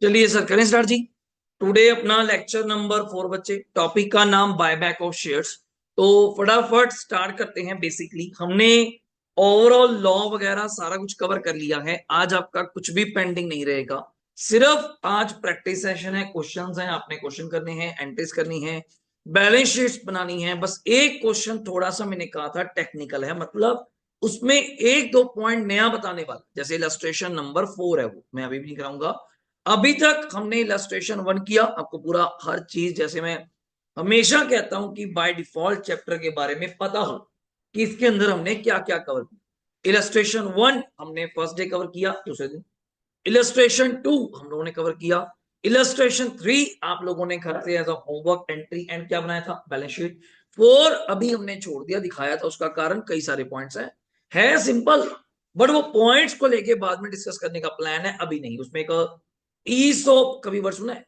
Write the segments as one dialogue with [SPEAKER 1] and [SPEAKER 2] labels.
[SPEAKER 1] चलिए सर करें स्टार्ट जी। टुडे अपना लेक्चर नंबर 4 बच्चे, टॉपिक का नाम बायबैक ऑफ शेयर्स। तो फटाफट स्टार्ट करते हैं। बेसिकली हमने ओवरऑल लॉ वगैरह सारा कुछ कवर कर लिया है। आज आपका कुछ भी पेंडिंग नहीं रहेगा। सिर्फ आज प्रैक्टिस सेशन है, क्वेश्चंस हैं, आपने क्वेश्चन करने हैं, एंट्रीज करनी है, बैलेंस शीट्स बनानी है। बस एक क्वेश्चन थोड़ा सा मैंने कहा था टेक्निकल है, मतलब उसमें एक दो पॉइंट नया बताने वाला, जैसे इलस्ट्रेशन नंबर 4 है, वो मैं अभी भी नहीं कराऊंगा। अभी तक हमने इलस्ट्रेशन 1 किया, आपको पूरा हर चीज, जैसे मैं हमेशा कहता हूं कि बाय डिफॉल्ट चैप्टर के बारे में पता हो कि इसके अंदर हमने क्या क्या कवर किया। इलस्ट्रेशन 1 हमने फर्स्ट डे कवर किया, दूसरे दिन। इलस्ट्रेशन 2 हम लोगों ने कवर किया। इलस्ट्रेशन 3 आप लोगों ने घर से as a homework entry and क्या बनाया था, बैलेंस शीट। 4 अभी हमने छोड़ दिया, दिखाया था उसका कारण, कई सारे पॉइंट्स हैं, है सिंपल, बट वो पॉइंट्स को लेके बाद में डिस्कस करने का प्लान है, अभी नहीं। उसमें एक ईसोप कभी वर्ड सुना है?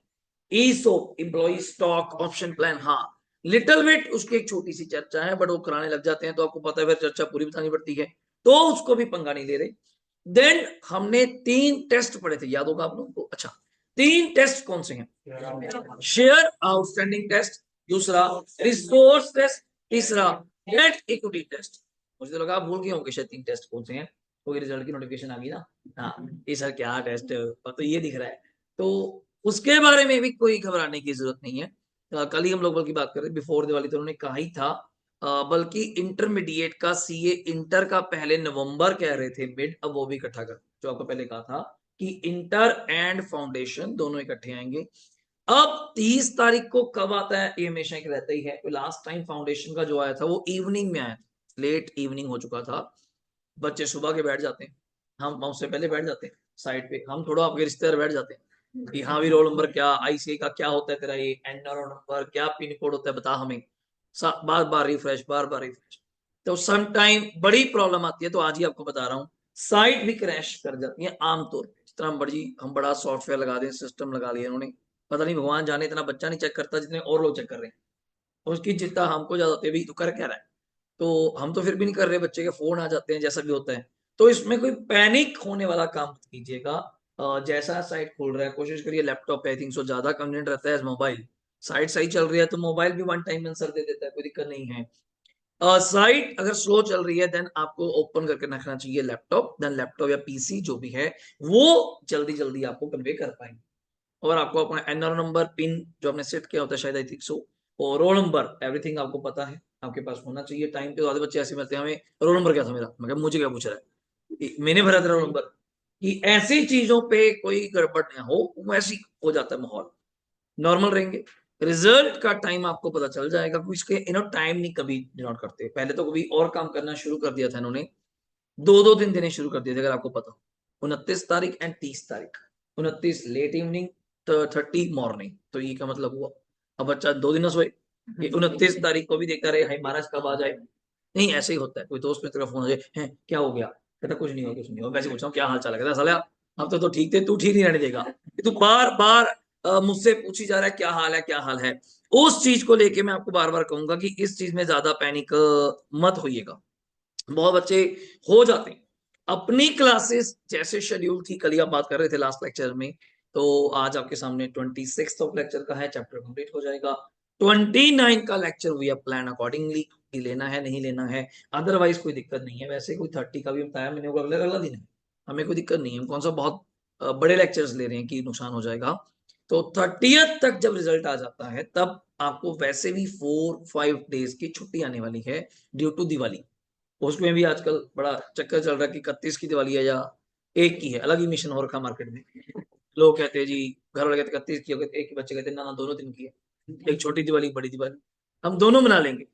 [SPEAKER 1] ईसोप, एम्प्लॉय स्टॉक ऑप्शन प्लान, हाँ, लिटिल बिट उसकी एक छोटी सी चर्चा है, बट वो कराने लग जाते हैं तो आपको पता है फिर चर्चा पूरी बतानी पड़ती है, तो उसको भी पंगा नहीं ले रहे। देन हमने 3 टेस्ट पढ़े थे, याद होगा आप लोगों को? अच्छा, 3 टेस्ट कौन से हैं? शेयर आउटस्टैंडिंग टेस्ट, दूसरा रिसोर्स टेस्ट, तीसरा नेट इक्विटी टेस्ट। मुझे तो लगा आप भूल गए होंगे शायद 3 टेस्ट कौन से हैं, कोई रिजल्ट की नोटिफिकेशन आ गई ना। हाँ, ये सर क्या टेस्ट, तो ये दिख रहा है, तो उसके बारे में भी कोई घबराने की जरूरत नहीं है। कल ही हम लोग बल्कि बात कर रहे, बिफोर दिवाली तो उन्होंने कहा ही था। बल्कि इंटरमीडिएट का सीए इंटर का पहले नवंबर कह रहे थे मिड, अब वो भी इकट्ठा कर, जो आपको पहले कहा था कि इंटर एंड फाउंडेशन दोनों इकट्ठे आएंगे। अब 30 तारीख को कब आता है ये हमेशा एक रहता ही है। लास्ट टाइम फाउंडेशन का जो आया था वो इवनिंग में आया था, लेट इवनिंग हो चुका था। बच्चे सुबह के बैठ जाते हैं, हम उससे पहले बैठ जाते हैं साइड पे, हम थोड़ा आपके रिश्तेदार बैठ जाते हैं कि हाँ भी रोल नंबर क्या, आईसीआई का क्या होता है तेरा, ये एनआरओ नंबर क्या, पिन कोड होता है, बता हमें। बार बार रिफ्रेश, बार बार रिफ्रेश, तो सम टाइम बड़ी प्रॉब्लम आती है। तो आज ही आपको बता रहा हूँ, साइट भी क्रैश कर जाती है आमतौर पर। जितना हम बड़ा सॉफ्टवेयर लगा दें, सिस्टम लगा लिया उन्होंने, पता नहीं भगवान जाने, इतना बच्चा नहीं चेक करता जितने और लोग चेक कर रहे हैं। उसकी चिंता हमको ज्यादा होती है, भाई तू कर क्या रहा है, तो हम तो फिर भी नहीं कर रहे, बच्चे के फोन आ जाते हैं, जैसा भी होता है। तो इसमें कोई पैनिक होने वाला काम मत कीजिएगा। जैसा साइट खोल रहा है कोशिश करिए लैपटॉप पे, आई थिंक सो ज्यादा कन्वीनियंट रहता है मोबाइल। साइट सही चल रही है तो मोबाइल भी वन टाइम आंसर दे देता है, कोई दिक्कत नहीं है। साइट अगर स्लो चल रही है देन आपको ओपन करके रखना चाहिए लैपटॉप, देन लैपटॉप या पीसी जो भी है वो जल्दी जल्दी आपको कन्वे कर पाएंगे। और आपको अपना एनआर नंबर, पिन जो आपने सेट किया होता है शायद, आई थिंक सो, और रोल नंबर, एवरीथिंग आपको पता है, आपके पास होना चाहिए। टाइम पे तो आधे बच्चे ऐसे मिलते हैं, हमें रोल नंबर क्या था मेरा, मैं मुझे क्या पूछ रहा है, मैंने भरा था रोल नंबर। कि ऐसी चीजों पे कोई गड़बड़ ना हो, वैसी हो जाता है माहौल, नॉर्मल रहेंगे। रिजल्ट का टाइम आपको पता चल जाएगा, क्योंकि इसके टाइम नहीं कभी डिनोट करते। पहले तो कभी और काम करना शुरू कर दिया था इन्होंने, दो दो दिन देने शुरू कर दिए थे, अगर आपको पता हो। 29 तारीख एंड 30 तारीख, 29 लेट इवनिंग तो 30 मॉर्निंग, तो ये का मतलब हुआ अब बच्चा 2 दिन ना सोए, कि 29 तारीख को भी देखता रहे हाई महाराज कब आ जाए। नहीं, ऐसे ही होता है, कोई दोस्त मित्र का फोन आ जाए, है क्या हो गया, कहता कुछ नहीं हुआ, कुछ नहीं हुआ, वैसे पूछता हूँ क्या हाल चाल है, कहता साला अब तो ठीक थे, तू ठीक नहीं रहने देगा, तू बार बार मुझसे पूछी जा रहा है क्या हाल है, क्या हाल है। उस चीज को लेके मैं आपको बार बार कहूंगा कि इस चीज में ज्यादा पैनिक मत होइएगा। बहुत बच्चे हो जाते हैं। अपनी क्लासेस जैसे शेड्यूल थी, कल ही आप बात कर रहे थे लास्ट लेक्चर में, तो आज आपके सामने 26 ऑफ लेक्चर का है, चैप्टर कंप्लीट हो जाएगा। 29 का lecture we are plan accordingly, कि लेना है नहीं लेना है, अदरवाइज कोई दिक्कत नहीं है। वैसे कोई 30 का भी बताया मैंने, वो अगले अगला दिन है, हमें कोई दिक्कत नहीं है। हम कौन सा बहुत बड़े लेक्चर्स ले रहे हैं कि नुकसान हो जाएगा। तो 30 तक जब रिजल्ट आ जाता है तब आपको वैसे भी 4-5 डेज की छुट्टी आने वाली है ड्यू टू दिवाली। उसमें भी आजकल बड़ा चक्कर चल रहा है कि 31 की दिवाली है या 1 की है, अलग ही मिशन हो रखा मार्केट में। लोग कहते हैं जी, घर वाले कहते 31 की हो, एक ही बच्चे कहते हैं ना ना दोनों दिन की है, एक छोटी दिवाली, बड़ी दिवाली, हम दोनों मना लेंगे,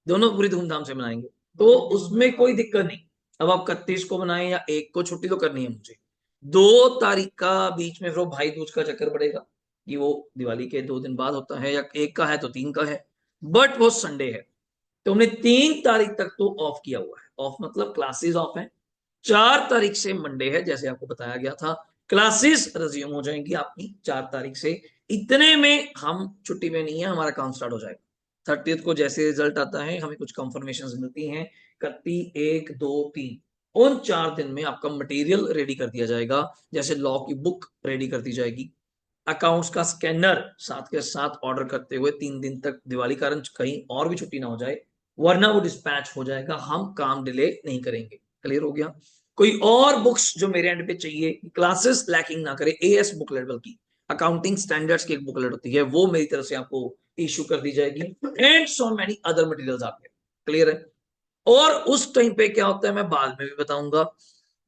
[SPEAKER 1] दोनों पूरी धूमधाम से मनाएंगे, तो उसमें कोई दिक्कत नहीं। अब आप 31 को मनाएं या 1 को, छुट्टी तो करनी है मुझे। 2 तारीख का बीच में फिर वो भाई दूज का चक्कर पड़ेगा, कि वो दिवाली के 2 दिन बाद होता है, या 1 का है तो 3 का है, बट वो संडे है। तो हमने 3 तारीख तक तो ऑफ किया हुआ है, ऑफ मतलब क्लासेस ऑफ है। 4 तारीख से मंडे है, जैसे आपको बताया गया था, क्लासेस रिज्यूम हो जाएंगी आपकी 4 तारीख से। इतने में हम छुट्टी में नहीं है, हमारा काम स्टार्ट हो जाएगा। 30th को जैसे रिजल्ट आता है हमें कुछ कंफर्मेशन मिलती हैं, 31, 1, 2, 3, उन 4 दिन में आपका मटेरियल रेडी कर दिया जाएगा। जैसे लॉ की बुक रेडी कर दी जाएगी, अकाउंट्स का स्कैनर साथ के साथ ऑर्डर करते हुए 3 दिन तक, दिवाली कारण कहीं और भी छुट्टी ना हो जाए, वरना वो डिस्पैच हो जाएगा, हम काम डिले नहीं करेंगे। क्लियर हो गया? कोई और बुक्स जो मेरे एंड पे चाहिए, क्लासेस लैकिंग ना करे, एएस बुक लेवल की अकाउंटिंग स्टैंडर्ड्स की एक बुकलेट होती है, वो मेरी तरफ से आपको इश्यू कर दी जाएगी, and so many other materials आपके। क्लियर है? और उस टाइम पे क्या होता है मैं बाद में भी बताऊंगा।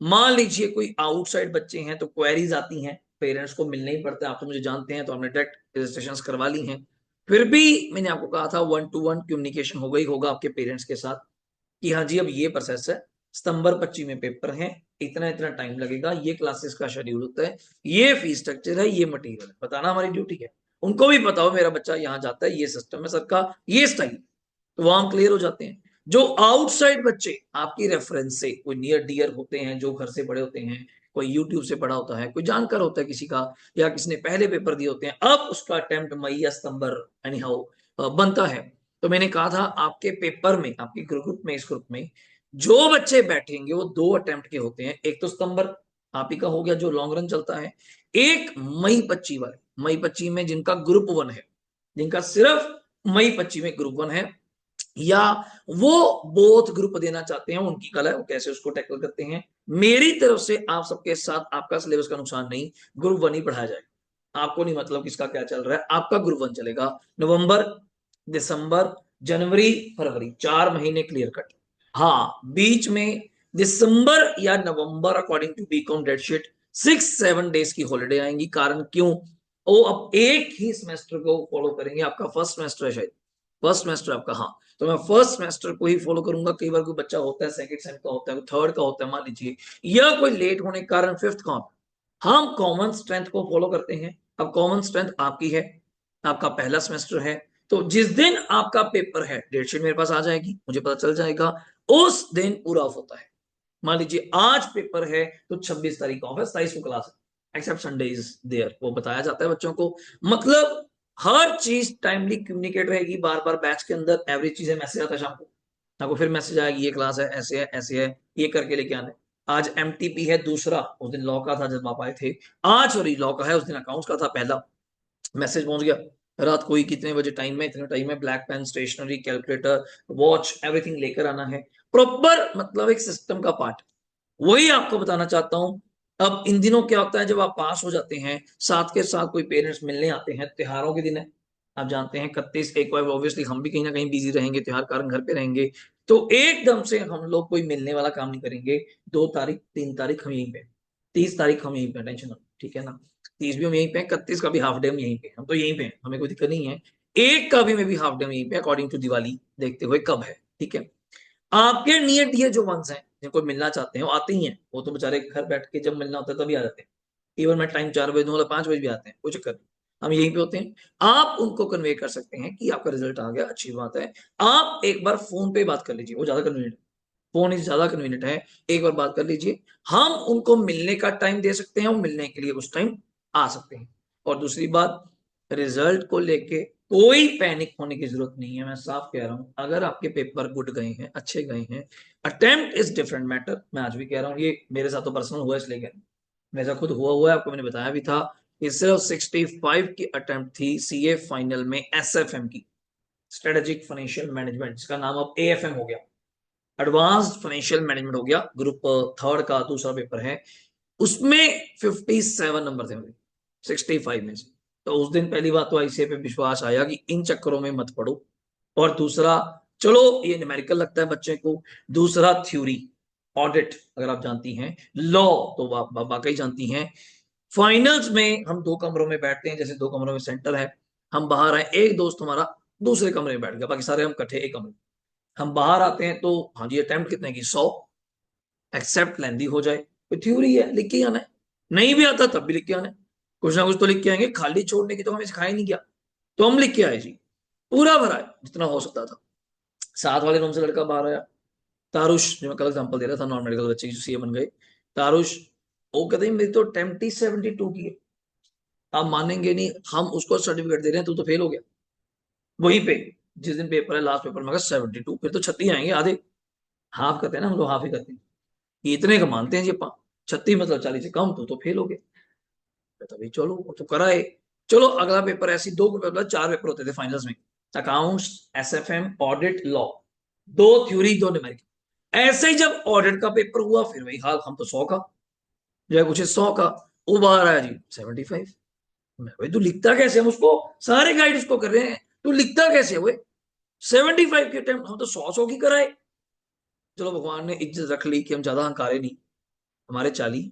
[SPEAKER 1] मान लीजिए कोई आउटसाइड बच्चे हैं तो क्वेरीज आती हैं, पेरेंट्स को मिलना ही पड़ता है, आप तो मुझे जानते हैं, तो हमने डायरेक्ट रजिस्ट्रेशन करवा ली हैं। फिर भी मैंने आपको कहा था 1-to-1 कम्युनिकेशन होगा ही होगा आपके पेरेंट्स के साथ कि हाँ जी अब ये प्रोसेस है, सितंबर 25 में पेपर है, इतना इतना टाइम लगेगा, ये क्लासेस का शेड्यूल होता है, ये फीस स्ट्रक्चर है, ये मटेरियल है, बताना हमारी ड्यूटी है। उनको भी पता हो मेरा बच्चा यहाँ जाता है, ये सिस्टम है सर का, ये स्टाइल, तो वहां क्लियर हो जाते हैं। जो आउटसाइड बच्चे आपकी रेफरेंस से, कोई नियर डियर होते हैं जो घर से बड़े होते हैं, कोई यूट्यूब से पढ़ा होता है, कोई जानकार होता है किसी का, या किसी ने पहले पेपर दिए होते हैं, अब उसका अटेम्प्ट मई या सितंबर एनी हाउ बनता है, तो मैंने कहा था आपके पेपर में, आपके ग्रुप में, इस ग्रुप में जो बच्चे बैठेंगे वो 2 अटेम्प्ट के होते हैं। एक तो सितंबर आप ही का हो गया जो लॉन्ग रन चलता है, एक मई 25 वाले, मई 25 में जिनका ग्रुप 1 है, जिनका सिर्फ मई 25 में ग्रुप 1 है, या वो बोथ ग्रुप देना चाहते हैं, उनकी कला है, वो कैसे उसको टैकल करते हैं। मेरी तरफ से आप सबके साथ आपका सिलेबस का नुकसान नहीं, ग्रुप 1 ही पढ़ाया जाएगा, आपको नहीं मतलब किसका क्या चल रहा है, आपका ग्रुप 1 चलेगा। नवंबर, दिसंबर, जनवरी, फरवरी, 4 महीने क्लियर कट। हाँ, बीच में दिसंबर या नवंबर according to BCom date sheet 6-7 days की हॉलीडे आएंगी। कारण क्यों? वो अब एक ही सेमेस्टर को फॉलो करेंगे, आपका फर्स्ट सेमेस्टर है शायद, फर्स्ट सेमेस्टर आपका, हाँ, तो मैं फर्स्ट सेमेस्टर को ही फॉलो करूंगा। कई बार कोई बच्चा होता है सेकंड सेम का होता है, थर्ड का होता है मान लीजिए, या कोई लेट होने के कारण फिफ्थ का होता है, हम कॉमन स्ट्रेंथ को फॉलो करते हैं। अब कॉमन स्ट्रेंथ आपकी है, आपका पहला सेमेस्टर है, तो जिस दिन आपका पेपर है डेट शीट मेरे पास आ जाएगी, मुझे पता चल जाएगा, उस दिन पूरा ऑफ होता है। मान लीजिए आज पेपर है तो 26 तारीख ऑफ है, 27 को क्लास है, एक्सेप्ट संडे इज देयर, वो बताया जाता है बच्चों को। मतलब हर चीज टाइमली कम्युनिकेट रहेगी, बार बार बैच के अंदर एवरी चीज है, मैसेज आता है शाम को, आपको फिर मैसेज आएगी ये क्लास है, ऐसे है, ऐसे है, ये करके लेके आना है। आज एमटीपी है दूसरा, उस दिन लॉ का था जब आप आए थे, आज और लॉ का है, उस दिन अकाउंट्स का था पहला, मैसेज पहुंच गया रात को ही, कितने बजे टाइम में, इतना टाइम है, black pen, stationery, calculator, watch, everything लेकर आना है, प्रॉपर, मतलब एक सिस्टम का पार्ट, वही आपको बताना चाहता हूं। अब इन दिनों क्या होता है, जब आप पास हो जाते हैं, साथ के साथ कोई पेरेंट्स मिलने आते हैं, त्योहारों के दिन है, आप जानते हैं 31 एक बार ऑब्वियसली हम भी कहीं ना कहीं बिजी रहेंगे, त्योहार कारण घर पे रहेंगे, तो एकदम से हम लोग कोई मिलने वाला काम नहीं करेंगे। 2 तारीख, 3 तारीख हम यहीं पे, 30 तारीख हम यहीं पे, टेंशन, ठीक है ना, 30 भी हम यहीं पे, 31 का भी हाफ डे हम यहीं पे, हम तो यहीं पे हैं, हमें कोई दिक्कत नहीं है, एक का भी मैं भी हाफ डे यहीं पे, अकॉर्डिंग टू दिवाली देखते हुए कब है, ठीक है। आपके नियर डियर जो वंस हैं, जिनको मिलना चाहते हैं, वो आते ही हैं, वो तो बेचारे घर बैठ के जब मिलना होता है तभी आ जाते हैं, इवन मैं टाइम 4 बजे दूंगा तो 5 बजे भी आते हैं, कोई चक्कर नहीं, हम यहीं पे होते हैं। आप उनको कन्वे कर सकते हैं कि आपका रिजल्ट आ गया, अच्छी बात है, आप एक बार फोन पे बात कर लीजिए, वो ज्यादा कन्वीनियंट, फोन ही ज्यादा कन्वीनियंट है, एक बार बात कर लीजिए, हम उनको मिलने का टाइम दे सकते हैं, वो मिलने के लिए उस टाइम आ सकते हैं। और दूसरी बात, रिजल्ट को लेके कोई पैनिक होने की जरूरत नहीं है, मैं साफ कह रहा हूं, अगर आपके पेपर गुड गए हैं, अच्छे गए हैं, अटेम्प्ट इज डिफरेंट मैटर, मैं आज भी कह रहा हूँ, ये मेरे साथ तो पर्सनल हुआ इसलिए कह रहा हूं, मेरे साथ खुद हुआ है, आपको मैंने बताया भी था। ये सिर्फ 65 की अटेम्प्ट थी सीए फाइनल में, एसएफएम की, स्ट्रेटेजिक फाइनेंशियल मैनेजमेंट, जिसका नाम अब एएफएम हो गया, एडवांस्ड फाइनेंशियल मैनेजमेंट हो गया, ग्रुप थर्ड का दूसरा पेपर है, उसमें 57 नंबर थे मेरे 65 में से। तो उस दिन पहली बात तो आईसीए पे विश्वास आया कि इन चक्करों में मत पड़ो, और दूसरा, चलो ये न्यूमेरिकल लगता है बच्चे को, दूसरा थ्योरी, ऑडिट अगर आप जानती हैं, लॉ तो वाकई जानती हैं, फाइनल्स में हम 2 कमरों में बैठते हैं, जैसे 2 कमरों में सेंटर है, हम बाहर आए, एक दोस्त हमारा दूसरे कमरे में बैठ गया, बाकी सारे हम इकट्ठे एक कमरे, हम बाहर आते हैं तो हाँ जी अटेम्प्ट कितने की 100, एक्सेप्ट लेंदी हो जाए, कोई थ्योरी है लिख के आना है, नहीं भी आता तब भी लिख के आना है, कुछ ना कुछ तो लिख के आएंगे, खाली छोड़ने की तो हमें सिखाया नहीं गया, तो हम लिख के आए जी, पूरा भरा है जितना हो सकता था। साथ वाले रूम से लड़का बाहर आया, तारुष, जो मैं कल एग्जाम्पल दे रहा था, नॉन मेडिकल बच्चे जो सीए बन गए, तारुष, वो कहते हैं मेरी तो अटेम्प्ट ही 72 की है, आप मानेंगे नहीं, हम उसको सर्टिफिकेट दे रहे हैं, तू तो फेल हो गया, वहीं पे जिस दिन पेपर है, लास्ट पेपर में 72, फिर तो 36 आएंगे आधे, हाफ करते हैं ना हम लोग, हाफ ही करते हैं, ये इतने का मानते हैं जी, 36 मतलब 40 से कम, तो फेल हो गए, तभी चलो वो तो कराए, चलो अगला पेपर, ऐसी दो पेपर, 4 पेपर होते थे फाइनल्स में, accounts, SFM, audit, law, 2 theory 2 numerical. ऐसे ही जब ऑडिट का पेपर हुआ फिर वही हाल, हम तो 100 का, जो है कुछ 100 का, वो बाहर आया जी 75। मैं भाई तू लिखता कैसे, हम उसको सारे गाइड उसको कर रहे हैं, तू लिखता कैसे हुए 75 के अटेम्प्ट, हम तो 100 की कराए। चलो भगवान ने इज्जत रख ली कि हम ज्यादा हंकारे नहीं, हमारे 40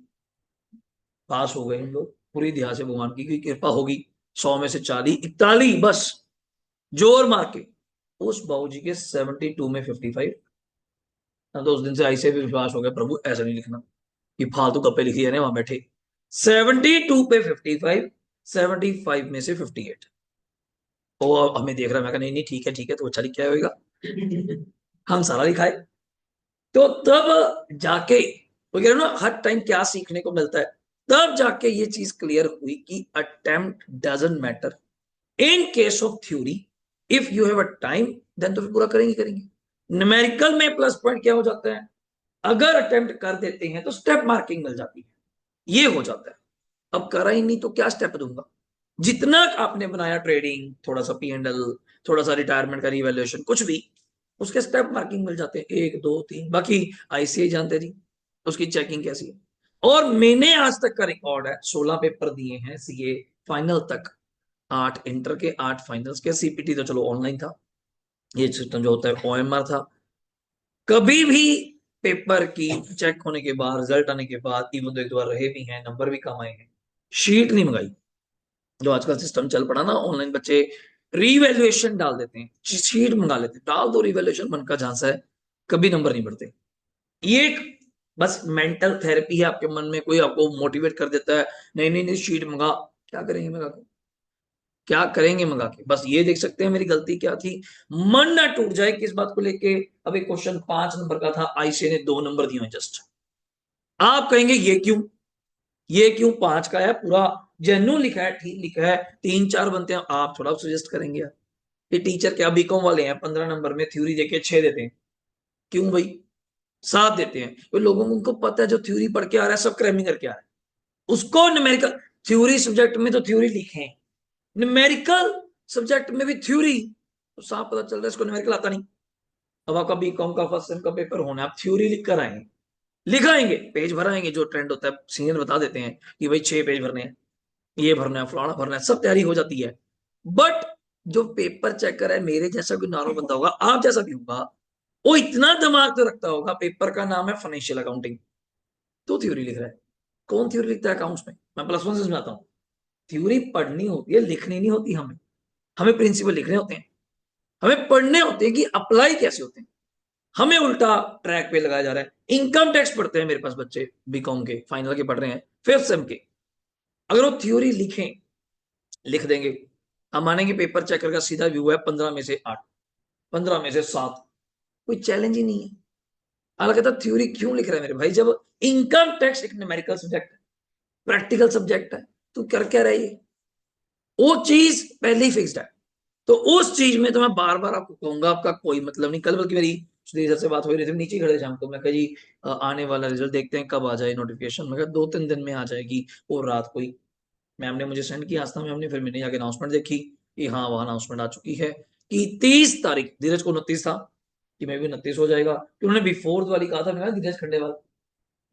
[SPEAKER 1] पास हो गए हम लोग, पूरी ध्यान से भगवान की कृपा होगी। 100 में से 40, 41 बस, जोर मार के। उस बाबूजी के 72 में 55। तो उस दिन से ऐसे भी विश्वास हो गया, प्रभु ऐसा नहीं लिखना कि फालतू गप्पे लिखी है ना वहां बैठे। 72 पे 55, 75 में से 58। वो हमें देख रहा है, मैं कहा नहीं नहीं ठीक है ठीक है, तो अच्छा लिख क्या होगा। हम सारा लिखाए। तो तब जाके वो कह रहे ना हर टाइम क्या सीखने को मिलता है, तब जाके ये चीज क्लियर हुई कि attempt doesn't matter in case of theory. If you have a time then तो फिर पूरा करेंगे करेंगे। न्यूमेरिकल में प्लस पॉइंट क्या हो जाता है, अगर अटेम्प्ट कर देते हैं तो स्टेप मार्किंग मिल जाती है, ये हो जाता है। अब करा ही नहीं तो क्या स्टेप दूंगा, जितना आपने बनाया ट्रेडिंग, थोड़ा सा P&L, थोड़ा सा रिटायरमेंट का रिवैल्यूएशन, कुछ भी, उसके स्टेप मार्किंग मिल जाते हैं 1 2 3, बाकी आईसीआई जानते जी उसकी चेकिंग कैसी है। और मैंने आज तक का रिकॉर्ड है, 16 पेपर दिए हैं सीए फाइनल तक, 8 इंटर के, 8 फाइनल्स के, सीपीटी तो चलो ऑनलाइन था, ये सिस्टम जो होता है ओएमआर था। कभी भी पेपर की चेक होने के बाद, रिजल्ट आने के बाद, इवन तो 1 2 बार रहे भी हैं, नंबर भी कम आए हैं, शीट नहीं मंगाई। जो आजकल सिस्टम चल पड़ा ना ऑनलाइन, बच्चे रीवैल्यूएशन डाल देते हैं, शीट मंगा लेते हैं, डाल दो रिवैल्यूएशन, मन का झांसा है, कभी नंबर नहीं बढ़ते। ये एक बस मेंटल थेरेपी है, आपके मन में कोई आपको मोटिवेट कर देता है, नहीं नहीं नहीं शीट मंगा, क्या करेंगे मंगा के, क्या करेंगे मंगा के, बस ये देख सकते हैं मेरी गलती क्या थी, मन ना टूट जाए किस बात को लेके। अब एक क्वेश्चन 5 नंबर का था, आईसीए ने 2 नंबर दिए हैं जस्ट, आप कहेंगे ये क्यों, ये क्यों 5 का है, पूरा जेन्युइन लिखा है, ठीक लिखा है, 3 4 बनते हैं, आप थोड़ा सजेस्ट करेंगे यार। ये टीचर क्या बीकॉम वाले हैं, 15 नंबर में थ्योरी देके 6 देते हैं, क्यों भाई 7 देते हैं। तो लोगों को उनको पता है जो थ्योरी पढ़ के आ रहा है सब क्रैमिंग करके आ रहा है, उसको न्यूमेरिकल, थ्योरी सब्जेक्ट में तो थ्योरी लिखे, न्यूमेरिकल सब्जेक्ट में भी थ्योरी, तो साफ पता चल रहा है इसको न्यूमेरिकल आता नहीं। अब आपका बीकॉम का फर्स्ट सेम का पेपर होना है, आप थ्योरी लिख कर आएंगे, लिखाएंगे, पेज भराएंगे, जो ट्रेंड होता है सीनियर बता देते हैं कि भाई 6 पेज भरने हैं, ये भरना है, फलाना भरना है, सब तैयारी हो जाती है। बट जो पेपर चेकर है, मेरे जैसा कोई नॉर्मल बंदा होगा, आप जैसा भी होगा, वो इतना दिमाग तो रखता होगा, पेपर का नाम है फाइनेंशियल अकाउंटिंग, तो थ्योरी लिख रहा है। कौन थ्योरी लिखता है अकाउंट्स में, मैं प्लस वन से समझाता हूँ। थ्योरी पढ़नी होती है, लिखनी नहीं होती, हमें हमें प्रिंसिपल लिखने होते हैं, हमें पढ़ने होते हैं कि अप्लाई कैसे होते हैं। हमें उल्टा ट्रैक पे लगाया जा रहा है। इनकम टैक्स पढ़ते हैं मेरे पास बच्चे, बीकॉम के फाइनल के पढ़ रहे हैं, 5th सेम के, अगर वो थ्योरी लिखें, लिख देंगे, हम मानेंगे पेपर चेकर का सीधा व्यू है 15 में से 8, 15 में से 7, कोई चैलेंज ही नहीं है। अगला कहता थ्योरी क्यों लिख रहा है मेरे भाई, जब इनकम टैक्स एक न्यूमेरिकल सब्जेक्ट है, प्रैक्टिकल सब्जेक्ट है, तू कर क्या रही है, वो चीज पहले ही फिक्स्ड है। तो उस चीज में तो मैं बार बार आपको कहूंगा, आपका कोई मतलब नहीं। कल बल्कि मेरी सुधीर सर से बात हो रही थी, नीचे खड़े शाम को, मैं कहा जी आने वाला रिजल्ट देखते हैं कब आ जाए नोटिफिकेशन, मैं कहा 2 3 दिन में आ जाएगी। और रात को ही मैम ने मुझे सेंड किया, आस्था मैम ने, फिर मैंने जाके अनाउंसमेंट देखी कि हाँ वहां अनाउंसमेंट आ चुकी है कि 30 तारीख, धीरज को 29 था कि मैं भी 29 हो जाएगा, कि उन्होंने बिफोर वाली कहा था, मैंने कहा धीरज खंडेवाल,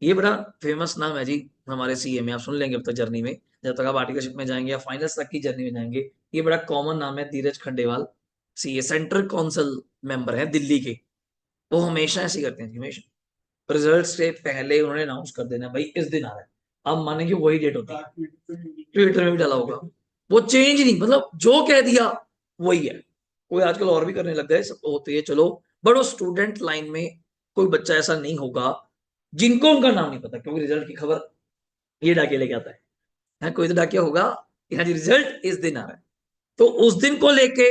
[SPEAKER 1] ये बड़ा फेमस नाम है जी हमारे सीए में, आप सुन लेंगे अब तक जर्नी में, जब तक आप आर्टिकलशिप में जाएंगे या फाइनल्स तक की जर्नी में जाएंगे, ये बड़ा कॉमन नाम है धीरज Khandewal, CA central council member है दिल्ली के। वो हमेशा ऐसे ही करते हैं, हमेशा रिजल्ट से पहले उन्होंने अनाउंस कर देना भाई इस दिन आ रहा है, अब मानेंगे वही डेट होती है, ट्विटर में भी डाला होगा, वो चेंज नहीं, मतलब जो कह दिया वही है। कोई आजकल और भी करने लग गए, सब होते है चलो, बट वो स्टूडेंट लाइन में कोई बच्चा ऐसा नहीं होगा जिनको उनका नाम नहीं पता, क्योंकि रिजल्ट की खबर ये डाकिया लेके आता है, कोई तो डाकिया होगा कि हाँ जी रिजल्ट इस दिन आ रहा है। तो उस दिन को लेके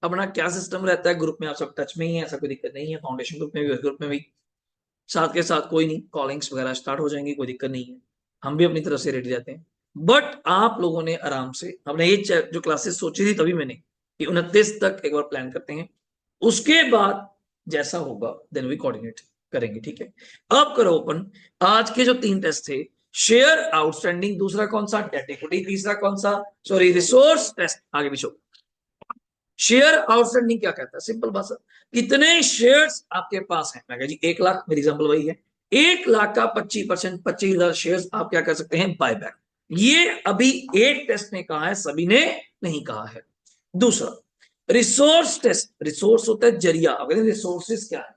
[SPEAKER 1] अपना क्या सिस्टम रहता है, ग्रुप में आप सब टच में ही है, ऐसा कोई दिक्कत नहीं है, फाउंडेशन ग्रुप में भी, ग्रुप में भी, साथ के साथ कोई नहीं, कॉलिंग्स वगैरह स्टार्ट हो जाएंगी, कोई दिक्कत नहीं है, हम भी अपनी तरफ से रेडी रहते हैं। बट आप लोगों ने आराम से हमने ये जो क्लासेस सोची थी, तभी मैंने कि 29 तक एक बार प्लान करते हैं, उसके बाद जैसा होगा देन वी कोऑर्डिनेट करेंगे, ठीक है। अब करो ओपन, आज के जो 3 टेस्ट थे, शेयर आउटस्टैंडिंग, दूसरा कौन सा, डेट इक्विटी, तीसरा कौन सा, सॉरी रिसोर्स टेस्ट, आगे भी शो। शेयर आउटस्टैंडिंग क्या कहता है, सिंपल भाषा, कितने शेयर्स आपके पास हैं। मैं कहा जी 1 लाख, मेरी एग्जांपल वही है, 1 लाख का 25%, 25,000 शेयर्स आप क्या कर सकते हैं, बाय बैक। ये अभी एक टेस्ट ने कहा है, सभी ने नहीं कहा है। दूसरा रिसोर्स टेस्ट, रिसोर्स होता है जरिया, अगर रिसोर्सेस क्या है,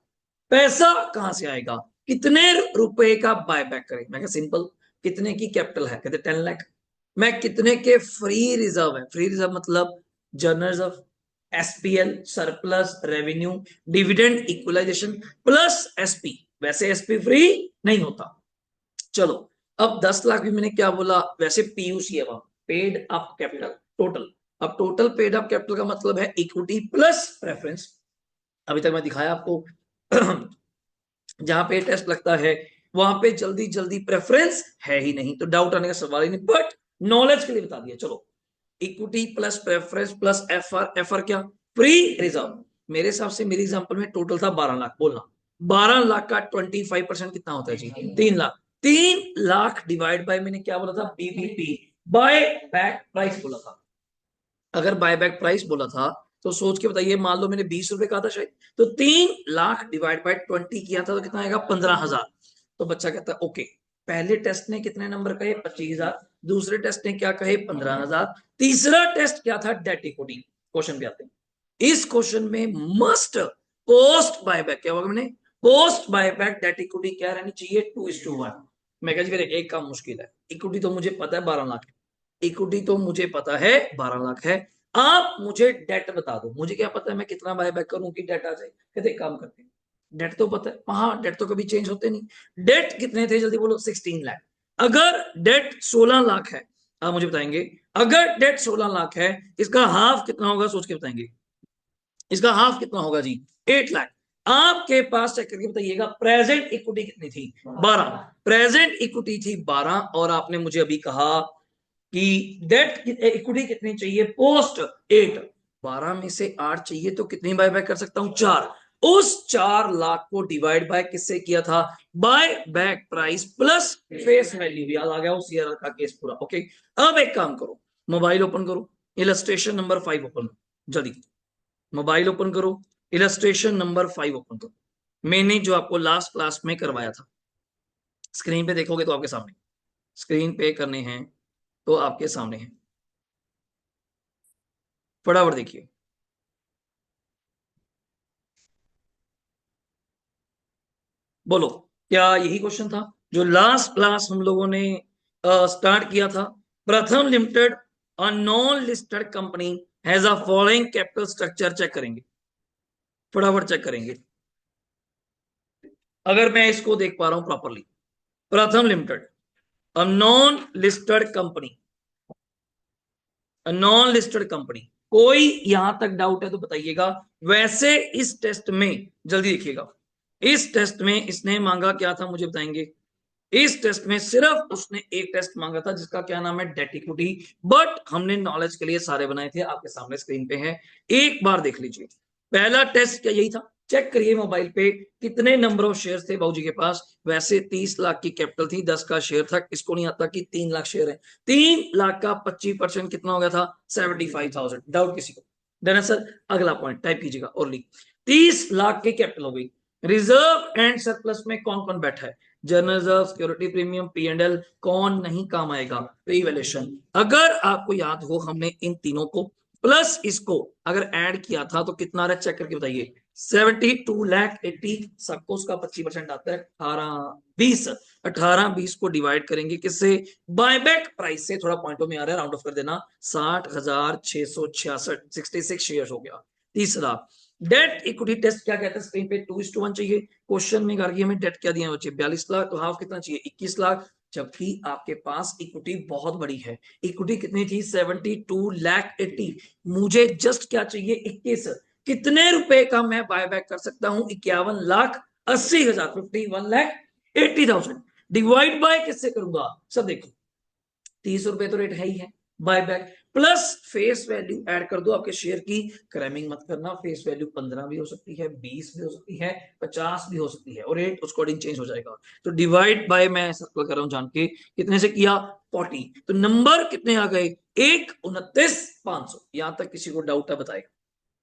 [SPEAKER 1] पैसा कहां से आएगा, कितने रुपए का बाय बैक करें। मैं कहा सिंपल, कितने की कैपिटल है, कहते 10 लाख। मैं कितने के फ्री रिजर्व है, फ्री रिजर्व मतलब general reserve, SPL, surplus revenue, dividend, equalisation plus SP. वैसे एसपी फ्री नहीं होता। चलो अब 10 लाख भी मैंने क्या बोला, वैसे पीयूसी है वहां, पेड अप कैपिटल टोटल। अब टोटल पेड अप कैपिटल का मतलब है इक्विटी प्लस प्रेफरेंस। अभी तक मैं दिखाया आपको जहां पे टेस्ट लगता है वहां पे जल्दी जल्दी प्रेफरेंस है ही नहीं, तो डाउट आने का सवाल ही नहीं, बट नॉलेज के लिए बता दिया। चलो equity plus preference plus FR, FR क्या, फ्री रिजर्व। मेरे हिसाब से मेरी एग्जांपल में टोटल था 12 लाख, बोलना 12 लाख का 25% कितना होता है जी, 3 लाख। 3 लाख डिवाइड बाय मैंने क्या बोला था, बीबीपी, बाय बैक प्राइस बोला था। अगर बायबैक प्राइस बोला था तो सोच के बताइए, मान लो मैंने 20 रुपए कहा था शायद, तो 3 लाख डिवाइड बाय 20 किया था तो कितना आएगा, 15,000। तो बच्चा कहता है ओके, पहले टेस्ट ने कितने नंबर कहे, 25,000, दूसरे टेस्ट ने क्या कहे, 15,000, तीसरा टेस्ट क्या था, डेट इक्विटी। क्वेश्चन पे आते हैं, इस क्वेश्चन में मस्ट पोस्ट बायबैक, क्या होगा, मैंने पोस्ट बायबैक डेट इक्विटी क्या रहनी चाहिए, 2:1। मैं कहा जी फिर एक काम मुश्किल है, इक्विटी तो मुझे पता है 12 लाख, इक्विटी तो मुझे पता है 12 लाख है, आप मुझे डेट बता दो, मुझे क्या पता है मैं कितना बाय बैक करूं कि डेट आ जाए। कहते एक काम करते हैं, डेट तो पता है, हाँ डेट तो कभी चेंज होते नहीं। डेट कितने थे, जल्दी बोलो, 16 लाख। अगर डेट 16 लाख है, आप मुझे बताएंगे, अगर डेट 16 लाख है, इसका हाफ कितना होगा, सोच के बताएंगे, इसका हाफ कितना होगा जी, 8 लाख। आपके पास चेक करके बताइएगा प्रेजेंट इक्विटी कितनी थी, 12। प्रेजेंट इक्विटी थी 12, और आपने मुझे अभी कहा कि डेट इक्विटी कितनी चाहिए, पोस्ट 8। 12 में से 8 चाहिए तो कितनी बाय बैक कर सकता हूं, 4। उस 4 लाख को डिवाइड बाय किससे किया था, buy back price plus face value. याद आ गया उस ईयर का केस पूरा, ओके। अब एक काम करो, मोबाइल ओपन करो, इलस्ट्रेशन नंबर 5 ओपन, जल्दी मोबाइल ओपन करो, इलस्ट्रेशन नंबर 5 ओपन करो, मैंने जो आपको लास्ट क्लास में करवाया था। स्क्रीन पे देखोगे तो आपके सामने, स्क्रीन पे करने हैं तो आपके सामने है, फटाफट देखिए। बोलो, क्या यही क्वेश्चन था जो लास्ट क्लास हम लोगों ने स्टार्ट किया था। Pratham limited a non listed company has a following capital structure, check करेंगे, फटाफट चेक करेंगे। अगर मैं इसको देख पा रहा हूं प्रॉपरली, प्रथम limited a non listed company, non listed company, कोई यहां तक डाउट है तो बताइएगा। वैसे इस टेस्ट में जल्दी देखिएगा, इस टेस्ट में इसने मांगा क्या था, मुझे बताएंगे। इस टेस्ट में सिर्फ उसने एक टेस्ट मांगा था जिसका क्या नाम है, डेट इक्विटी, बट हमने नॉलेज के लिए सारे बनाए थे, आपके सामने स्क्रीन पे है, एक बार देख लीजिए। पहला टेस्ट क्या यही था, चेक करिए मोबाइल पे कितने नंबर ऑफ शेयर थे बाबूजी के पास। वैसे 30 लाख की कैपिटल थी, 10 का शेयर था, इसको नहीं आता कि 3 लाख शेयर है। 3 लाख का 25% कितना हो गया था, 75,000। डाउट किसी को, डन है सर। अगला पॉइंट टाइप कीजिएगा, ओनली 30 लाख की कैपिटल हो गई। रिजर्व एंड सरप्लस में कौन कौन बैठा है, general reserve, security premium, P and L, कौन नहीं काम आएगा, रीवैल्यूएशन। अगर आपको याद हो हमने इन तीनों को प्लस इसको अगर ऐड किया था तो कितना रहा, चेक करके बताइए। 72,80,000, सबको उसका 25% आता है, 18,20। 18,20 को डिवाइड करेंगे किससे, बायबैक प्राइस से, थोड़ा पॉइंटों में आ रहा है, राउंड ऑफ कर देना, 60,666, 66 शेयर हो गया। तीसरा डेट इक्विटी टेस्ट क्या कहता है, स्क्रीन पे 2:1 चाहिए। क्वेश्चन में करके हमें डेट क्या दिया बच्चे, 42 लाख, तो हाफ कितना चाहिए, 21 लाख। जबकि आपके पास इक्विटी बहुत बड़ी है, इक्विटी कितनी थी, 72,80,000। मुझे जस्ट क्या चाहिए, 21। कितने रुपए का मैं बायबैक कर सकता हूं, 51,80,000, 51,80,000। डिवाइड बाय किससे करूंगा, सब देखो, 30 रुपए तो रेट है ही है, buyback plus face value add कर दो आपके शेयर की। क्रैमिंग मत करना, फेस वैल्यू 15 भी हो सकती है, 20 भी हो सकती है, 50 भी हो सकती है, और रेट उसको अकॉर्डिंग चेंज हो जाएगा। तो डिवाइड बाय, मैं सर्कल कर रहा हूं जान के, कितने से किया 40, तो नंबर कितने आ गए 129,500। यहां तक किसी को डाउट है बताएगा?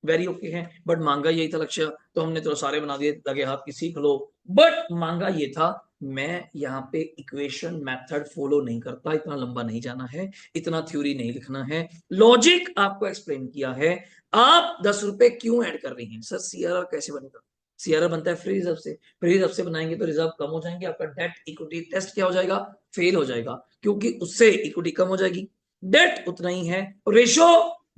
[SPEAKER 1] वेरी ओके है। बट मांगा यही था लक्ष्य, तो हमने तो सारे बना दिए, लगे हाथ की सीख लो। बट मांगा ये था, मैं यहाँ पे इक्वेशन मेथड फॉलो नहीं करता, इतना लंबा नहीं जाना है, इतना थ्योरी नहीं लिखना है, लॉजिक आपको एक्सप्लेन किया है। आप 10 रुपए क्यों ऐड कर रही हैं? सर सीआरआर कैसे बनेगा? सीआरआर बनता है फ्री रिजर्व से, फ्री रिजर्व से बनाएंगे तो रिजर्व कम हो जाएंगे, आपका डेट इक्विटी टेस्ट क्या हो जाएगा? फेल हो जाएगा, क्योंकि उससे इक्विटी कम हो जाएगी, डेट उतना ही है, रेशो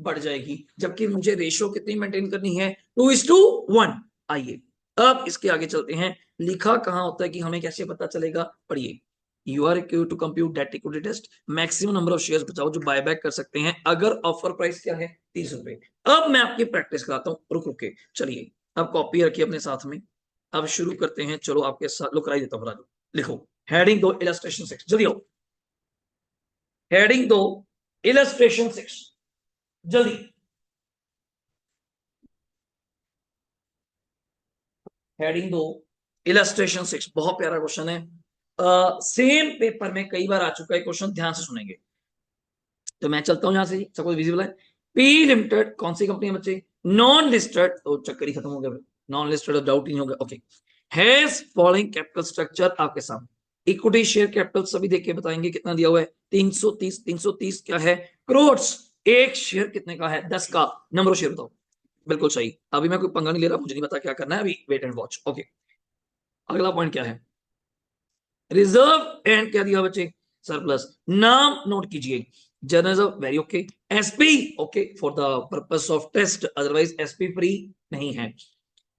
[SPEAKER 1] बढ़ जाएगी, जबकि मुझे रेशो कितनी मेंटेन करनी है? 2:1। आइए अब इसके आगे चलते हैं। लिखा कहां होता है कि हमें कैसे पता चलेगा? पढ़िए, you are required to compute debt equity test, maximum number of shares बचाओ जो बायबैक कर सकते हैं अगर ऑफर प्राइस क्या है? 30 रुपए। अब मैं आपकी प्रैक्टिस कराता हूं, रुक रुक के। चलिए अब कॉपी रखिए अपने साथ में, अब शुरू करते हैं। चलो आपके साथ लो कराई देता हूं, राजू लिखो हेडिंग दो इलस्ट्रेशन 6, जल्दी आओ, हेडिंग दो इलस्ट्रेशन 6, जल्दी। हेडिंग दो इलस्ट्रेशन 6, बहुत प्यारा क्वेश्चन है, सेम पेपर में कई बार आ चुका है क्वेश्चन, ध्यान से सुनेंगे। तो मैं चलता हूं यहां से, सबको विजिबल है। पी लिमिटेड कौन सी कंपनी है बच्चे? नॉन लिस्टेड, तो चक्कर ही खत्म हो गया, नॉन लिस्टेड डाउट ही नहीं हो गया। Okay, has following capital structure आपके सामने, इक्विटी शेयर कैपिटल सभी देख के बताएंगे कितना दिया हुआ है? 330। 330 क्या है? करोड़। एक शेयर कितने का है? 10 का। नंबर ऑफ शेयर बताओ। बिल्कुल सही। अभी मैं कोई पंगा नहीं ले रहा, मुझे नहीं पता क्या करना है, अभी वेट एंड वॉच। ओके, अगला पॉइंट क्या है? रिजर्व एंड क्या दिया बच्चे? सरप्लस। नाम नोट कीजिए, journalism very okay, SP okay for the purpose of test, otherwise SP free नहीं है।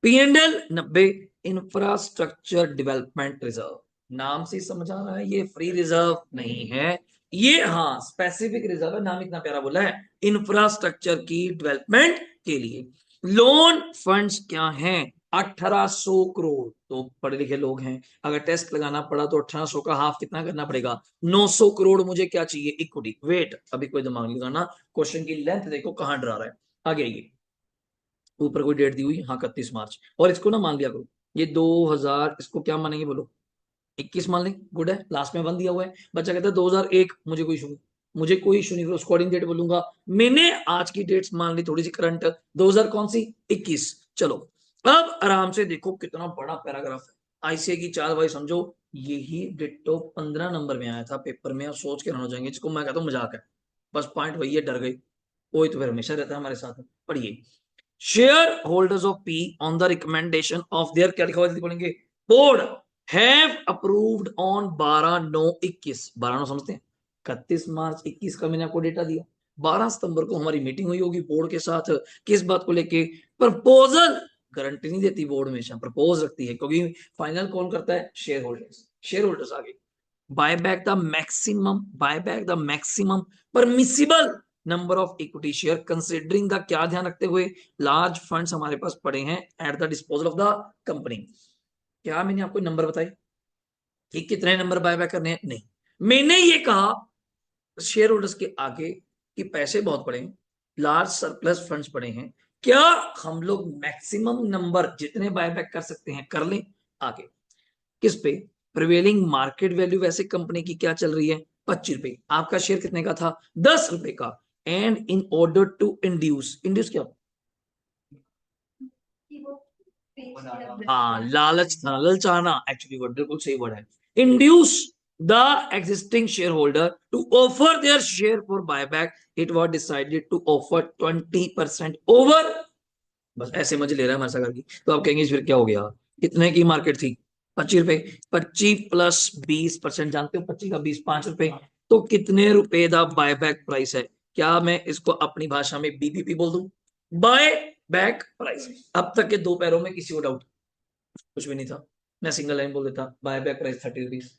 [SPEAKER 1] पीएनएल 90, इंफ्रास्ट्रक्चर डेवलपमेंट रिजर्व, नाम से समझ आ रहा है ये फ्री रिजर्व नहीं है, ये हाँ स्पेसिफिक रिजर्व है, नाम इतना प्यारा बोला है, इंफ्रास्ट्रक्चर की डेवलपमेंट के लिए। लोन फंड्स क्या हैं? 1800 करोड़। तो पढ़े लिखे लोग हैं, अगर टेस्ट लगाना पड़ा तो 1800 का हाफ कितना करना पड़ेगा? 900 करोड़। मुझे क्या चाहिए? इक्विटी। वेट, अभी कोई दिमाग नहीं लगाना, क्वेश्चन की लेंथ देखो कहां डरा रहा है। आगे आइए, ऊपर कोई डेट दी हुई, हाँ 31 मार्च, और इसको ना मान लिया करो, ये 2000, इसको क्या मानेंगे बोलो? 21 मान लें, गुड है, लास्ट में 1 दिया हुआ है। बच्चा कहता है 2001, मुझे कोई इशू नहीं, मुझे कोई इशू नहीं, फिर उसको अकॉर्डिंग डेट बोलूंगा। मैंने आज की डेट्स मान ली थोड़ी सी करंट, 2000 कौन सी? 21। चलो अब आराम से देखो, कितना बड़ा पैराग्राफ है, आईसीआई की चाल भाई समझो, यही डिट्टो 15 नंबर में आया था पेपर में, और सोच के रन हो जाएंगे, जिसको मैं कहता हूँ मजाक है, बस पॉइंट वही है, डर गए। कोई तो फिर हमेशा रहता है हमारे साथ। पढ़िए, share holders of P on the recommendation of their, क्या लिखा हुआ है बोलेंगे? बोर्ड हैव अप्रूव्ड ऑन 12/9/21, 12/9 समझते हैं, 31 मार्च 21 का मैंने आपको डेटा दिया, 12 सितंबर को हमारी मीटिंग हुई होगी बोर्ड के साथ, किस बात को लेके? प्रपोजल। गारंटी नहीं देती बोर्ड, हमेशा प्रपोज रखती है, क्योंकि फाइनल कौन करता है? Share holders. शेयर होल्डर्स आगे, buy back the maximum, buy back the maximum permissible number of equity share considering the, क्या ध्यान रखते हुए? लार्ज फंड्स हमारे पास पड़े हैं at the disposal of the company. क्या मैंने आपको नंबर बताए कि कितने नंबर बाय बैक करने हैं? नहीं, मैंने ये कहा शेयर होल्डर्स के आगे कि पैसे बहुत पड़े हैं, लार्ज सरप्लस फंड्स पड़े हैं, क्या हम लोग मैक्सिमम नंबर जितने बायबैक कर सकते हैं कर लें? आगे किस पे? प्रिवेलिंग मार्केट वैल्यू वैसे कंपनी की क्या चल रही है? 25 रुपए। आपका शेयर कितने का था? 10 रुपए का। And in order to induce, induce क्या? हाँ लालच था, ललचाना एक्चुअली वर्ड, बिल्कुल सही वर्ड है। Induce the existing shareholder to offer their share for buyback, it was decided to offer 20% over, बस ऐसे मजे ले रहा है हमारे सागर की। तो आप कहेंगे फिर क्या हो गया? कितने की मार्केट थी? 25 रुपए। 25 + 20%, जानते हो 25 का 20, 5 रुपए, तो कितने रुपए का बायबैक प्राइस है? क्या मैं इसको अपनी भाषा में बीबीपी बोल दूं? Buy back price. अब तक के दो पैरों में किसी को डाउट? कुछ भी नहीं था, मैं सिंगल लाइन बोल देता, बाय बैक प्राइस 30 रुपीज।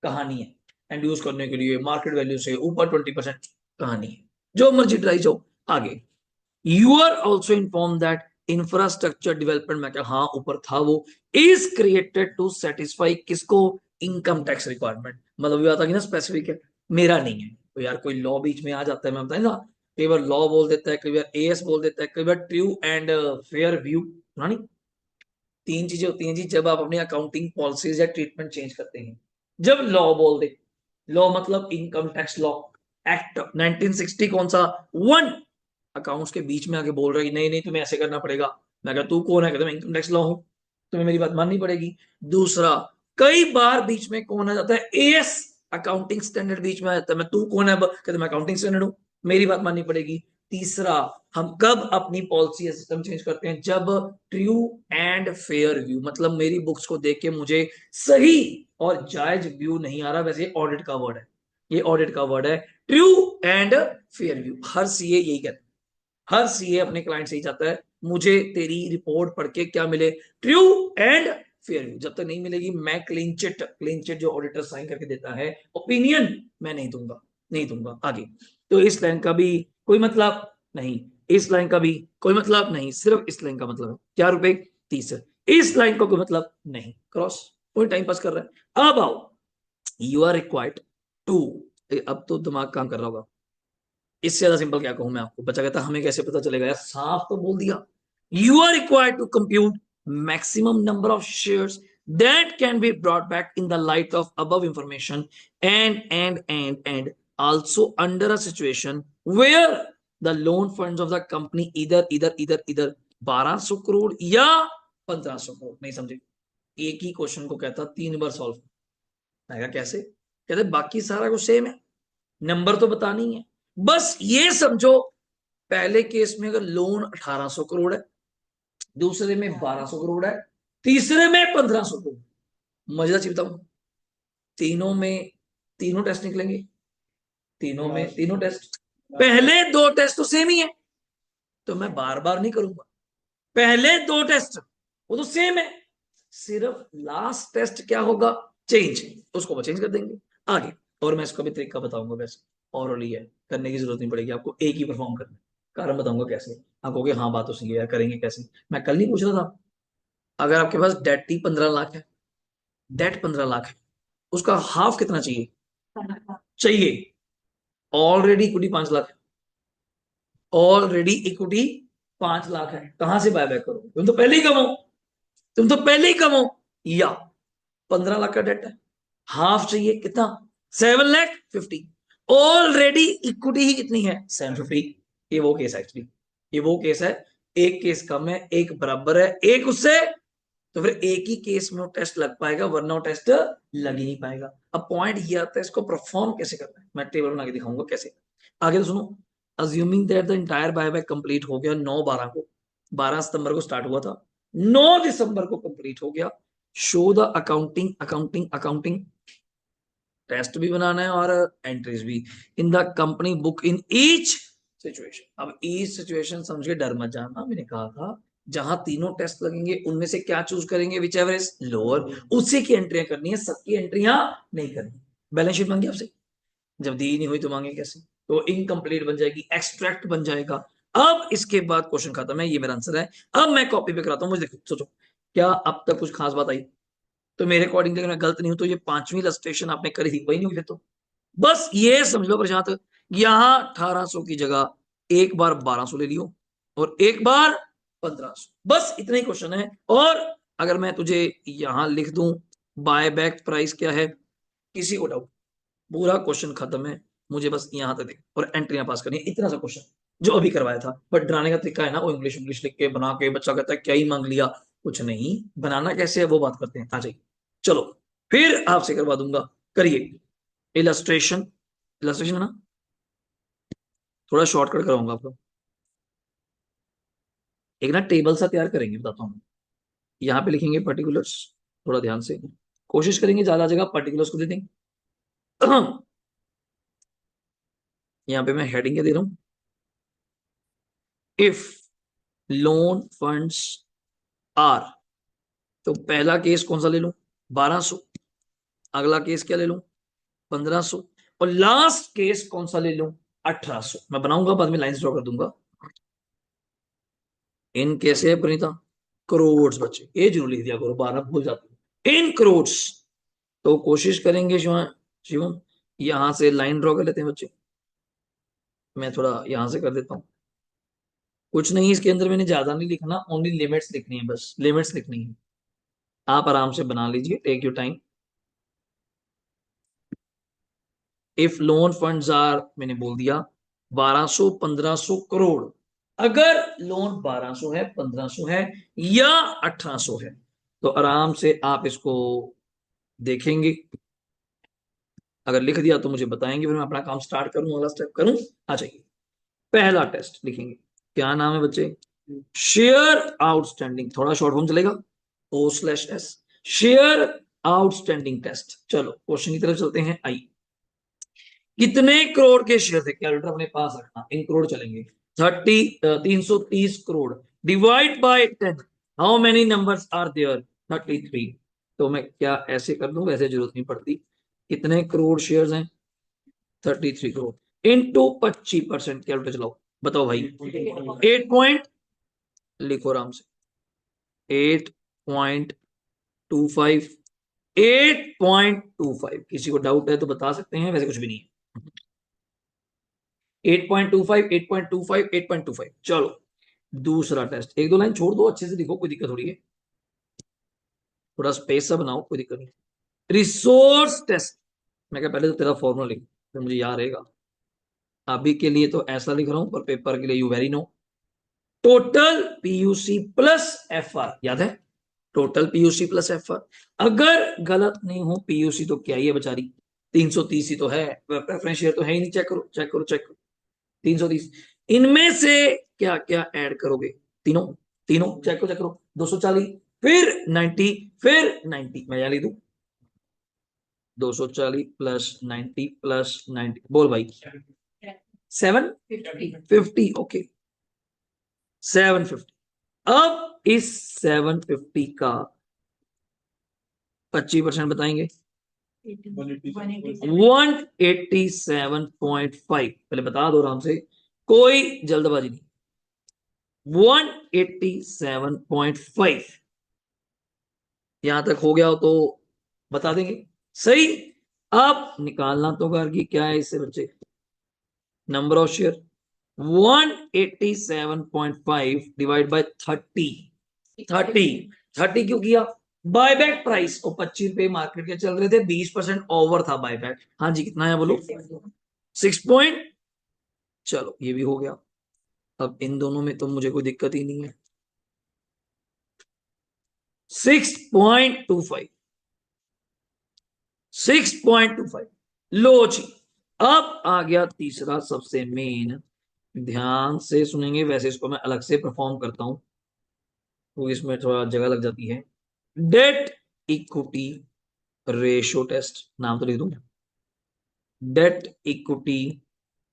[SPEAKER 1] कहानी है, एंड यूज करने के लिए मार्केट वैल्यू से ऊपर 20%, कहानी है, जो मर्जी ट्राई जाओ। आगे, you are also inform that infrastructure development में क्या, हाँ ऊपर था वो, इज क्रिएटेड टू सेटिस्फाई किसको? Income tax requirement. मतलब ये आता कि ना स्पेसिफिक है, मेरा नहीं है, तो यार कोई लॉ बीच में आ जाता है, मैं बताऊँ ना, कई बार लॉ बोल देता है, कई बार एएस बोल देता है, कई बार ट्रू एंड फेयर व्यू, नहीं, तीन चीजें होती हैं जी जब आप अपनी अकाउंटिंग पॉलिसीज या ट्रीटमेंट चेंज करते हैं। जब लॉ बोल दे, लॉ मतलब इनकम टैक्स लॉ एक्ट 1960 कौन सा, वन, अकाउंट्स के बीच में आके बोल रहा है कि नहीं नहीं तुम्हें ऐसे करना पड़ेगा। मैं कहा तू कौन है, कहता मैं इनकम टैक्स लॉ हूं, तुम्हें मेरी बात माननी पड़ेगी। दूसरा, कई बार बीच में कौन आ जाता है, एएस अकाउंटिंग स्टैंडर्ड बीच में आ जाता है, मैं तू कौन है, कहते मैं अकाउंटिंग स्टैंडर्ड हूं, मेरी बात माननी पड़ेगी। तीसरा, हम कब अपनी पॉलिसी या सिस्टम चेंज करते हैं, जब ट्रू एंड फेयर व्यू, मतलब मेरी बुक्स को देख के मुझे सही और जायज व्यू नहीं आ रहा, वैसे ऑडिट का वर्ड है, ये ऑडिट का वर्ड है, true and fair view. Her CA यही कहता है, हर सीए अपने क्लाइंट से ही चाहता है मुझे तेरी रिपोर्ट पढ़ के क्या मिले, ट्रू एंड फेयर व्यू। जब तक नहीं मिलेगी मैं क्लीन चिट, क्लीन चिट जो ऑडिटर साइन करके देता है, ओपिनियन मैं नहीं दूंगा, नहीं दूंगा आगे। तो इस लाइन का भी कोई मतलब नहीं, इस लाइन का भी कोई मतलब नहीं, सिर्फ इस लाइन का मतलब है क्या रुपए 30, इस लाइन का कोई मतलब नहीं, क्रॉस, कोई टाइम पास कर रहा है। अब आओ, यू आर रिक्वायर्ड टू, अब तो दिमाग काम कर रहा होगा, इससे ज्यादा सिंपल क्या कहूं मैं आपको, बच्चा कहता हमें कैसे पता चलेगा यार, साफ तो बोल दिया, you are required to compute maximum number of shares that can be brought back in the light of above information and also under a situation where the loan funds of the company either 1200 crore या 1500 करोड़, नहीं समझे, एक ही question को कहता 3 बार solve, मैं कहा कैसे, कहते बाकी सारा कुछ सेम है, नंबर तो बता नहीं है, बस ये समझो पहले केस में अगर लोन 1800 करोड़ है, दूसरे में 1200 करोड़ है, तीसरे में 1500 करोड़, मजेदार चीज बताऊं, तीनों में तीनों टेस्ट निकलेंगे, तीनों में तीनों टेस्ट, पहले दो टेस्ट तो सेम ही है, तो मैं बार बार नहीं करूंगा, पहले दो टेस्ट वो तो सेम है, सिर्फ लास्ट टेस्ट क्या होगा, चेंज, उसको वो चेंज कर देंगे आगे। और मैं इसका भी तरीका बताऊंगा वैसे, और है, करने की जरूरत नहीं पड़ेगी आपको, एक ही परफॉर्म करना, कारण बताऊंगा कैसे, आप कहोगे हाँ बात तो सही है यार, करेंगे कैसे। मैं कल नहीं पूछ रहा था, अगर आपके पास डेट ही 15 लाख है, डेट 15 लाख है, उसका हाफ कितना चाहिए, चाहिए, ऑलरेडी इक्विटी 5 लाख है, ऑलरेडी इक्विटी 5 लाख है, कहां से बाय बैक करो, तुम तो पहले ही कमाओ, तुम तो पहले ही कमाओ, या 15 लाख का डेट है, हाफ चाहिए कितना, 7,50,000, ऑलरेडी इक्विटी ही कितनी है 750, ये वो केस है एक्चुअली, ये वो केस है, एक केस कम है एक बराबर है एक उससे, तो फिर एक ही केस में वो टेस्ट लग पाएगा, वरना वो टेस्ट लग ही नहीं पाएगा। अब पॉइंट ये आता है इसको परफॉर्म कैसे करना है, मैं टेबल बना के दिखाऊंगा कैसे। आगे तो सुनो, assuming that the entire buyback complete हो गया 9/12 को, 12 सितंबर को स्टार्ट हुआ था, 9 दिसंबर को कंप्लीट हो गया, show the accounting accounting accounting, test भी बनाना है और एंट्रीज भी, in the company book in each situation. अब ईच सिचुएशन समझ के डर मत जाना, मैंने कहा था जहां तीनों टेस्ट लगेंगे उनमें से क्या चूज करेंगे, विच एवर इज लोअर, उसी की एंट्रियां करनी है, सबकी एंट्रियां नहीं करनी। बैलेंस शीट मांगी आपसे, जब दी नहीं हुई तो मांगे कैसे, तो इनकम्प्लीट बन जाएगी, एक्सट्रैक्ट बन जाएगा। अब इसके बाद क्वेश्चन खत्म है, ये मेरा आंसर है। अब मैं कॉपी पे कराता हूं, मुझे देखो सोचो क्या अब तक कुछ खास बात आई, तो मेरे अकॉर्डिंग अगर मैं गलत नहीं हूं तो ये 5वीं इलस्ट्रेशन आपने करी थी, वही नहीं हुई फिर तो, बस ये समझ लो प्रशांत, यहां 1800 की जगह एक बार 1200 ले लियो और एक बार 1500, बस इतना ही क्वेश्चन है। और अगर मैं तुझे यहां लिख दूं बाय बैक प्राइस क्या है, किसी को डाउट, पूरा क्वेश्चन खत्म है, मुझे बस यहां तक देख और एंट्रियां पास करनी है, इतना सा क्वेश्चन जो अभी करवाया था। बट डराने का तरीका है ना, वो इंग्लिश इंग्लिश लिख के बना के बच्चा कहता है क्या ही मांग लिया, कुछ नहीं, बनाना कैसे है वो बात करते हैं, आ जाइए, चलो फिर आपसे करवा दूंगा, करिए इलस्ट्रेशन, इलस्ट्रेशन है ना, थोड़ा शॉर्टकट कराऊंगा आपको, एक ना टेबल सा तैयार करेंगे, बताता हूँ, यहाँ पे लिखेंगे पर्टिकुलर्स, थोड़ा ध्यान से कोशिश करेंगे, ज्यादा जगह पर्टिकुलर्स को दे देंगे। यहाँ पे मैं हेडिंग क्या दे रहा हूँ, इफ लोन फंड्स आर, तो पहला केस कौन सा ले लूं 1200, अगला केस क्या ले लूं 1500, और लास्ट केस कौन सा ले लूं 1800। मैं बनाऊंगा बाद में लाइंस ड्रॉ कर दूंगा, इन कैसे है प्रणीता, करोड़ बच्चे, ये जरूर लिख दिया करो, 12 भूल जाते हो, इन करोड़। तो कोशिश करेंगे शिवम, शिवम यहां से लाइन ड्रॉ कर लेते हैं बच्चे, मैं थोड़ा यहां से कर देता हूं। कुछ नहीं इसके अंदर मैंने ज्यादा नहीं लिखना, ओनली लिमिट्स लिखनी है, बस लिमिट्स लिखनी है। आप आराम से बना लीजिए, take your time. If loan funds are, मैंने बोल दिया 1200 1500 करोड़। अगर लोन 1200 है, 1500 है या 1800 है, तो आराम से आप इसको देखेंगे। अगर लिख दिया तो मुझे बताएंगे, फिर मैं अपना काम स्टार्ट करूं, अगला स्टेप करूं। आ जाइए, पहला टेस्ट लिखेंगे। क्या नाम है बच्चे? शेयर आउटस्टैंडिंग, थोड़ा शॉर्ट फॉर्म चलेगा, O/S, शेयर आउटस्टैंडिंग टेस्ट। चलो क्वेश्चन की तरफ चलते हैं। आई, कितने करोड़ के शेयर थे, कैलकुलेटर अपने पास रखना, इन करोड़ चलेंगे। 330 crore divide by 10, how many numbers are there? 33। तो मैं क्या ऐसे कर दूं? वैसे जरूरत नहीं पड़ती। कितने करोड़ शेयर्स हैं? 33 करोड़ इंटू 25%, कैलकुलेटर चलाओ, बताओ भाई। 8 पॉइंट, लिखो आराम से, 8.25, 8.25। किसी को डाउट है तो बता सकते हैं, वैसे कुछ भी नहीं है। 8.25, 8.25, 8.25। चलो दूसरा टेस्ट, एक दो लाइन छोड़ दो, अच्छे से लिखो, कोई दिक्कत थोड़ी है, थोड़ा स्पेस सा बनाओ, कोई दिक्कत नहीं। रिसोर्स टेस्ट, मैं क्या पहले तो तेरा फॉर्मूला लिख, फिर मुझे याद रहेगा। अभी के लिए तो ऐसा लिख रहा हूं, पर पेपर के लिए you very know. Total PUC plus FR, याद है? Total PUC plus FR. अगर गलत नहीं हो, पीयूसी तो क्या ही है बेचारी, 330 ही तो है, प्रेफरेंस शेयर तो है ही नहीं। चेक करो, चेक करो, चेक करो, 330। इनमें से क्या क्या ऐड करोगे? तीनों, तीनों चेक करो, चेक करो। 240, फिर 90, फिर 90, मैं यहां लिख दूं 240 प्लस 90 प्लस 90, बोल भाई। 750, ओके 750। अब इस 750 का 25% बताएंगे। 187.5, पहले बता दो आराम से, कोई जल्दबाजी नहीं। 187.5, यहां तक हो गया हो तो बता देंगे, सही। अब निकालना तो कर कि क्या है इससे बच्चे, number of share. 187.5 divide by 30, 30, 30 क्यों किया? बायबैक प्राइस को 25 रुपए मार्केट के चल रहे थे, 20% ओवर था बायबैक। हाँ जी, कितना है बोलो? 6 पॉइंट। चलो ये भी हो गया। अब इन दोनों में तो मुझे कोई दिक्कत ही नहीं है। 6.25, 6.25, लो जी। अब आ गया तीसरा सबसे मेन, ध्यान से सुनेंगे, वैसे इसको मैं अलग से परफॉर्म करता हूं तो इसमें थोड़ा जगह लग जाती है। डेट इक्विटी रेशो टेस्ट, नाम तो लिख दूं, डेट इक्विटी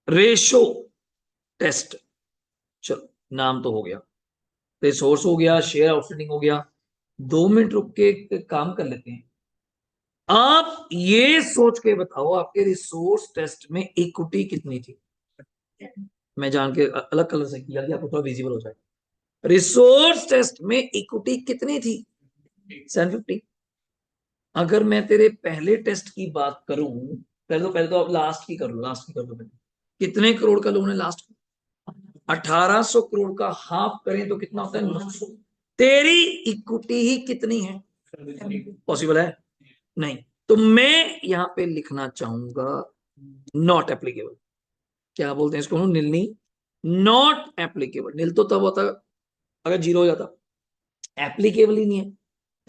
[SPEAKER 1] रेशो टेस्ट। चलो नाम तो हो गया, रिसोर्स हो गया, शेयर आउटस्टैंडिंग हो गया। 2 मिनट रुक के एक काम कर लेते हैं। आप ये सोच के बताओ, आपके रिसोर्स टेस्ट में इक्विटी कितनी थी? मैं जान के अलग कलर से किया, आपको थोड़ा विजिबल हो जाए। रिसोर्स टेस्ट में इक्विटी कितनी थी? 750। अगर मैं तेरे पहले टेस्ट की बात करूं, पहले तो आप लास्ट की कर लो, लास्ट की कर लो पहले। कितने करोड़ का लोन है लास्ट? 1800 करोड़ का हाफ करें तो कितना होता है? 900। तेरी इक्विटी ही कितनी है? पॉसिबल है? नहीं। तो मैं यहां पे लिखना चाहूंगा नॉट एप्लीकेबल। क्या बोलते हैं इसको? निलनी, नॉट एप्लीकेबल। निल तो तब होता अगर जीरो हो जाता, एप्लीकेबल ही नहीं है,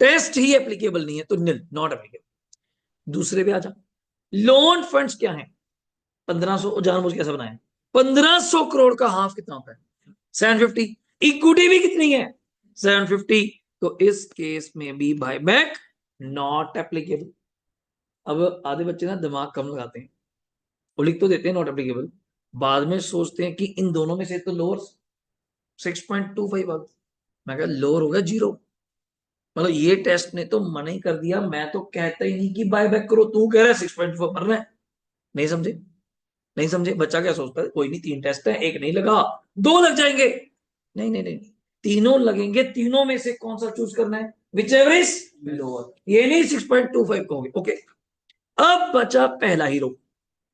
[SPEAKER 1] टेस्ट ही एप्लीकेबल नहीं है, तो निल, नॉट एप्लीकेबल। दूसरे पे आ जा, लोन फंड्स क्या है? 1500, जानबूझ कैसे बनाए? 1500 करोड़ का हाफ कितना होता है? 750। इक्विटी भी कितनी है? 750। तो इस केस में भी बायबैक नॉट एप्लीकेबल। अब आधे बच्चे ना दिमाग कम लगाते हैं, वो लिख तो देते हैं नॉट एप्लीकेबल, बाद में सोचते हैं कि इन दोनों में से तो लोअर 6.25 आ गया। मैं कहा लोअर हो गया 0। मतलब ये टेस्ट ने तो मना ही कर दिया, मैं तो कहता ही नहीं कि बाय बैक करो, तू कह रहा है 6.4 भरना है। नहीं समझे? नहीं समझे? बच्चा क्या सोचता है, कोई नहीं, 3 टेस्ट है, एक नहीं लगा, 2 लग जाएंगे। नहीं नहीं नहीं, तीनों लगेंगे, तीनों में से कौन सा चूज करना है? विच एवर इज लोअर, ये नहीं 6.25 कहोगे। ओके, अब बचा पहला हीरो।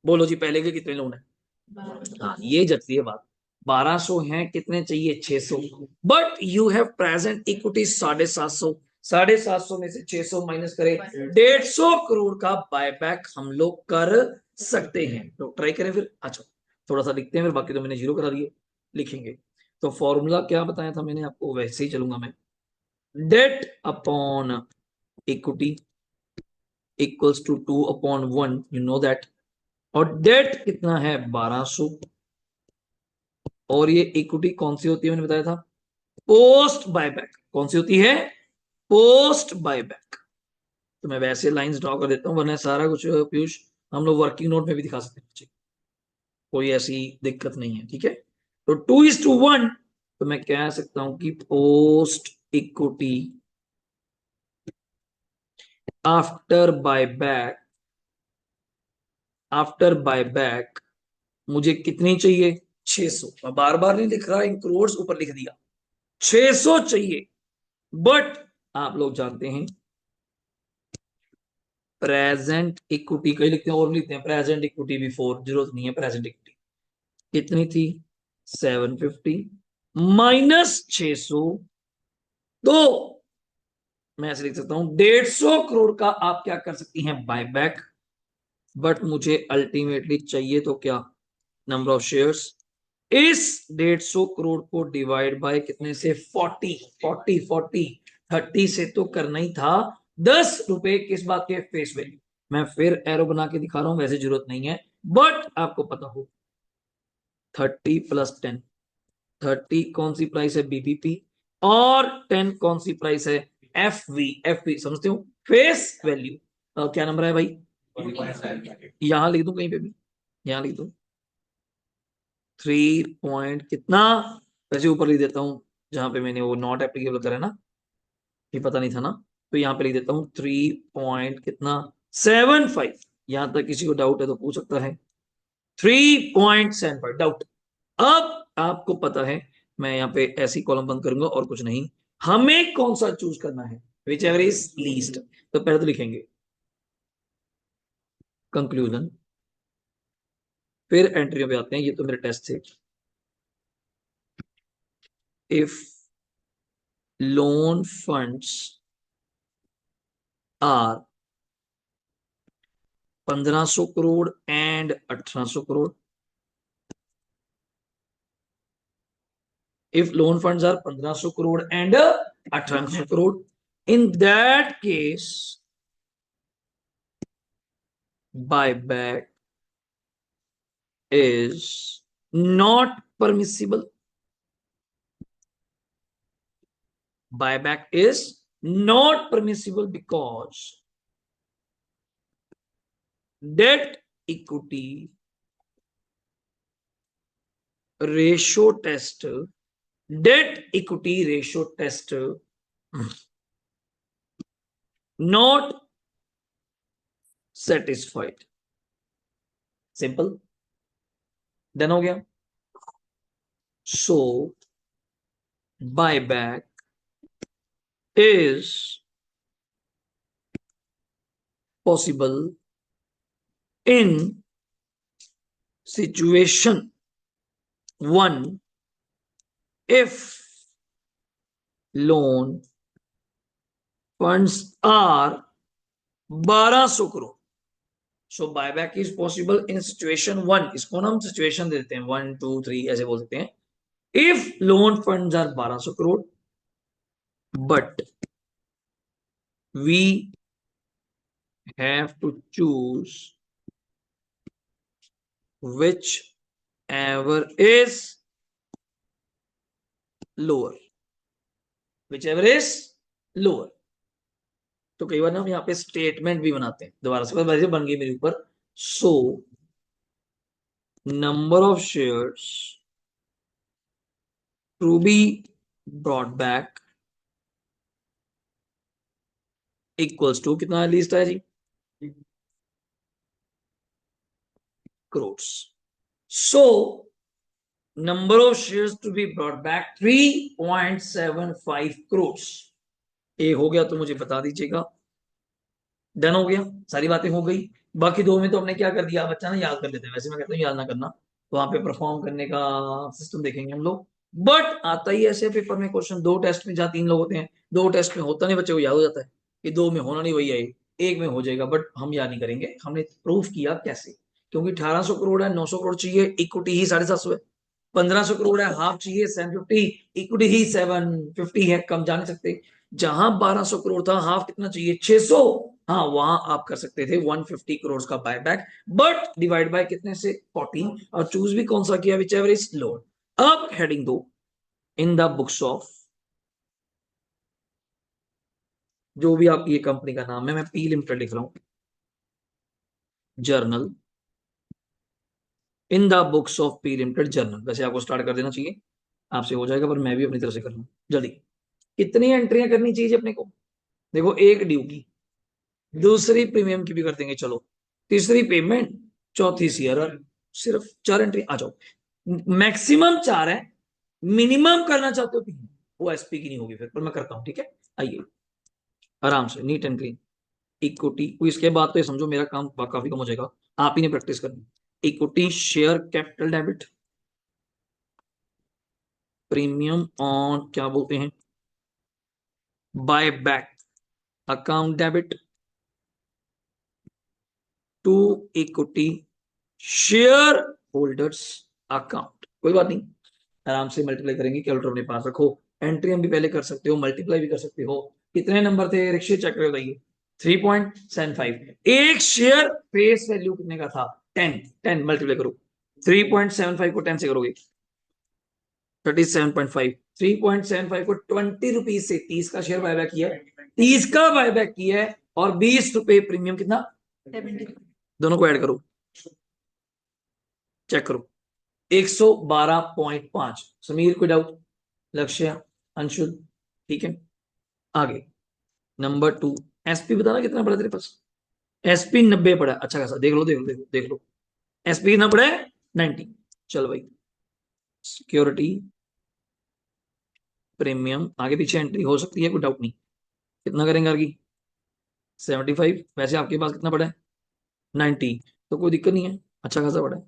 [SPEAKER 1] बोलो जी, पहले के कितने लोन है? हाँ ये जचती है बात। 1200 है, कितने चाहिए 600, but you have present equity 750, 750 में से 600 माइनस करें, 150 करोड़ का बायबैक हम लोग कर सकते हैं। तो ट्राई करें फिर। अच्छा थोड़ा सा लिखते हैं फिर, बाकी तो मैंने जीरो करा दिए, लिखेंगे। तो फॉर्मूला क्या बताया था मैंने आपको, वैसे ही चलूंगा मैं। Debt upon equity equals to 2/1, you know that. और डेट कितना है 1200, और ये इक्विटी कौन सी होती है मैंने बताया था, पोस्ट बायबैक। कौन सी होती है, पोस्ट बायबैक। तो मैं वैसे लाइंस ड्रॉ कर देता हूँ, वरना सारा कुछ पीयूष हम लोग वर्किंग नोट में भी दिखा सकते हैं बच्चे, कोई ऐसी दिक्कत नहीं है, ठीक है। तो 2:1, तो मैं कह सकता हूं कि post equity after buyback, after buyback मुझे कितनी चाहिए 600। मैं बार बार नहीं लिख रहा, इन करोड़ ऊपर लिख दिया, 600 चाहिए। बट आप लोग जानते हैं प्रेजेंट इक्विटी कहीं लिखते हैं और भी लिखते हैं प्रेजेंट इक्विटी बिफोर, जरूरत नहीं है। प्रेजेंट इक्विटी कितनी थी 750 माइनस 600, तो मैं ऐसे लिख सकता हूं 150 करोड़ का आप क्या कर सकती हैं बायबैक। बट मुझे अल्टीमेटली चाहिए तो क्या, नंबर ऑफ शेयर्स। इस 150 करोड़ को डिवाइड बाय कितने से, 40 30 से तो करना ही था 10 रुपए, किस बात के, फेस वैल्यू। मैं फिर एरो बना के दिखा रहा हूं, वैसे जरूरत नहीं है, बट आपको पता हो 30 + 10, 30 कौन सी प्राइस है बीबीपी, और 10 कौन सी प्राइस है एफ वी समझते हो, फेस वैल्यू। क्या नंबर है भाई, यहां लिख दूं कहीं पे भी, यहां लिख दूं 3 पॉइंट कितना, वैसे ऊपर लिख देता हूँ जहां पे मैंने वो नॉट एप्लीकेबल करा है ना, ये पता नहीं था ना, तो यहाँ पे लिख देता हूँ 3 पॉइंट कितना 75। यहां तक किसी को डाउट है तो पूछ सकता है, 3.75 डाउट। अब आपको पता है, मैं यहाँ पे ऐसी कॉलम बंद करूंगा और कुछ नहीं। हमें कौन सा चूज करना है, विच एवर इज लीस्ट। तो पहले तो लिखेंगे कंक्लूजन, फिर एंट्रियों पे आते हैं, ये तो मेरे टेस्ट थे। If loan funds are 1500 crore and 1800 crore, if loan funds are 1500 crore and 1800 crore, in that case buyback is not permissible. Buyback is not permissible because debt equity ratio test, debt equity ratio test not satisfied. Simple, done हो गया। सो buyback is possible in situation one if loan funds are 1200 crore. So buyback is possible in situation one, इसको ना हम situation देते हैं 1 2 3 ऐसे बोल सकते हैं। If loan funds are 1200 crore but we have to choose whichever is lower, whichever is lower. तो कई बार ना हम यहाँ पे स्टेटमेंट भी बनाते हैं, दोबारा से वैसे बन गई मेरे ऊपर। So number of shares to be brought back equals to कितना लिस्ट है जी, crores. So number of shares to be brought back 3.75 crores। ए हो गया तो मुझे बता दीजिएगा, डन हो गया, सारी बातें हो गई। बाकी दो में तो हमने क्या कर दिया, बच्चा ना याद कर लेते हैं, वैसे मैं कहता हूँ याद ना करना। वहां पे परफॉर्म करने का सिस्टम देखेंगे हम लोग। बट आता ही ऐसे पेपर में क्वेश्चन, दो टेस्ट में जहाँ तीन लोग होते हैं, दो टेस्ट में होता नहीं, बच्चे को याद हो जाता है कि दो में होना नहीं वही है, एक में हो जाएगा। बट हम याद नहीं करेंगे, हमने प्रूफ किया कैसे, क्योंकि 1800 करोड़ है, 900 करोड़ चाहिए, इक्विटी ही 750 है। 1500 करोड़ है, हाफ चाहिए 750, इक्विटी ही 750 है, कम जा नहीं सकते। जहां 1200 करोड़ था, हाफ कितना चाहिए, 600। हाँ, वहां आप कर सकते थे 150 करोड़ का बायबैक, बट डिवाइड बाय कितने से, 14, और चूज भी कौन सा किया, विच एवर इज लोअर। अब हेडिंग दो, इन द बुक्स ऑफ, जो भी आपकी ये कंपनी का नाम है, मैं पी लिमिटेड लिख रहा हूं, journal, in the books of P limited journal. वैसे आपको स्टार्ट कर देना चाहिए, आपसे हो जाएगा, पर मैं भी अपनी तरफ से कर लूँ जल्दी। कितनी एंट्रियां करनी चाहिए अपने को, देखो, एक ड्यू की, दूसरी प्रीमियम की भी कर देंगे चलो, तीसरी पेमेंट, चौथी सीआरआर। सिर्फ 4 एंट्री, आ जाओ। मैक्सिमम 4 है, मिनिमम करना चाहते हो 3, वो एसपी की नहीं होगी फिर, पर मैं करता हूं, ठीक है। आइए, आराम से, नीट एंड क्लीन। इक्विटी, इसके बाद तो ये समझो मेरा काम काफी कम हो जाएगा, आप ही ने प्रैक्टिस करनी। Equity share capital debit, premium on क्या बोलते हैं, buyback account debit, to equity shareholders account. कोई बात नहीं, आराम से मल्टीप्लाई करेंगे, कैलकुलेटर अपने पास रखो। एंट्री हम भी पहले कर सकते हो, मल्टीप्लाई भी कर सकते हो। कितने नंबर थे रिक्शे, चेक कर बताइए। 3.75। एक शेयर फेस वैल्यू कितने का था, 10। 10 मल्टीप्लाई करो, 3.75 को 10 से करोगे 37.5। 3.75 को 20 रुपीज से 30 का शेयर बायबैक किया है, 30 का बायबैक किया है, और 20 रुपए प्रीमियम कितना, 70। दोनों को ऐड करो, चेक करो, 112.5। समीर, कोई डाउट, लक्ष्य, अंशुल, ठीक है। आगे नंबर 2, एसपी बताना कितना पड़ा तेरे पास। एसपी 90 पड़ा, अच्छा खासा, देख लो देख लो देख लो देख लो, एसपी कितना पड़ा है, 90। चलो भाई, सिक्योरिटी, प्रीमियम, आगे पीछे एंट्री हो सकती है, कोई डाउट नहीं। कितना करेंगे आगे, 75। वैसे आपके पास कितना पड़ा है, 90, तो कोई दिक्कत नहीं है, अच्छा खासा पड़ा है।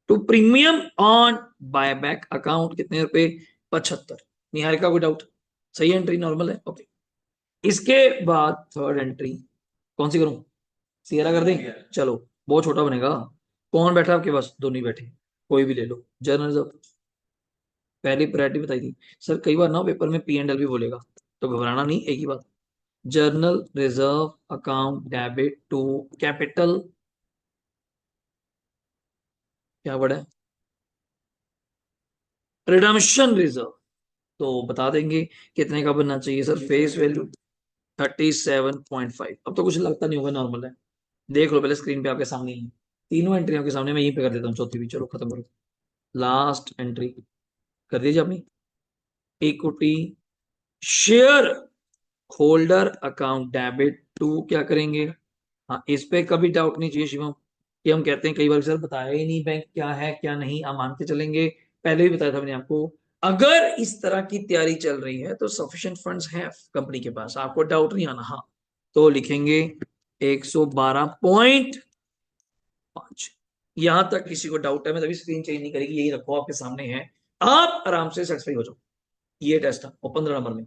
[SPEAKER 1] To premium on buyback account कितने रुपए, 75। निहारिका, कोई डाउट, सही एंट्री, नॉर्मल है, ओके। इसके बाद थर्ड एंट्री कौन सी करूं, सीएरा कर दें, चलो, बहुत छोटा बनेगा। कौन बैठा आपके पास, दोनों ही बैठे, कोई भी ले लो। जर्नल रिजर्व, पहली प्रायोरिटी बताई थी सर, कई बार ना पेपर में पी एंड एल भी बोलेगा, तो घबराना नहीं, एक ही बात। General reserve account debit to capital, क्या बड़ा है, रिडम्पशन रिजर्व, तो बता देंगे कितने का बनना चाहिए सर, फेस वैल्यू 37.5। अब तो कुछ लगता नहीं होगा, नॉर्मल है, देख लो पहले स्क्रीन पे आपके सामने ही है। तीनों एंट्रियों के सामने, मैं यहीं पे कर देता हूँ चौथी भी, चलो खत्म करो। लास्ट एंट्री कर दीजिए आपने, equity share holder account debit to, क्या करेंगे। हाँ, इस पे कभी डाउट नहीं चाहिए शिवम, कि हम कहते हैं कई बार सर बताया ही नहीं बैंक क्या है क्या नहीं, हम मान के चलेंगे, पहले भी बताया था मैंने आपको। अगर इस तरह की तैयारी चल रही है तो सफिशिएंट फंड्स हैं कंपनी के पास, आपको डाउट नहीं आना। हाँ, तो लिखेंगे 112.5। यहां तक किसी को डाउट है, मैं तभी स्क्रीन चेंज नहीं करेगी, यही रखो आपके सामने है, आप आराम से सेटिस्फाई हो जाओ। ये टेस्ट है और 15 नंबर में,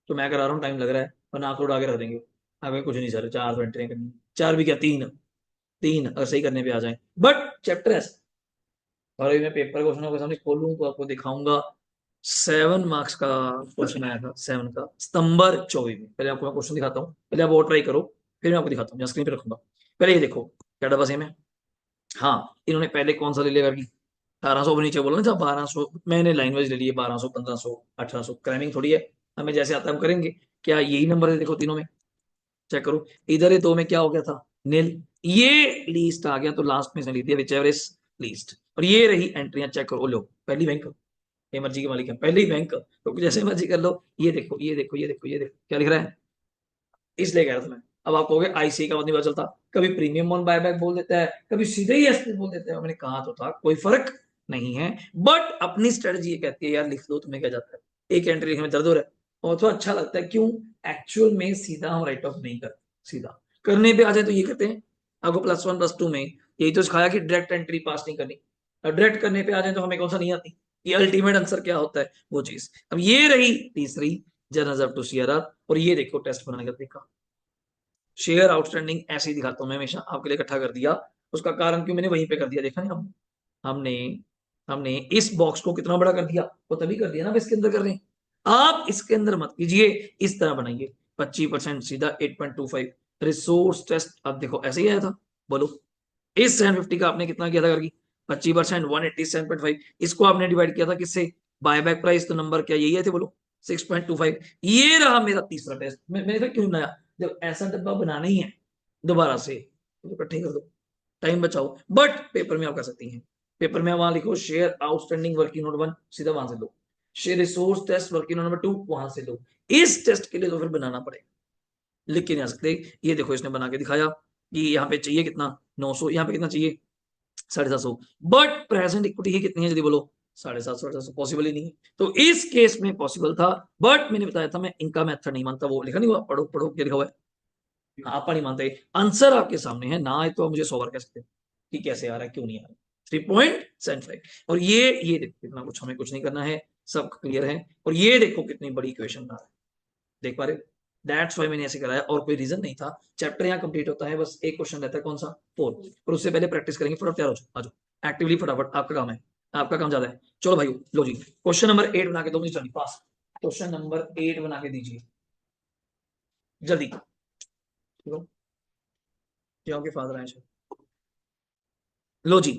[SPEAKER 1] तो मैं करा रहा हूँ, टाइम लग रहा है, वरना आप लोग आगे रख देंगे। आगे कुछ नहीं सर, 4 एंट्री करनी, 4 भी क्या, 3, 3 अगर सही करने पे आ जाए, बट चैप्टर ऐसा। और अभी मैं पेपर क्वेश्चन के सामने खोलूँ तो आपको दिखाऊंगा, 7 मार्क्स का क्वेश्चन आया था, 7 का, सितंबर 24 में। पहले आपको मैं क्वेश्चन दिखाता हूँ, पहले आप वो ट्राई करो, फिर मैं आपको दिखाता हूँ, स्क्रीन पे रखूंगा। पहले ये देखो, क्या डबा सेम है। हाँ, इन्होंने पहले कौन सा ले लिया करके, 1800 पर नीचे बोला ना, जब 1200, मैंने लाइन वाइज ले लिए, 1200, 1500, 1800, क्रैमिंग थोड़ी है, हमें जैसे आता है हम करेंगे। क्या यही नंबर है, देखो तीनों में, चेक करो। इधर ये दो में क्या हो गया था, नील, ये लीस्ट आ गया, तो लास्ट में से ली थी, विच एवर इज लीस्ट। और ये रही एंट्रियां, चेक करो, लो पहली बैंक, ये मर्जी के मालिक है, पहली बैंक, तो जैसे मर्जी कर लो। ये देखो ये देखो ये देखो ये देखो, क्या लिख रहा है, इसलिए कह रहा था मैं। अब आप कहोगे आईसी का नहीं पता चलता, कभी प्रीमियम ऑन बायबैक बोल देता है, कभी सीधे ही एसपी बोल देता है, मैंने कहा तो था कोई फर्क नहीं है। बट अपनी स्ट्रेटजी ये कहती है यार लिख लो, तुम्हें क्या जाता है, एक एंट्री लिखने में दर्द हो रहा है, और तो अच्छा लगता है, क्यों, एक्चुअल में सीधा हम राइट ऑफ नहीं करते, सीधा करने पे आ जाए तो ये कहते हैं, आपको +1 +2 में यही तो सिखाया कि डायरेक्ट एंट्री पास नहीं करनी, अब डायरेक्ट करने पे आ जाए तो हमें कौन सा नहीं आती, ये अल्टीमेट आंसर क्या होता है वो चीज। अब ये रही तीसरी, जर्नल टू सीआरआर। और ये देखो टेस्ट बनाने का तरीका, शेयर आउटस्टैंडिंग ऐसे ही दिखाता हूं मैं हमेशा आपके लिए, इकट्ठा कर दिया। उसका कारण क्यों मैंने वहीं पे कर दिया, देखा नहीं हम, हमने हमने इस बॉक्स को कितना बड़ा कर दिया, वो तभी कर दिया ना इसके अंदर कर रहे हैं। आप इसके अंदर मत कीजिए, इस तरह बनाइए। 25% सीधा 8.25 रिसोर्स टेस्ट। अब देखो ऐसे ही आया था, बोलो इस 750 का आपने कितना किया था करके, 25% 187.5, इसको आपने डिवाइड किया था किससे, बायबैक प्राइस, तो नंबर क्या यही है थे, बोलो 6.25। ये रहा मेरा तीसरा टेस्ट। मैंने फिर क्यों बनाया, जब ऐसा डब्बा बनाना ही है दोबारा से तो इकट्ठे कर दो, टाइम बचाओ। बट पेपर में आप कर सकती हैं, पेपर में वहां लिखो शेयर आउटस्टैंडिंग वर्किंग नोट 1, सीधा वहां से लो। Share resource test working note number 2, वहां से लो। इस टेस्ट के लिए तो फिर बनाना पड़ेगा, लिख के नहीं आ सकते। ये देखो इसने बना के दिखाया कि यहाँ पे चाहिए कितना, 900, यहाँ पे कितना चाहिए 750, बट प्रेजेंट इक्विटी ही कितनी है, जल्दी बोलो 750, 750 पॉसिबल ही नहीं है। तो इस केस में पॉसिबल था, बट मैंने बताया था मैं इनका मेथड नहीं मानता, वो लिखा नहीं हुआ, पढ़ो पढ़ो क्या लिखा हुआ है, आप नहीं मानते, आंसर आपके सामने है ना, आए तो आप मुझे 100 बार कह सकते हैं कि कैसे आ रहा है क्यों नहीं आ रहा है। 3.75। और ये देखो कितना कुछ, हमें कुछ नहीं करना है, सब क्लियर है। और ये देखो कितनी बड़ी इक्वेशन बना रहा है, देख पा रहे, दैट्स वाई मैंने ऐसे कराया, और कोई रीजन नहीं था। चैप्टर यहाँ कंप्लीट होता है, बस एक क्वेश्चन रहता है, कौन सा 4, और उससे पहले प्रैक्टिस करेंगे। फटाफट तैयार हो जाओ, आ जाओ एक्टिवली, फटाफट आपका काम है, आपका काम ज्यादा है। चलो भाई लो जी, क्वेश्चन नंबर 8 बना के दो मुझे जल्दी, पास क्वेश्चन नंबर 8 बना के दीजिए जल्दी, क्योंकि फादर आए। लो जी,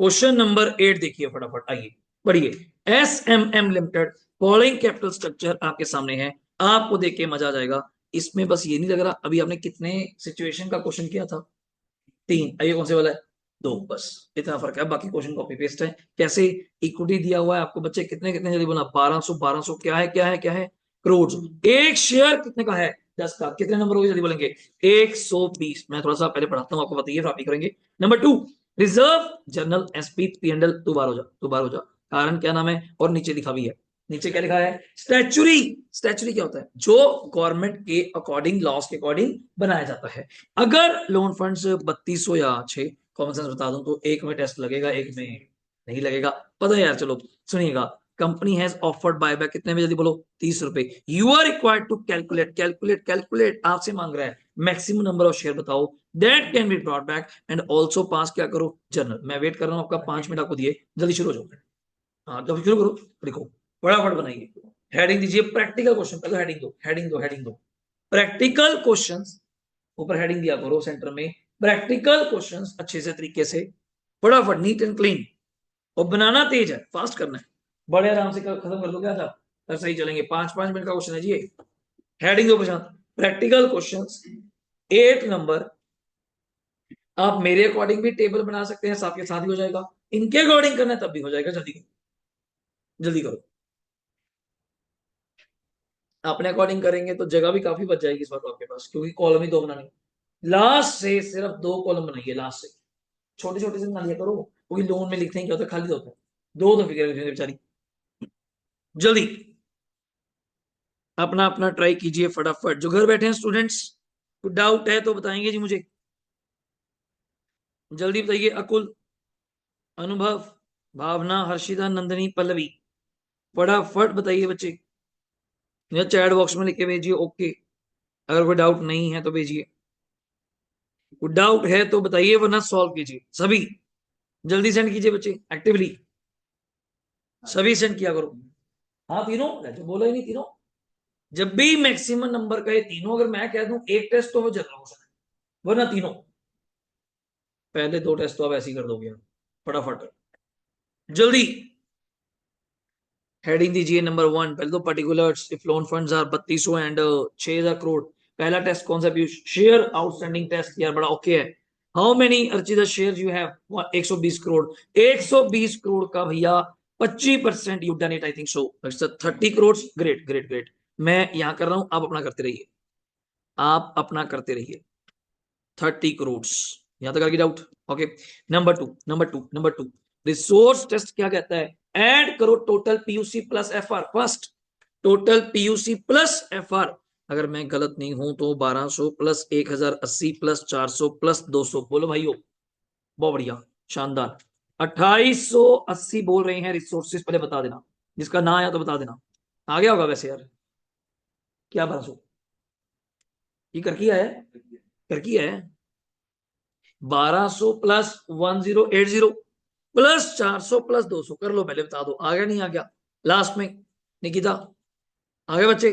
[SPEAKER 1] क्वेश्चन नंबर 8 देखिए फटाफट, आइए पढ़िए। SMM limited following capital structure आपके सामने है, आपको देख के मजा आ जाएगा। इसमें बस ये नहीं लग रहा, अभी आपने कितने सिचुएशन का क्वेश्चन किया था, 3, ये कौन से वाला है, 2, बस इतना फर्क है, बाकी क्वेश्चन कॉपी पेस्ट है। कैसे, इक्विटी दिया हुआ है आपको बच्चे, कितने कितने जल्दी बोला, 1200, 1200 क्या है क्या है क्या है, करोड़। एक शेयर कितने का है, 10 का, कितने नंबर हो गए जल्दी बोलेंगे, 120। मैं थोड़ा सा पहले पढ़ाता हूँ आपको, बताइए आप ही करेंगे। Number 2, reserve journal SP PNL, तू बार हो जा, तू बार हो जा, कारण क्या नाम है, और नीचे लिखा भी है, नीचे क्या लिखा है, स्टैचुरी। स्टैचुरी क्या होता है, जो गवर्नमेंट के अकॉर्डिंग, लॉस के अकॉर्डिंग बनाया जाता है। अगर लोन फंड्स 3200 या 6, कॉमन सेंस बता दूं तो एक में टेस्ट लगेगा, एक में नहीं लगेगा, पता है यार। चलो सुनिएगा, कंपनी हैज ऑफर्ड बायबैक, कितने में जल्दी बोलो, 30 रुपए। You are required to calculate, calculate calculate, आपसे मांग रहा है मैक्सिमम नंबर ऑफ शेयर बताओ that can be brought back, and also pass क्या करो जर्नल। मैं वेट कर रहा हूँ आपका, 5 मिनट आपको दिए, जल्दी शुरू हो जाओ। हाँ जल्दी शुरू करो, लिखो फटाफट बनाइए, हेडिंग दीजिए प्रैक्टिकल क्वेश्चन, पहले हेडिंग दो, हेडिंग दो, हेडिंग दो, प्रैक्टिकल क्वेश्चंस, ऊपर हेडिंग दिया करो सेंटर में, प्रैक्टिकल क्वेश्चंस अच्छे से तरीके से, फटाफट नीट एंड क्लीन। और बनाना तेज है, फास्ट करना है, बड़े आराम से खत्म कर दो क्या आप, फिर सही चलेंगे। 5-5 मिनट का क्वेश्चन है जी। हेडिंग दो प्रशांत, प्रैक्टिकल क्वेश्चंस 8 नंबर। आप मेरे अकॉर्डिंग भी टेबल बना सकते हैं, साथ के साथ ही हो जाएगा, इनके अकॉर्डिंग करना है तब भी हो जाएगा, जल्दी करो, जल्दी करो। अपने अकॉर्डिंग करेंगे तो जगह भी काफी बच जाएगी इस बार तो आपके पास, क्योंकि कॉलम ही 2 बनानी, लास्ट से सिर्फ 2 कॉलम बनाइए, लास्ट से छोटे छोटे से बना लिया करो, क्योंकि लोन में लिखते हैं क्या होता है, खाली होता है, 2 तो फिगर बेचारी। जल्दी अपना अपना ट्राई कीजिए फटाफट, जो घर बैठे हैं स्टूडेंट्स, कुछ डाउट है तो बताएंगे जी मुझे, जल्दी बताइए। अकुल, अनुभव, भावना, हर्षिता, नंदनी, पल्लवी, फटाफट बताइए बच्चे, या चैट बॉक्स में लिख के भेजिए ओके, अगर कोई डाउट नहीं है तो भेजिए, कोई डाउट है तो बताइए, वरना सॉल्व कीजिए सभी, जल्दी सेंड कीजिए बच्चे एक्टिवली, सभी सेंड किया करो। हाँ तीनों, जो बोला ही नहीं तीनों, जब भी मैक्सिमम नंबर का ये तीनों, अगर मैं कह दूं एक टेस्ट तो वो जनरल क्वेश्चन है, वरना तीनों, पहले 2 टेस्ट तो आप ऐसे ही कर दोगे, फटाफट जल्दी। हेडिंग दीजिए नंबर 1, पहले तो particulars, if loan funds are 3200 and 6000 crore. पहला टेस्ट कौन सा पीयूष, शेयर आउटस्टैंडिंग टेस्ट, यार बड़ा ओके है। How many Archita share you have, 120 crore, 120 crore का भैया 25% you done it, I think so 30 crore, great great great. मैं यहां कर रहा हूं, आप अपना करते रहिए, आप अपना करते रहिए, 30 करोड़, यहां तक आ गई doubt, okay. Number two resource test क्या कहता है, ऐड करो total PUC plus FR, first total PUC plus FR, अगर मैं गलत नहीं हूं तो 1200 प्लस 1080 प्लस 400 प्लस 200, बोलो भाइयों, बहुत बढ़िया, शानदार। 2880 बोल रहे हैं रिसोर्सेज, पहले बता देना, जिसका ना आया तो बता देना। आ गया होगा वैसे यार, क्या 1200 ये कर किया है, कर किया है। 1200 प्लस 1080 प्लस 400 प्लस 200 कर लो, पहले बता दो आ गया नहीं आ गया। लास्ट में निकिता आ गए बच्चे,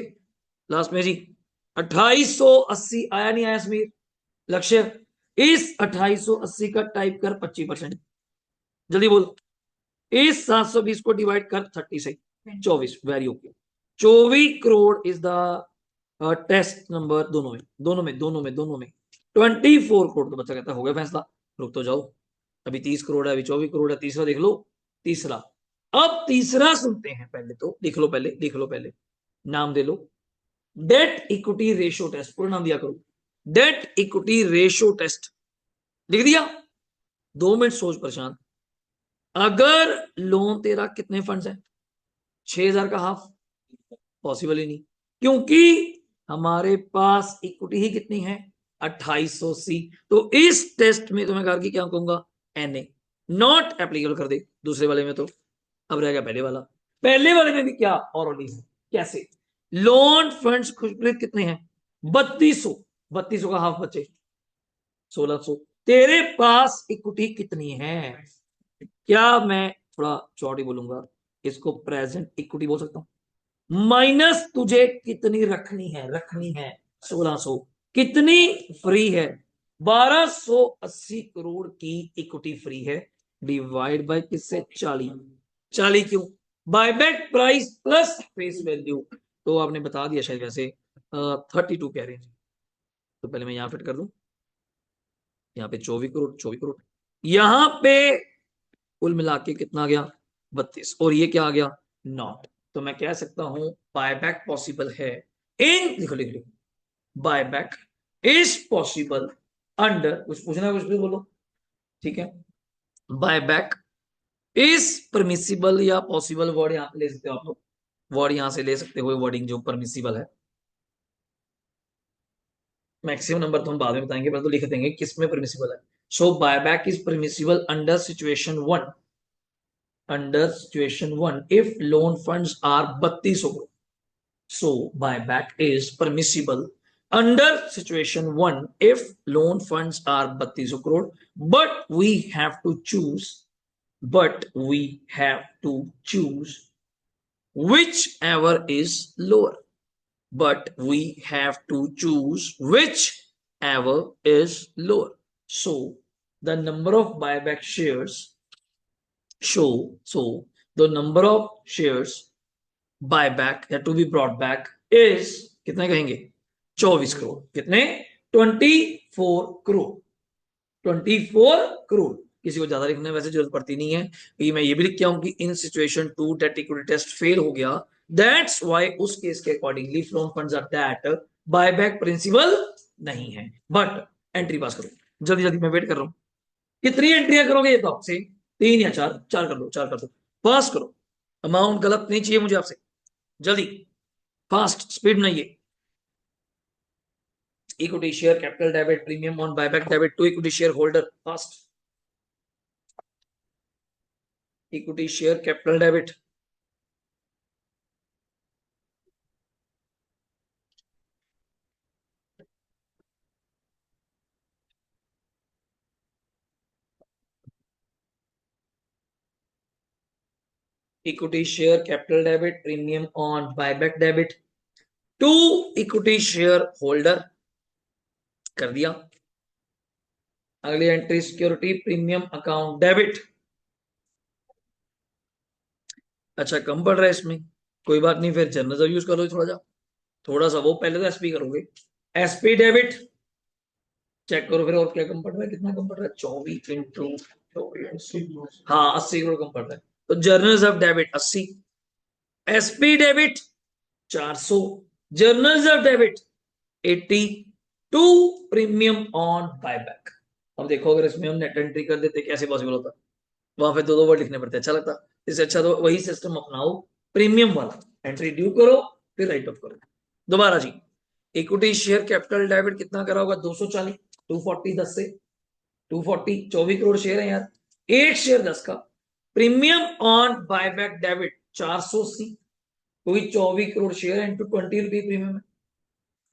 [SPEAKER 1] लास्ट में जी 2880 आया नहीं आया समीर? लक्ष्य इस 2880 का टाइप कर 25%, जल्दी बोल। इस 720 को डिवाइड कर 30 से 24, very okay. 24 crore is the test number, दोनों में 24 करोड़। तो बच्चा कहता हो गया फैसला, रुक तो जाओ, अभी 30 करोड़ है, अभी 24 करोड़ है, तीसरा देख लो। तीसरा, अब तीसरा सुनते हैं, पहले तो लिख लो, पहले लिख लो, पहले नाम दे लो, डेट इक्विटी रेशियो टेस्ट, पूरा नाम दिया करो, डेट इक्विटी रेशियो टेस्ट। लिख दिया? 2 मिनट सोच प्रशांत। अगर लोन तेरा कितने फंड्स है, 6000 का हाफ, पॉसिबल ही नहीं, क्योंकि हमारे पास इक्विटी ही कितनी है 2880। तो इस टेस्ट में तुम्हें कहा कि क्या कहूंगा, एनए नॉट एप्लीकेबल कर दे। दूसरे वाले में तो अब रह गया पहले वाला, पहले वाले में भी क्या और कैसे, लोन फंड्स खुशप्रीत कितने हैं 3200, 3200 का हाफ बचे 1600। तेरे पास इक्विटी कितनी है, क्या मैं थोड़ा चौड़ी बोलूंगा, इसको प्रेजेंट इक्विटी बोल सकता हूं, माइनस तुझे कितनी रखनी है, रखनी है 1600, कितनी फ्री है 1280 करोड़ की इक्विटी फ्री है, डिवाइड बाय किससे 40, 40 क्यों, buyback price plus face value, तो आपने बता दिया शायद वैसे 32 कह रहे हैं। तो पहले मैं यहां फिट कर दूं, यहाँ पे 24 करोड़, 24 करोड़, यहां पे कुल मिला के कितना आ गया 32, और ये क्या आ गया नॉट। तो मैं कह सकता हूं बायबैक पॉसिबल है इन, लिखो लिख लो, बायबैक इज पॉसिबल अंडर, कुछ पूछना कुछ भी बोलो, ठीक है, बायबैक इज परमिसिबल या पॉसिबल, वर्ड यहां पे ले सकते हो आप लोग, वर्ड यहां से ले सकते हो, वर्डिंग जो परमिसिबल है। मैक्सिमम नंबर तो हम बाद में बताएंगे, पर तो लिख देंगे किसमें परमिसिबल है। So buyback is permissible under situation 1, under situation 1 if loan funds are 3200 crore. So buyback is permissible under situation 1 if loan funds are 3200 crore, but we have to choose, whichever is lower, but we have to choose whichever is lower. So the number of buyback shares so the number of shares buyback that to be brought back is कितने कहेंगे 24 करोड़, कितने 24 करोड़, 24 करोड़। किसी को ज्यादा लिखने वैसे जरूरत पड़ती नहीं है, कि मैं ये भी लिख के आऊं कि in situation 2 debt equity test fail हो गया, दैट्स व्हाई उस केस के accordingly flown funds are that buyback principle नहीं है, बट एंट्री पास करो जल्दी जल्दी, मैं वेट कर रहा हूं। कितनी एंट्रियां करोगे ये तो आपसे, 3 या 4, 4 कर लो, 4 कर दो, पास करो। अमाउंट गलत नहीं चाहिए मुझे आपसे, जल्दी फास्ट स्पीड में ये। Equity share capital debit premium on buyback debit to equity share holder, fast. Equity share capital debit, equity share capital debit premium on buyback debit to equity share holder, कर दिया। अगली entry security premium account debit, अच्छा कम पड़ रहा है इसमें, कोई बात नहीं, फिर जर्नल यूज कर लो थोड़ा सा वो, पहले तो एसपी करोगे, एसपी डेबिट चेक करो फिर, और क्या कम पड़ रहा है, कितना कम पड़ रहा है 24 इंटू, हाँ 80 करोड़ कम पड़ रहा है। तो generals of debit 80, SP debit 400, generals of debit 80 to premium on buyback. अब देखो अगर इसमें हम नेट एंट्री कर देते कैसे पॉसिबल होता, वहां पे दो वर्ड लिखने पड़ते, अच्छा लगता, इससे अच्छा तो वही सिस्टम अपनाओ, प्रीमियम वाला, एंट्री ड्यू करो फिर राइट ऑफ करो। दोबारा जी, इक्विटी शेयर कैपिटल डेबिट कितना करा होगा 240, 240 10 से 240, 24 करोड़ शेयर है यार, एक शेयर 10 का, प्रीमियम ऑन बायबैक डेबिट 480, क्योंकि 24 करोड़ शेयर है, इंटू 20 रुपये प्रीमियम है।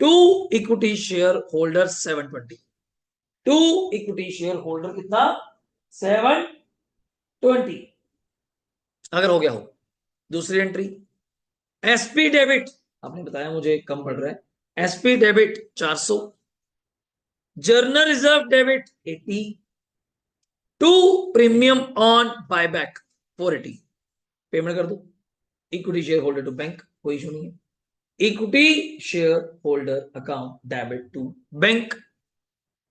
[SPEAKER 1] To equity share holder 720, to equity share holder कितना 720, अगर हो गया हो। दूसरी एंट्री एसपी डेबिट, आपने बताया मुझे कम पड़ रहा है, SP debit 400, general reserve debit 80, to premium on buyback 480, payment कर दो। Equity share holder to bank, कोई इशू नहीं है। Equity share holder account debit to bank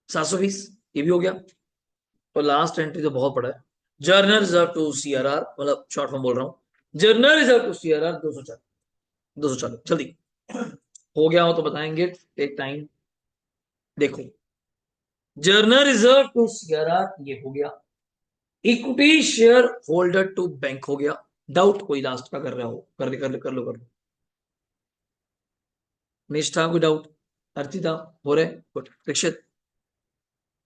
[SPEAKER 1] 720, ये भी हो गया। और लास्ट एंट्री तो बहुत बड़ा है, जर्नल रिजर्व टू सीआरआर, मतलब शॉर्ट फॉर्म बोल रहा हूं, जर्नल रिजर्व टू सीआरआर 240, 240 जल्दी हो गया हो तो बताएंगे, टेक टाइम। देखो जर्नल रिजर्व टू सीआरआर ये हो गया, equity share holder to bank हो गया। डाउट कोई लास्ट का कर रहा हो, कर लो। निष्ठा कोई डाउट, अर्चिता हो रहे good, Dikshit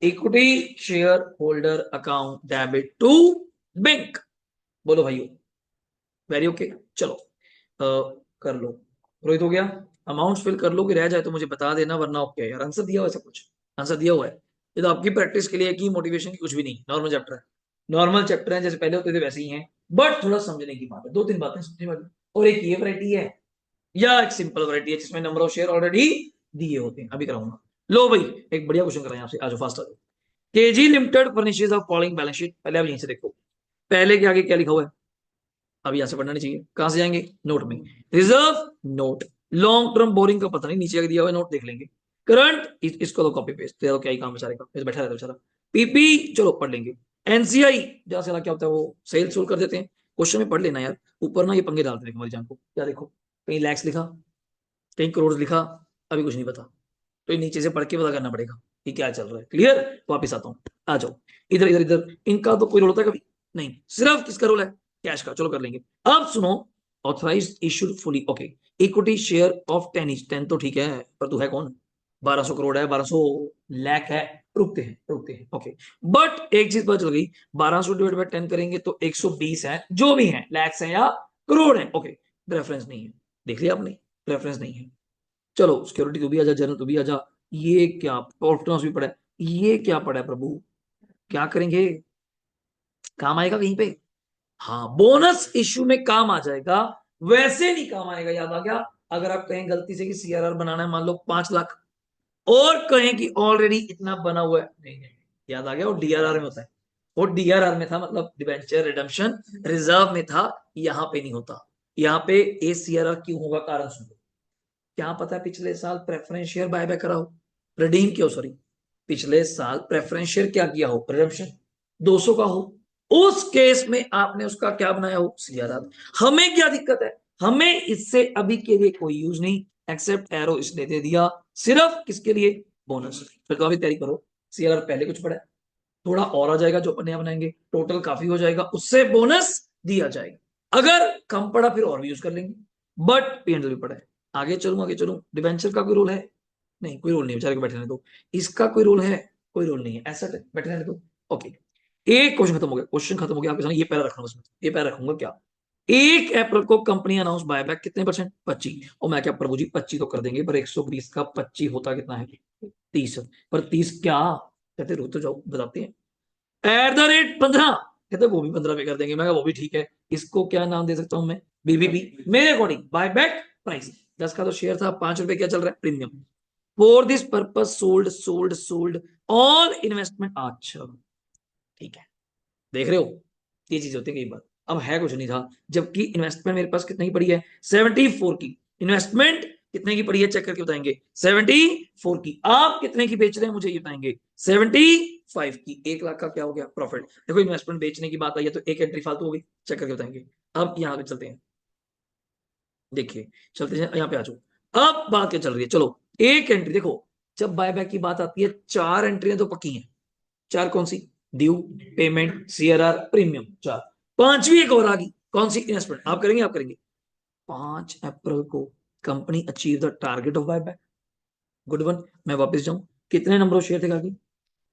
[SPEAKER 1] equity share holder account debit to bank, बोलो भाइयों, वेरी ओके। चलो कर लो, रोहित हो गया। अमाउंट फिल कर लो, कि रह जाए तो मुझे बता देना, वरना ओके यार, आंसर दिया हुआ है सब कुछ, आंसर दिया हुआ है। ये तो आपकी प्रैक्टिस के लिए की, मोटिवेशन की कुछ भी नहीं, नॉर्मल चैप्टर है, नॉर्मल चैप्टर है जैसे पहले होते थे वैसे ही हैं, बट थोड़ा समझने की बात है, दो तीन बातें समझने वाली। और एक ये वैरायटी है, या एक सिंपल वैरायटी है जिसमें नंबर ऑफ शेयर ऑलरेडी दिए होते हैं, अभी कराऊंगा। लो भाई एक बढ़िया क्वेश्चन कराएं आपसे, आज फास्ट आ जाओ। KG limited furnishes of following balance sheet, पहले आप यहीं से देखो, पहले के आगे क्या लिखा हुआ है, अभी यहां से पढ़ना नहीं चाहिए, कहां से जाएंगे, नोट में, reserve note, long term borrowing का पता नहीं, नीचे आगे दिया हुआ है नोट देख लेंगे, करंट इसको तो कॉपी पेस्ट, तो क्या ही काम बेचारे का, बैठा रहता बेचारा। पीपी चलो पढ़ लेंगे, एनसीआई जहां से क्या होता है वो सेल सोल कर देते हैं, क्वेश्चन में पढ़ लेना यार, ऊपर ना ये पंगे डालते हैं हमारी जान को, क्या देखो कहीं लैक्स लिखा, कहीं करोड़ लिखा, अभी कुछ नहीं पता, तो ये नीचे से पढ़ के पता करना पड़ेगा कि क्या चल रहा है, क्लियर। वापिस आता हूँ, आ जाओ इधर इधर इधर, इनका तो कोई रोल होता है कभी नहीं, सिर्फ किसका रोल है, कैश का, चलो कर लेंगे। अब सुनो, authorise issued fully okay, equity share of 10 is 10 तो ठीक है, पर तू है कौन, 1200 करोड़ है, 1200 लाख है, रुकते हैं ओके। बट एक चीज पता चल गई, 1200 डिवाइड बाय 10 करेंगे तो 120 है, जो भी है लैक्स है या करोड़ है, ओके रेफरेंस नहीं है, देख लिया आपने, रेफरेंस नहीं है। चलो सिक्योरिटी तो भी आजा, जनरल तो भी आजा, ये क्या प्रॉफिट लॉस भी पड़ा है, ये क्या पड़ा है प्रभु, क्या करेंगे, काम आएगा कहीं पे, हाँ बोनस इश्यू में काम आ जाएगा, वैसे नहीं काम आएगा, याद आ गया। अगर आप कहें गलती से कि सीआरआर बनाना है मान लो 5 लाख, और कहें कि ऑलरेडी इतना बना हुआ है, नहीं, याद आ गया, वो डीआरआर में होता है, वो डीआरआर में था, मतलब डिबेंचर रिडम्पशन रिजर्व में था, यहाँ पे नहीं होता। यहाँ पे एसीआरआर क्यों होगा, कारण सुनो, क्या पता है पिछले साल प्रेफरेंस शेयर बायबैक करा हो, रिडीम किया हो, सॉरी, पिछले साल प्रेफरेंस शेयर क्या किया हो, रिडम्पशन 200 का हो, उस केस में आपने उसका क्या बनाया हो, सीआरआर। हमें क्या दिक्कत है, हमें इससे अभी के लिए कोई यूज नहीं, एक्सेप्ट एरो इसने दे दिया, सिर्फ किसके लिए, बोनस। फिर तो अभी तैयारी करो, सीआरआर पहले कुछ पड़ा है, थोड़ा और आ जाएगा जो अपन बनाएंगे, टोटल काफी हो जाएगा, उससे बोनस दिया जाएगा, अगर कम पड़ा फिर और भी यूज कर लेंगे, बट पीएनएल भी पड़ा है। आगे चलूं, डिबेंचर का कोई रोल है, नहीं कोई रोल नहीं, बेचारे को बैठने दो। इसका कोई रोल है, कोई रोल नहीं है, एसेट है, बैठने दो ओके। एक क्वेश्चन खत्म हो गया, आपके सामने ये पैरा रखना, उसमें ये पैरा रखूंगा क्या, 1 अप्रैल को कंपनी अनाउंस बायबैक कितने परसेंट, 25, और मैं क्या प्रभु जी 25 तो कर देंगे, पर 120 का 25 होता कितना है, 30, पर 30 क्या, कहते रुक तो जाओ बताते हैं, @15, कहते वो भी 15 पे कर देंगे, मैं वो भी ठीक है, इसको क्या नाम दे सकता हूं मैं, बीबीपी, मेरे अकॉर्डिंग बाय बैक प्राइस, 10 का तो शेयर था, 5 रुपए क्या चल रहा है, premium, for this purpose sold all investment, अच्छा ठीक है, देख रहे हो, ये चीज होती है कई बार, अब है कुछ नहीं था, जबकि इन्वेस्टमेंट मेरे पास कितने की पड़ी है, 74 की, इन्वेस्टमेंट कितने की पड़ी है चेक करके बताएंगे, 74 की, आप कितने की बेच रहे हैं मुझे ये बताएंगे, 75 की, 1 लाख का क्या हो गया प्रॉफिट। देखो इन्वेस्टमेंट बेचने की बात आई है तो एक एंट्री फालतू हो गई, चेक करके बताएंगे। अब यहाँ पे चलते हैं, देखिए चलते हैं यहाँ पे आ जाओ, अब बात क्या चल रही है, चलो एक एंट्री देखो, जब बायबैक की बात आती है 4 एंट्रियां तो पक्की हैं, 4 कौन सी, ड्यू, पेमेंट, सीआरआर, प्रीमियम, 4, पांचवी एक और आ गई, कौन सी, इन्वेस्टमेंट, आप करेंगे 5 अप्रैल को company achieve the target of buyback, good one. मैं वापस जाऊं, कितने नंबर ऑफ शेयर थे काकी,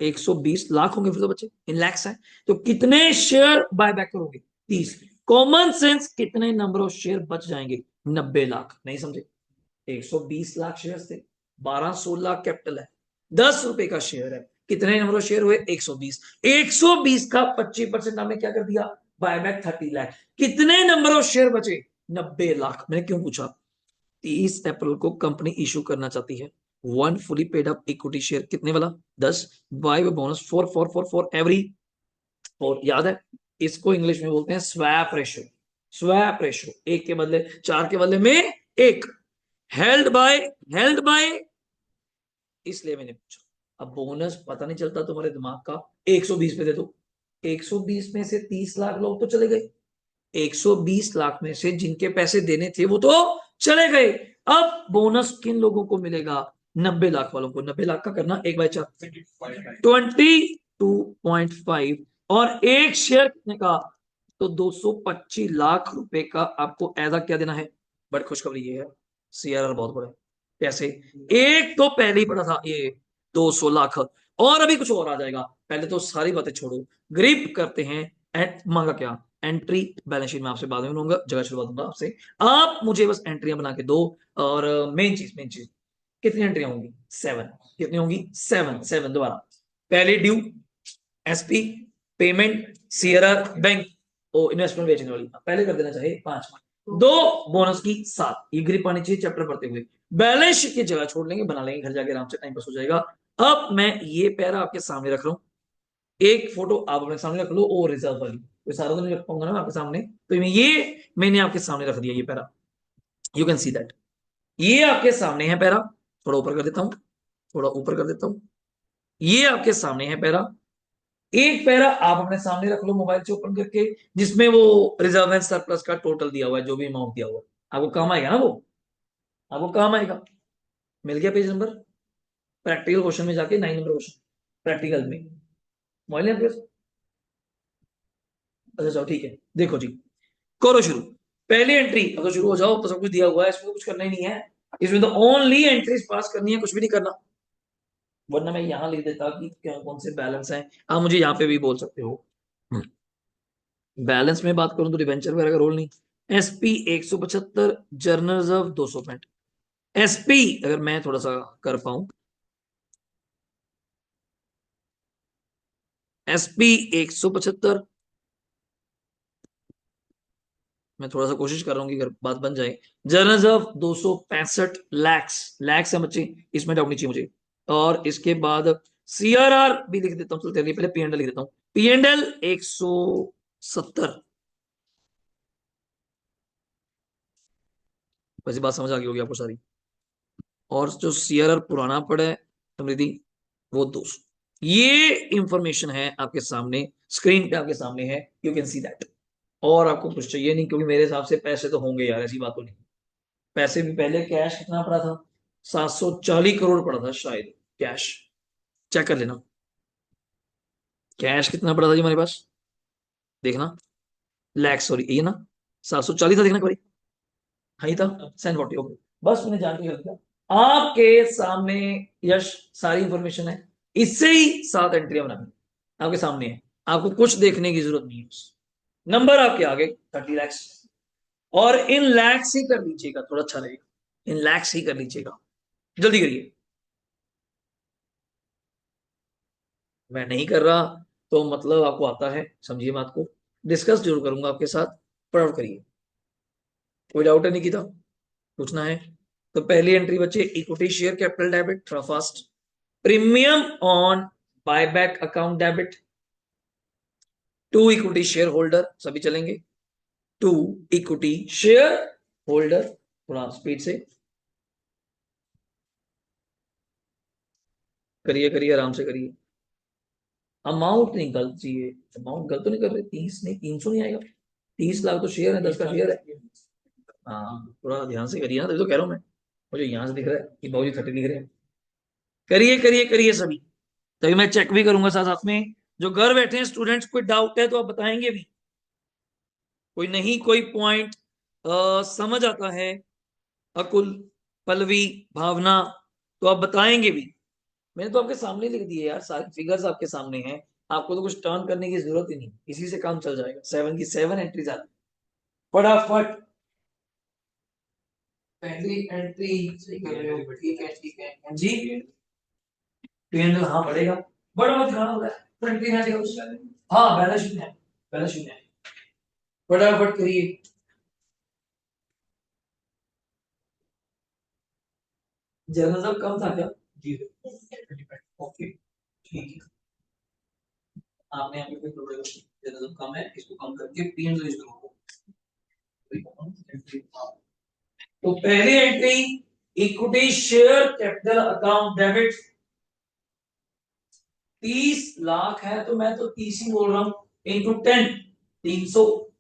[SPEAKER 1] 120 लाख होंगे फिर तो बच्चे, इन लैक्स है। तो कितने शेयर बाय बैक करोगे? 30। कॉमन सेंस, कितने नंबर ऑफ शेयर बच जाएंगे? 90 लाख। नहीं समझे? 120 लाख शेयर थे, 1200 लाख कैपिटल है, 10 रुपए का शेयर है, कितने नंबर ऑफ शेयर हुए? 120। 120 का 25% हमने क्या कर दिया? बायबैक 30 लाख। कितने नंबर ऑफ शेयर बचे? 90 लाख। मैंने क्यों पूछा? 30 अप्रैल को कंपनी इशू करना चाहती है one fully paid up equity share, कितने वाला? 10। By bonus 4 every. और याद है, इसको इंग्लिश में बोलते हैं स्वैप रेशियो। स्वैप रेशियो, एक के बदले चार के बदले में एक। हेल्ड बाय, हेल्ड बाय, इसलिए मैंने पूछा। अब बोनस पता नहीं चलता तुम्हारे दिमाग का, 120 पे दे दो। 120 में से 30 लाख लोग तो चले गए, 120 लाख में से जिनके पैसे देने थे वो तो चले गए। अब बोनस किन लोगों को मिलेगा? 90 लाख वालों को। 90 लाख का करना 1/4, 22.5। और एक शेयर कितने का? तो 225 लाख रुपए का आपको एज क्या देना है? बड़ी खुशखबरी ये है, सीआरआर बहुत बड़ा है। कैसे? एक तो पहले ही पड़ा था ये 200 लाख, और अभी कुछ और आ जाएगा। पहले तो सारी बातें छोड़ो, ग्रिप करते हैं। मांगा क्या? एंट्री बैलेंस शीट में आपसे बाद में लूंगा, जगह छुड़वा दूंगा आपसे। आप मुझे बस एंट्रियां बना के दो। और मेन चीज कितनी एंट्रियां होंगी? 7। कितनी होंगी? 7। 7 दोबारा। पहले due, SP, payment, CRR, bank, ओ इन्वेस्टमेंट बेचने वाली, पहले कर देना चाहिए 5। दो बोनस की 7। ये ग्रिप आनी चाहिए चैप्टर पढ़ते हुए। बैलेंस शीट की जगह छोड़ लेंगे, बना लेंगे घर जाके आराम से, टाइम पास हो जाएगा। अब मैं ये पैरा आपके सामने रख रहा हूं, एक फोटो आप अपने सामने रख लो, ओ रिजर्व वाली, तो सारा दिन रख पाऊंगा ना आपके सामने, तो ये मैंने आपके सामने रख दिया ये para. You can see that, ये आपके सामने है पैरा। थोड़ा ऊपर कर देता हूं, थोड़ा ऊपर कर देता हूं। ये आपके सामने है पैरा। एक पैरा आप अपने सामने रख लो मोबाइल से ओपन करके, जिसमें वो रिजर्व एंड सरप्लस का टोटल दिया हुआ है, जो भी अमाउंट दिया हुआ है। आपको काम आएगा ना वो, आपको काम आएगा। मिल गया पेज नंबर? प्रैक्टिकल क्वेश्चन में जाके 9 नंबर क्वेश्चन प्रैक्टिकल में, मोबाइल है आपके पास? अच्छा चलो ठीक है, देखो जी, करो शुरू। पहली एंट्री, अगर शुरू हो जाओ तो सब कुछ दिया हुआ है, इसमें कुछ करना ही नहीं है। इसमें तो ओनली एंट्रीज पास करनी है, कुछ भी नहीं करना। वरना मैं यहां लिख देता कि क्या कौन से बैलेंस हैं, आप मुझे यहाँ पे भी बोल सकते हो। बैलेंस में बात करूं तो डिबेंचर वगैरह का रोल नहीं। SP 175, journal reserve 265। एसपी अगर मैं थोड़ा सा कर पाऊं, एसपी 175, मैं थोड़ा सा कोशिश कर रहा हूँ कि अगर बात बन जाए। जर्नल रिजर्व 265 लैक्स, लैक्स है बच्चे, इसमें डाउट नहीं चाहिए मुझे। और इसके बाद सीआरआर भी लिख देता हूँ, चलिए पहले पीएनएल लिख देता हूँ। पीएनएल 170। वैसे बात समझ आ गई होगी आपको सारी। और जो सीआरआर पुराना पड़ा है समृद्धि, वो 200। ये इंफॉर्मेशन है आपके सामने, स्क्रीन पे आपके सामने है, यू कैन सी दैट। और आपको कुछ चाहिए नहीं, क्योंकि मेरे हिसाब से पैसे तो होंगे यार, ऐसी बात तो नहीं। पैसे भी पहले कैश कितना पड़ा था? 740 करोड़ पड़ा था शायद कैश, चेक कर लेना। कैश कितना पड़ा था जी हमारे पास, देखना। लैक्स सॉरी, ये ना 740 था, देखना एक बारी। हाँ ही था, 740। ओके, बस मैंने जान के कर दिया आपके सामने। यश, सारी इंफॉर्मेशन है, इससे ही 7 एंट्रियां बनानी आपके सामने है। आपको कुछ देखने की जरूरत नहीं है, नंबर आपके आगे 30 लैक्स। और इन लैक्स ही कर लीजिएगा, थोड़ा अच्छा रहेगा, इन लैक्स ही कर लीजिएगा, जल्दी करिए। मैं नहीं कर रहा तो मतलब आपको आता है, समझिए बात को। डिस्कस जरूर करूंगा आपके साथ, पढ़ाओ करिए। कोई डाउट है निकिता, पूछना है? तो पहली एंट्री बच्चे, इक्विटी शेयर कैपिटल डेबिट ट्राफास्ट, premium on buyback account debit, to equity share holder, सभी चलेंगे। टू इक्विटी शेयर होल्डर, थोड़ा स्पीड से करिए, करिए आराम से करिए। अमाउंट नहीं गलत चाहिए, अमाउंट गलत तो नहीं कर रहे, 30 नहीं, 300 नहीं आएगा। 30 लाख तो शेयर है, 10 का शेयर है। हाँ थोड़ा ध्यान से करिए ना, तभी तो कह रहा हूँ मैं। मुझे यहाँ से दिख रहा है कि बाबूजी 30 लिख रहे हैं। करिए करिए करिए सभी, तभी मैं चेक भी करूंगा साथ साथ में। जो घर बैठे हैं स्टूडेंट्स, कोई डाउट है तो आप बताएंगे भी, कोई नहीं कोई पॉइंट समझ आता है, अकुल, पल्लवी, भावना, तो आप बताएंगे भी। मैंने तो आपके सामने लिख दिए यार, सारे फिगर्स आपके सामने हैं, आपको तो कुछ टर्न करने की जरूरत ही नहीं, इसी से काम चल जाएगा। 7 की 7 एंट्रीज आती, फटाफट पहली एंट्री सही कर रहे हो, ठीक है जी। पीएनएल हाँ बढ़ेगा, बड़ा मत दिखाना होगा, 20 है उसका, हाँ बैलेंस शीट है, बैलेंस शीट है, फटाफट करिए। जर्नलिज्म कम था क्या जी, ओके ठीक है, आपने यहाँ पे कोई प्रॉब्लम नहीं, जर्नलिज्म कम है, इसको कम करके पीएनएल यूज करो। तो पहली entry equity share capital account debit 30 lakh है, तो मैं तो 30 ही बोल रहा हूं, into 10 300।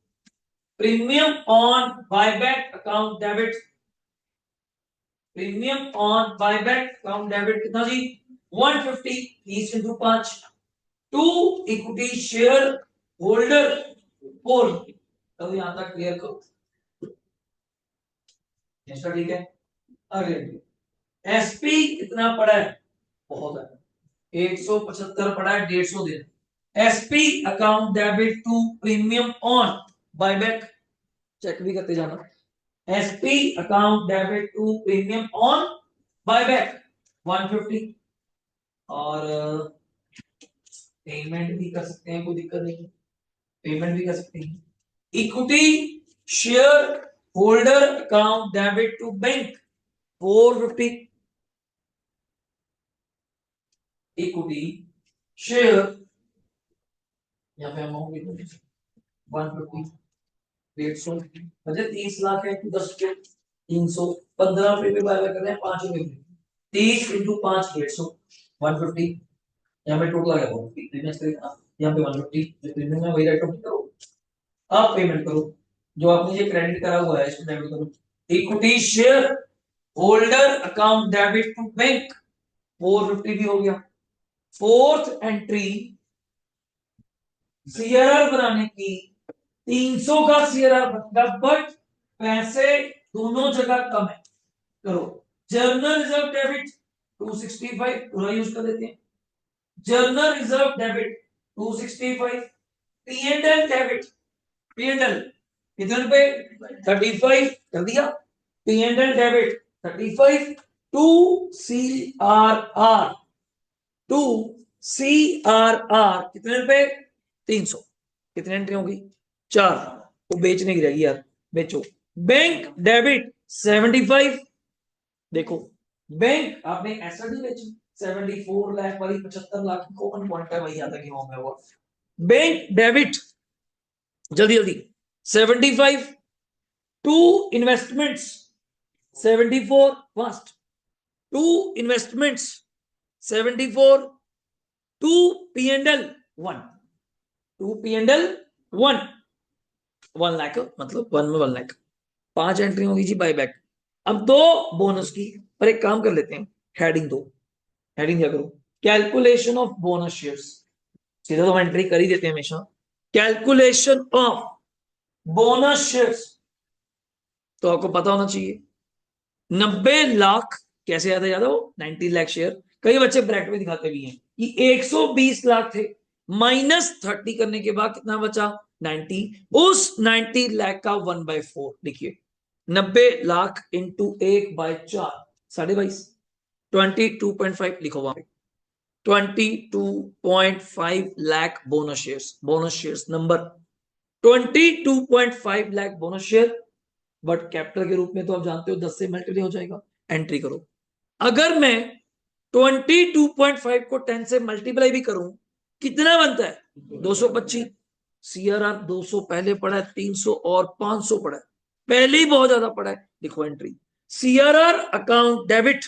[SPEAKER 1] Premium on buyback account debit, premium on buyback account debit कितना जी 150, 30 into 5। To equity share holder four, तो यहां तक क्लियर करो, ऐसा ठीक है। अरे एसपी कितना पड़ा है, बहुत है 175 पड़ा है, 150 दिन। SP account debit to premium on buyback, check भी करते जाना, SP account debit to premium on buyback 150, और पेमेंट भी कर सकते हैं, कोई दिक्कत नहीं, पेमेंट भी कर सकते हैं। Equity share holder account debit to bank 450, equity share, यहाँ पे अमाउंट 150, 150 बजे 30 लाख है, 10 रुपये 300, 15 रुपये में बाय कर रहे हैं, 5 रुपये 30 इंटू 5 150, 150, यहाँ पे टोटल आ गया, यहाँ पे 150 प्रीमियम है, वही रेट करो, आप पेमेंट करो, जो आपने ये क्रेडिट करा हुआ है इसको डेबिट करो। Equity share holder account debit to bank 450 भी हो गया। फोर्थ एंट्री सीआरआर बनाने की, 300 का सीआरआर बनेगा, बट पैसे दोनों जगह कम है, करो। जर्नल रिजर्व डेबिट 265 पूरा यूज कर देते हैं, general reserve debit 265, PNL debit, PNL कितने रुपए 35 कर दिया, PNL debit 35 to CRR, to CRR कितने रुपए 300, कितने एंट्री होगी 4, तो बेचने की रहेगी यार, बेचो। बैंक डेबिट 75, देखो बैंक आपने एसेट ही बेची, 74 लाख वाली 75 लाख की कॉमन पॉइंट है, वही आता कि होगा वो। बैंक डेबिट जल्दी जल्दी 75 to investments 74 fast, to investments 74 to PNL 1, to PNL 1 lakh, मतलब 1 में 1 लाख, 5 एंट्री होगी जी बायबैक। अब दो बोनस की, पर एक काम कर लेते हैं, हेडिंग दो, हेडिंग क्या करो, कैलकुलेशन ऑफ बोनस शेयर्स, सीधा तो हम एंट्री कर ही देते हैं हमेशा, कैलकुलेशन ऑफ बोनस शेयर्स, तो आपको पता होना चाहिए 90 लाख कैसे याद है, याद हो 90 लाख शेयर, कई बच्चे ब्रैकेट में दिखाते भी हैं कि 120 लाख थे, माइनस 30 करने के बाद कितना बचा 90, उस 90 लाख का 1/4 लिखिए, 90 लाख इंटू 1/4 22.5, 22.5 लिखो वहां पे, 22.5 lakh bonus shares, bonus shares number 22.5 lakh bonus share, but capital के रूप में तो आप जानते हो 10 से मल्टीप्लाई हो जाएगा, एंट्री करो। अगर मैं 22.5 को 10 से मल्टीप्लाई भी करूं, कितना बनता है 225, सीआरआर 200 पहले पड़ा है, 300 और 500 पड़ा है, पहले ही बहुत ज्यादा पड़ा है, लिखो entry CRR account debit,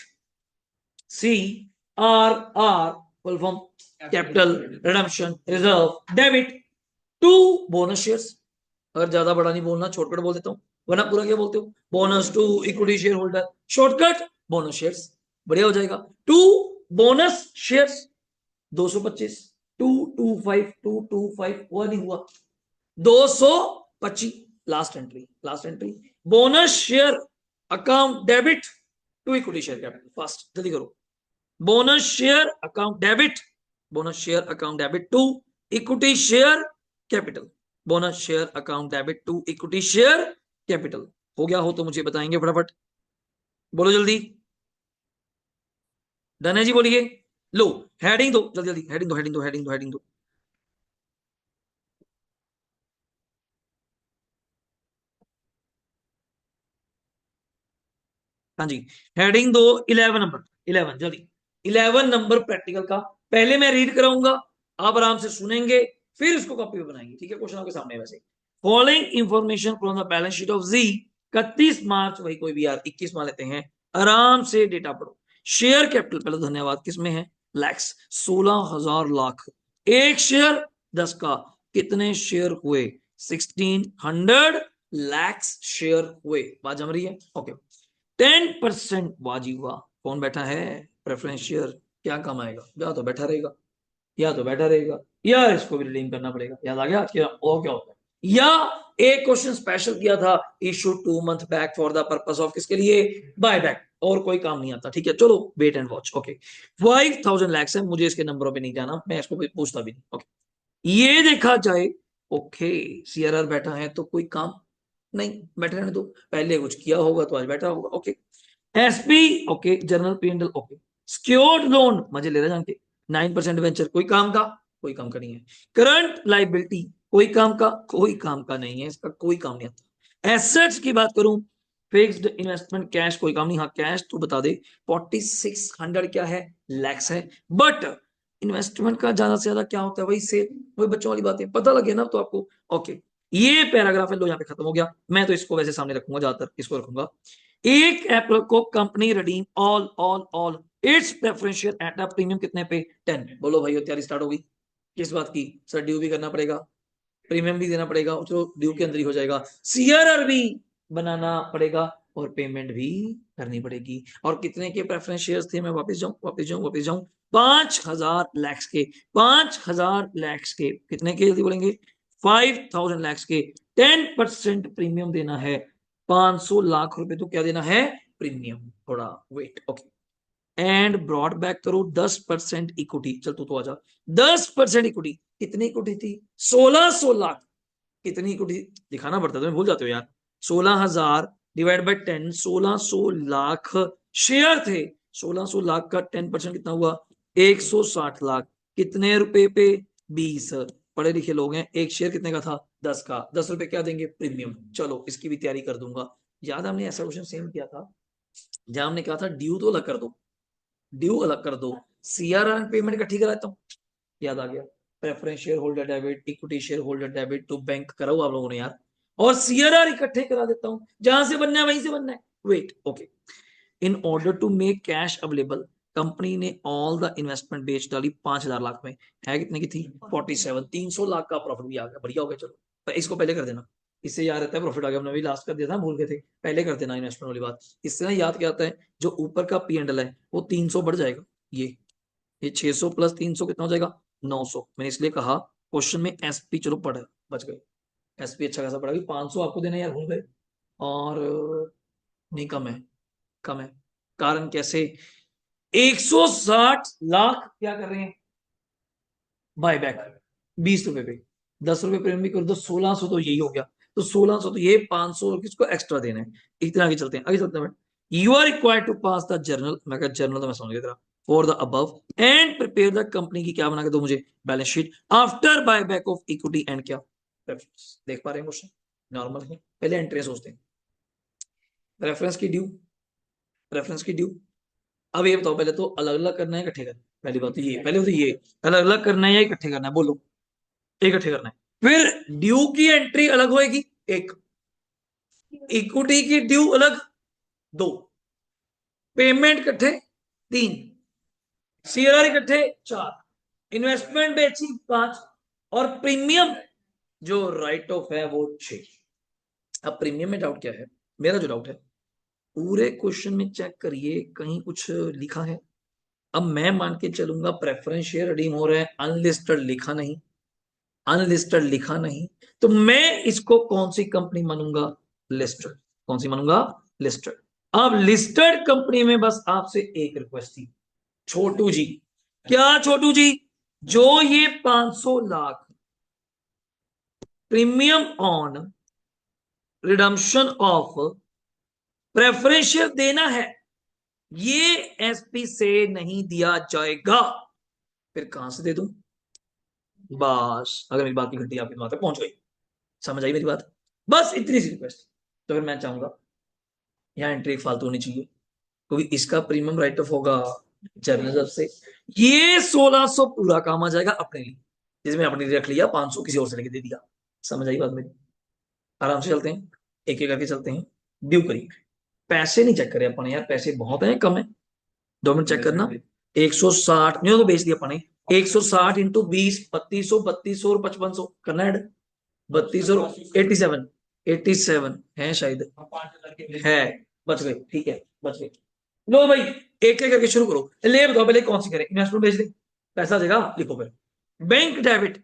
[SPEAKER 1] C R R full form capital redemption reserve debit to bonus shares, अगर ज्यादा बड़ा नहीं बोलना शॉर्टकट बोल देता हूं, वरना पूरा क्या बोलते हो bonus to equity share holder, shortcut bonus shares, बढ़िया हो जाएगा, टू बोनस शेयर्स 225, 225 225 हुआ नहीं हुआ 225, last entry, last entry bonus share account debit to equity share capital, fast जल्दी करो, bonus share account debit, bonus share account debit to equity share capital, bonus share account debit to equity share capital. हो गया हो तो मुझे बताएंगे फटाफट, बोलो जल्दी। डन है जी, बोलिए। लो हेडिंग दो जल्दी जल्दी, हेडिंग दो हेडिंग दो हेडिंग दो हेडिंग दो। हाँ जी, हेडिंग दो 11 नंबर, 11 जल्दी, 11 नंबर प्रैक्टिकल का। पहले मैं रीड कराऊंगा, आप आराम से सुनेंगे, फिर इसको कॉपी पे बनाएंगे, ठीक है। क्वेश्चन आपके सामने है वैसे। Following information from the balance sheet of G 31 March, वही कोई भी यार 21 मान लेते हैं, आराम से डेटा पढ़ो। शेयर कैपिटल, पहले धन्यवाद किसमें है, लैक्स, 16,000 लाख। एक शेयर 10 का, कितने शेयर हुए, 1600 लैक्स शेयर हुए। बात जम रही है, ओके। 10% वाजिब हुआ, कौन बैठा है, प्रेफरेंस शेयर। क्या कमाएगा, या तो बैठा रहेगा, या तो बैठा रहेगा, या इसको भी रिडीम करना पड़ेगा। याद आ गया आज के और क्या होता है। या एक क्वेश्चन स्पेशल किया था, issue 2 month back for the purpose of, किसके लिए, बाय बैक, और कोई काम नहीं आता, ठीक है। चलो wait and watch, okay. 5,000 lakhs है, मुझे इसके नंबरों पे नहीं जाना, मैं इसको पूछता भी नहीं, ओके। ये देखा जाए, ओके, सीआरआर बैठा है तो कोई काम नहीं, बैठे रहने दो, पहले कुछ किया होगा तो आज बैठा होगा, ओके। एसपी, ओके, जनरल पेंडल, ओके। सिक्योर्ड लोन, मजे ले रहे जान के। 9% वेंचर, कोई काम का, कोई काम का नहीं है। करंट लाइबिलिटी, कोई काम का, कोई काम का नहीं है, इसका कोई काम नहीं आता। एसेट्स की बात करूं, फिक्स्ड इन्वेस्टमेंट कैश, कोई काम नहीं, हाँ कैश तो बता दे। 4600 क्या है, लैक्स है। बट इन्वेस्टमेंट का ज्यादा से ज्यादा क्या होता है, वही सेल, वही बच्चों वाली बातें पता लगे ना तो आपको, ओके। ये पैराग्राफ है, लो यहाँ पे खत्म हो गया। मैं तो इसको वैसे सामने रखूंगा, ज्यादातर इसको रखूंगा। एक अप्रैल को company redeem all all all it's preference share at a premium कितने पे, 10। बोलो भाई तैयारी स्टार्ट हो गई, किस बात की, सर ड्यू भी करना पड़ेगा, प्रीमियम भी देना पड़ेगा, जो ड्यू के अंदर ही हो जाएगा, सीआरआर भी बनाना पड़ेगा, और पेमेंट भी करनी पड़ेगी। और कितने के प्रेफरेंस शेयर्स थे, मैं वापस जाऊं वापस जाऊं वापस जाऊं, 5,000 लैक्स के, 5,000 लैक्स के, कितने के जल्दी बोलेंगे, 5,000 लैक्स के। 10% प्रीमियम देना है, 500 लाख रुपए तो क्या देना है, प्रीमियम, थोड़ा wait, okay. And brought back करो 10% इक्विटी, चल तू तो आजा। 10% इक्विटी, कितनी इक्विटी थी, 1,600 लाख। कितनी इक्विटी दिखाना पड़ता है, तुम्हें भूल जाते हो यार। 16,000 डिवाइड बाई 10, 1,600 लाख शेयर थे। 1,600 लाख का 10% कितना हुआ, 160 लाख। कितने रुपए पे, 20। पढ़े लिखे लोग हैं, एक शेयर कितने का था, 10 का, 10 रुपए क्या देंगे, प्रीमियम। चलो इसकी भी तैयारी कर दूंगा। याद, हमने ऐसा क्वेश्चन सेम किया था, जहां हमने कहा था ड्यू तो अलग कर दो, ड्यू अलग कर दो, सीआरआर पेमेंट इकट्ठी कराता हूँ। याद आ गया, preference shareholder debit, equity share holder debit to bank कराओ आप लोगों ने यार, और सीआरआर इकट्ठे करा देता हूं, जहां से बनना है वहीं से बनना है। Wait, okay. In order to make cash available, company ने ऑल द इन्वेस्टमेंट बेच डाली 5,000 लाख में, है कितने की थी, 47, 300 लाख का प्रॉफिट भी आ गया, बढ़िया हो गया। चलो पर इसको पहले कर देना, इससे याद रहता है प्रॉफिट आ गया, हमने भी लास्ट कर दिया था, भूल गए थे, पहले कर देना इन्वेस्टमेंट वाली बात। इससे ना याद क्या आता है, जो ऊपर का पी एंडल है वो 300 बढ़ जाएगा, ये 600 प्लस 300 कितना हो जाएगा, 900। मैंने इसलिए कहा क्वेश्चन में एसपी, चलो पढ़, बच गए। एसपी अच्छा खासा पड़ा, 500 आपको देना यार, भूल गए। और नहीं, कम है, कम है। कारण कैसे, 160 लाख क्या कर रहे हैं, बाय बैक, 20 रुपए पे, 10 रुपए प्रीमियम भी कर दो, 1,600 तो यही हो गया। तो 1,600 तो ये 500 किसको एक्स्ट्रा देना है। इतना आगे चलते हैं, आगे चलते हैं। You are required to pass the journal, मैं कहा जर्नल तो मैं समझ गया for the above, and prepare the company की क्या बना के दो मुझे, balance sheet after buyback of equity and क्या, देख पा रहे हैं क्वेश्चन, नॉर्मल है। पहले एंट्री सोचते हैं, रेफरेंस की ड्यू, रेफरेंस की ड्यू। अब ये बताओ, पहले तो अलग अलग करना है इकट्ठे करना है? पहली बात तो ये, पहले तो ये अलग अलग करना है या इकट्ठे करना है, बोलो। इकट्ठे करना है। फिर ड्यू की एंट्री अलग होएगी, एक, इक्विटी की ड्यू अलग, दो, पेमेंट इकट्ठे, तीन, सीआरआर इकट्ठे, चार, इन्वेस्टमेंट बेची, पांच, और प्रीमियम जो राइट ऑफ है वो 6। अब प्रीमियम में डाउट क्या है, मेरा जो डाउट है, पूरे क्वेश्चन में चेक करिए कहीं कुछ लिखा है। अब मैं मान के चलूंगा प्रेफरेंस शेयर रिडीम हो रहा है, अनलिस्टेड लिखा नहीं, अनलिस्टेड लिखा नहीं, तो मैं इसको कौन सी कंपनी मानूंगा, लिस्टेड। कौन सी मानूंगा, लिस्टेड। अब लिस्टेड कंपनी में बस आपसे एक रिक्वेस्ट थी, छोटू जी, क्या छोटू जी, जो ये 500 lakh premium on redemption of preference share देना है, ये एसपी से नहीं दिया जाएगा, फिर कहां से दे दूं? बस अगर मेरी बात की घंटी आपके दिमाग तक पहुंच गई, समझ आई मेरी बात, बस इतनी सी रिक्वेस्ट। तो फिर मैं चाहूंगा यहाँ एंट्री एक फालतू होनी चाहिए, क्योंकि इसका प्रीमियम राइट ऑफ होगा जर्नलिज्म से। ये 1600 पूरा काम आ जाएगा अपने लिए, जिसमें अपने लिए रख लिया 500 किसी और से लेके दे दिया। समझ आई बात मेरी? आराम से चलते हैं, एक एक करके चलते हैं। ड्यू करिए, पैसे नहीं चेक करे अपन यार, पैसे बहुत हैं कम है, 2 मिनट चेक करना। 160 नहीं तो बेच दिया अपन ने, 160 इंटू 20, 3200, 3200 और 5500 करना है। 3200, 87, 87 है शायद, है, बच गए, ठीक है बच गए। लो भाई, एक एक करके शुरू करो। ले बताओ पहले कौन सी करें, इन्वेस्टमेंट भेज दे, पैसा देगा, लिखो फिर। बैंक डेबिट,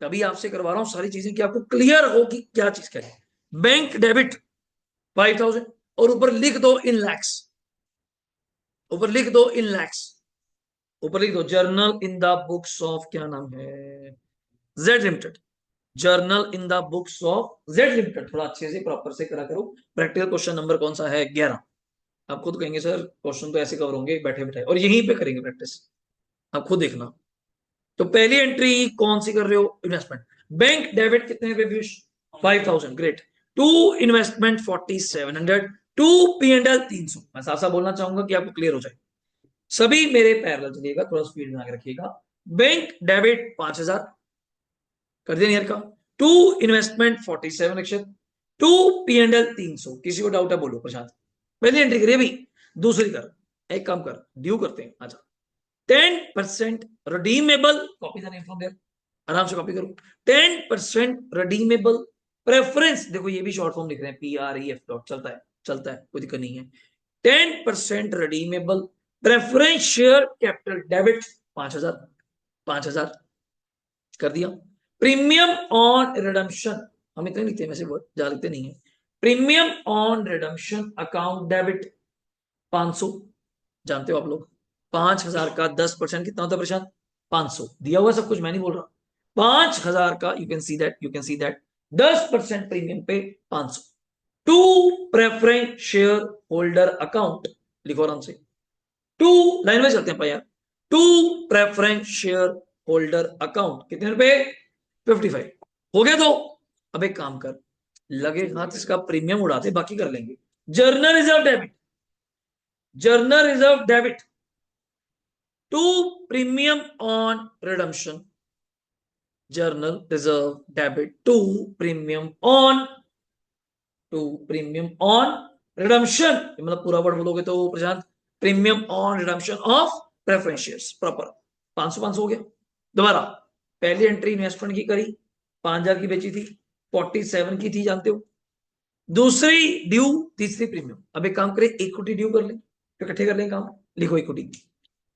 [SPEAKER 1] तभी आपसे करवा रहा हूं सारी चीजें कि आपको क्लियर हो कि क्या चीज क्या है। बैंक डेबिट 5000, और ऊपर लिख दो इन लैक्स, ऊपर लिख दो इन लैक्स, ऊपर लिख दो journal in the books of, क्या नाम है, Z limited. Journal in the books of Z limited, थोड़ा अच्छे से प्रॉपर से करा करो। प्रैक्टिकल क्वेश्चन नंबर कौन सा है? 11। आप खुद कहेंगे सर क्वेश्चन तो ऐसे कवर होंगे बैठे बैठे, और यहीं पे करेंगे प्रैक्टिस, आप खुद देखना। तो पहली एंट्री कौन सी कर रहे हो? इन्वेस्टमेंट। बैंक डेबिट कितने पे Piyush? 5000, great. To investment 4700, to P and L 300। मैं साफ साफ बोलना चाहूंगा कि आपको क्लियर हो जाए, सभी मेरे पैरेलल चलिएगा, थोड़ा स्पीड में आगे रखिएगा। बैंक डेबिट 5000 कर दिया नियर का, टू इन्वेस्टमेंट 47 अक्षर, टू पी एंड एल 300। किसी को डाउट है बोलो प्रशांत। पहली एंट्री करिए अभी, दूसरी कर, एक काम कर, ड्यू करते हैं, आजा। 10% redeemable, copy the name from there, आराम से कॉपी करो। 10% redeemable प्रेफरेंस, देखो ये भी शॉर्ट फॉर्म लिख रहे हैं, PREF डॉट, चलता है, चलता है, कोई दिक्कत नहीं है। 10% redeemable preference share capital debit 5000, 5000 कर दिया। प्रीमियम ऑन रिडम्पशन, हम इतने लिखते हैं वैसे, बहुत ज्यादा लिखते नहीं है। Premium on redemption account debit 500, जानते हो आप लोग, 5000 का 10% कितना होता है प्रशांत? 500 दिया हुआ सब कुछ, मैं नहीं बोल रहा। 5000 का, you can see that, you can see that, 10% premium पे 500। To preference shareholder account, लिखो आराम से, टू, लाइन में चलते हैं भैया। To preference shareholder account कितने रुपए? 55 हो गया। तो अब एक काम कर, लगे हाथ इसका प्रीमियम उड़ाते, बाकी कर लेंगे। General reserve debit, general reserve debit to premium on redemption, general reserve debit to premium on, to premium on redemption, मतलब पूरा वर्ड बोलोगे तो Prashant, premium on redemption of preference shares, proper 500 500 हो गया। दोबारा, पहली एंट्री इन्वेस्टमेंट की करी, 5000 की बेची थी, 47 की थी जानते हो। दूसरी ड्यू, तीसरी प्रीमियम। अब एक काम करें, इक्विटी ड्यू कर ले, तो इकट्ठे कर लें काम। लिखो equity,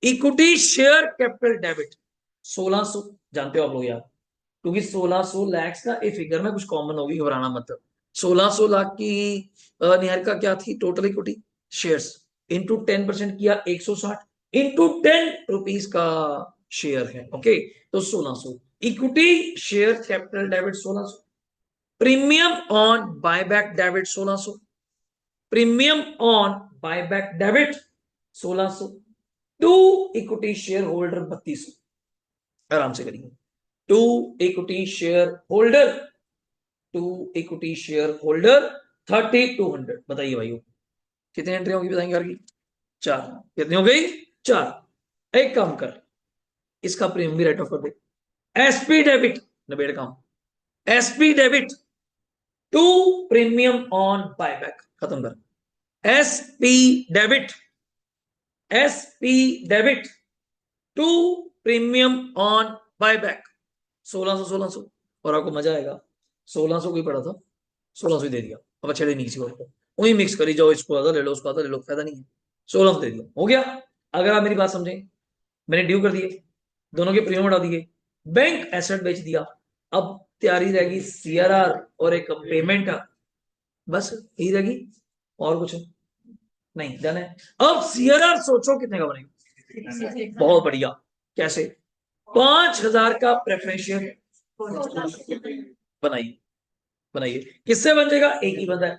[SPEAKER 1] equity share capital debit 1600, जानते हो आप लोग यार, क्योंकि 1600 लैक्स का एक फिगर में कुछ कॉमन होगी, घबराना मत। 1600 लाख की निहारिका क्या थी टोटल इक्विटी शेयर्स, इंटू 10% किया 160, इंटू 10 रुपीज का शेयर है, ओके। तो 1600 equity share capital debit 1600, premium on buyback debit 1600, premium on buyback debit 1600, to equity share holder 3200। आराम से करिए, to equity share holder, to equity share holder 3200। बताइए भाइयों कितनी एंट्री होगी, बताएंगे यार की? 4। कितनी हो गई? 4। एक काम कर, इसका प्रीमियम भी राइट ऑफ कर दे। एसपी डेबिट, नबेड़ काम, SP debit to premium on buyback, खत्म कर। SP debit, SP debit to premium on buyback 1600 1600। और आपको मजा आएगा, 1600 को ही पड़ा था, 1600 दे दिया। अब अच्छा नहीं किसी को, वही मिक्स करी जाओ, इसको आधा ले लो, उसको आधा ले लो, फायदा नहीं है। 1600 दे दिया, हो गया। अगर आप मेरी बात समझें, मैंने ड्यू कर दिए, दोनों के प्रीमियम उड़ा दिए, बैंक एसेट बेच दिया, अब तैयारी रहेगी सीआरआर और एक पेमेंट, बस यही रहेगी, और कुछ नहीं। डन है। अब सीआरआर सोचो कितने का बनेगा, बहुत बढ़िया। कैसे? 5,000 का प्रेफरेंशियल बनाइए, बनाइए। किससे बन जाएगा? एक ही बंदा है,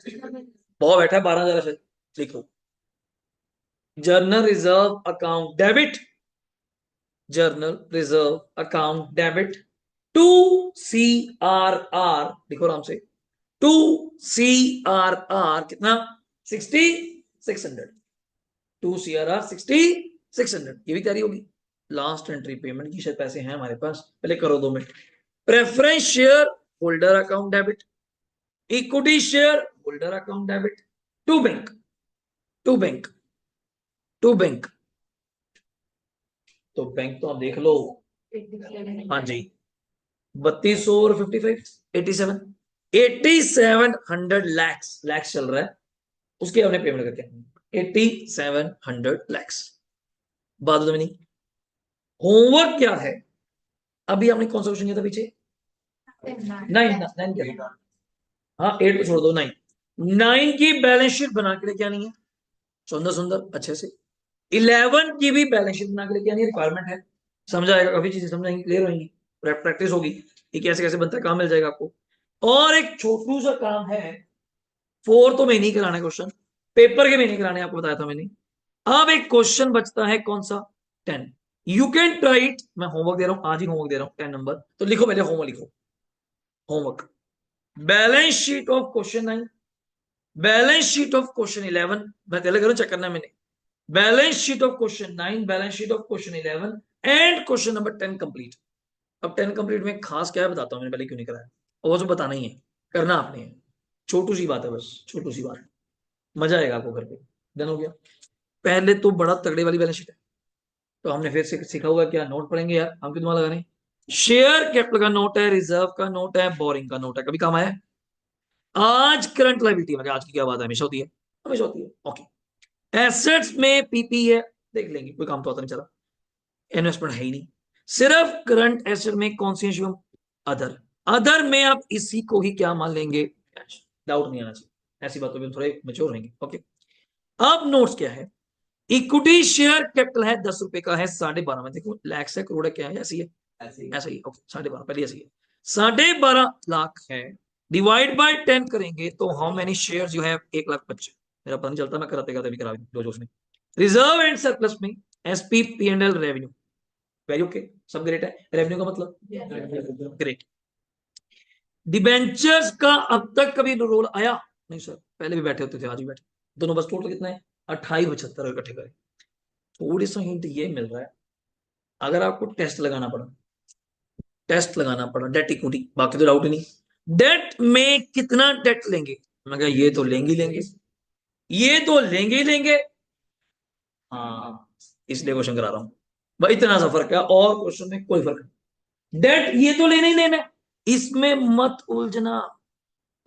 [SPEAKER 1] बहुत बैठा है, 12,000 से। लिखो, general reserve account debit, general reserve account debit to CRR, लिखो आराम से, टू CRR कितना? 6600, टू CRR 6600, ये भी तैयारी होगी। लास्ट एंट्री पेमेंट की शायद पैसे हैं हमारे पास, पहले करो 2 minute. Preference shareholder account debit, equity share holder account debit to bank, to bank, to bank. तो बैंक तो आप देख लो, हाँ जी, 3200 और 55, 87, 8700 लैक्स चल रहा है, उसके हमने पेमेंट करके 8700 लैक्स। बात तो नहीं। होमवर्क क्या है? अभी हमने कौन सा क्वेश्चन किया था पीछे? 9 क्या? हाँ 8 को छोड़ दो, 9 की बैलेंस शीट बना के लेके आनी है, सुंदर सुंदर अच्छे से। 11 की भी बैलेंस शीट बना के लेके आनी है, रिक्वायरमेंट है। समझ आएगा, काफी चीजें समझाएंगे, क्लियर होंगी, प्रैक्टिस होगी कि कैसे कैसे बनता है, काम मिल जाएगा आपको। और एक छोटू सा काम है, 4 तो मैं नहीं कराना क्वेश्चन, पेपर के में नहीं कराने, आपको बताया था मैंने। अब एक क्वेश्चन बचता है, कौन सा? 10। यू कैन ट्राई इट, मैं होमवर्क दे रहा हूं, आज ही होमवर्क दे रहा हूं, 10 नंबर। तो लिखो, पहले होमवर्क लिखो, homework. Balance sheet of question 9, balance sheet of question 11, मैं पहले करूं, चेक करना है मैंने। Balance sheet of question 9, balance sheet of question 11 and question number 10 complete. अब 10 कंप्लीट में खास क्या है बताता हूं, मैंने पहले क्यों नहीं कराया, और वो जो बताना ही है, करना आपने है, छोटू सी बात है, बस छोटू सी बात, मजा आएगा आपको करके। डन हो गया? पहले तो बड़ा तगड़े वाली बैलेंस शीट है, तो हमने फिर से सीखा होगा क्या, नोट पढ़ेंगे यार, हम क्यों दिमाग लगाने। शेयर कैपिटल का नोट है, रिजर्व का नोट है, बोरिंग का नोट है, कभी काम आया है? आज करंट लायबिलिटी में, आज की क्या बात है, हमेशा होती है, हमेशा होती है, ओके। एसेट्स में PP है, देख लेंगे, कोई काम तो आता नहीं चला, इन्वेस्टमेंट है ही नहीं। सिर्फ करंट एसेट में कौन सी इश्यू? अदर, अदर में आप इसी को ही क्या मान लेंगे? कैश। डाउट नहीं आना चाहिए, ऐसी बातों में थोड़े मेच्योर रहेंगे, ओके। अब नोट्स क्या है? इक्विटी शेयर कैपिटल है 10 रुपए का है, 12.5 में, देखो लैक्स है, करोड़ है, क्या है, ऐसी है, ऐसा ही, ओके, 12.5 पहले ऐसी है, 12.5 लाख है। डिवाइड बाय 10 करेंगे तो how many share you have? 1,25,000। मेरा पता नहीं चलता, मैं कराते कराते भी करा जो जो उसमें। रिजर्व एंड सरप्लस में SP P&L revenue, very okay, सब ग्रेट है। रेवेन्यू का मतलब ग्रेट। डिबेंचर्स का अब तक कभी रोल आया नहीं सर, पहले भी बैठे होते थे, आज भी बैठे दोनों, बस टोटल कितना है? 28-75 इकट्ठे करें। थोड़ी सा हिंट ये मिल रहा है, अगर आपको टेस्ट लगाना पड़ा, टेस्ट लगाना पड़ा डेट इक्विटी, बाकी तो डाउट ही नहीं, डेट में कितना डेट लेंगे, मैं कहा ये तो लेंगे ही लेंगे, ये तो लेंगे ही लेंगे, हाँ, इसलिए क्वेश्चन करा रहा हूं भाई, इतना सा फर्क है, और क्वेश्चन में कोई फर्क नहीं। डेट ये तो लेना ही लेना है, इसमें मत उलझना।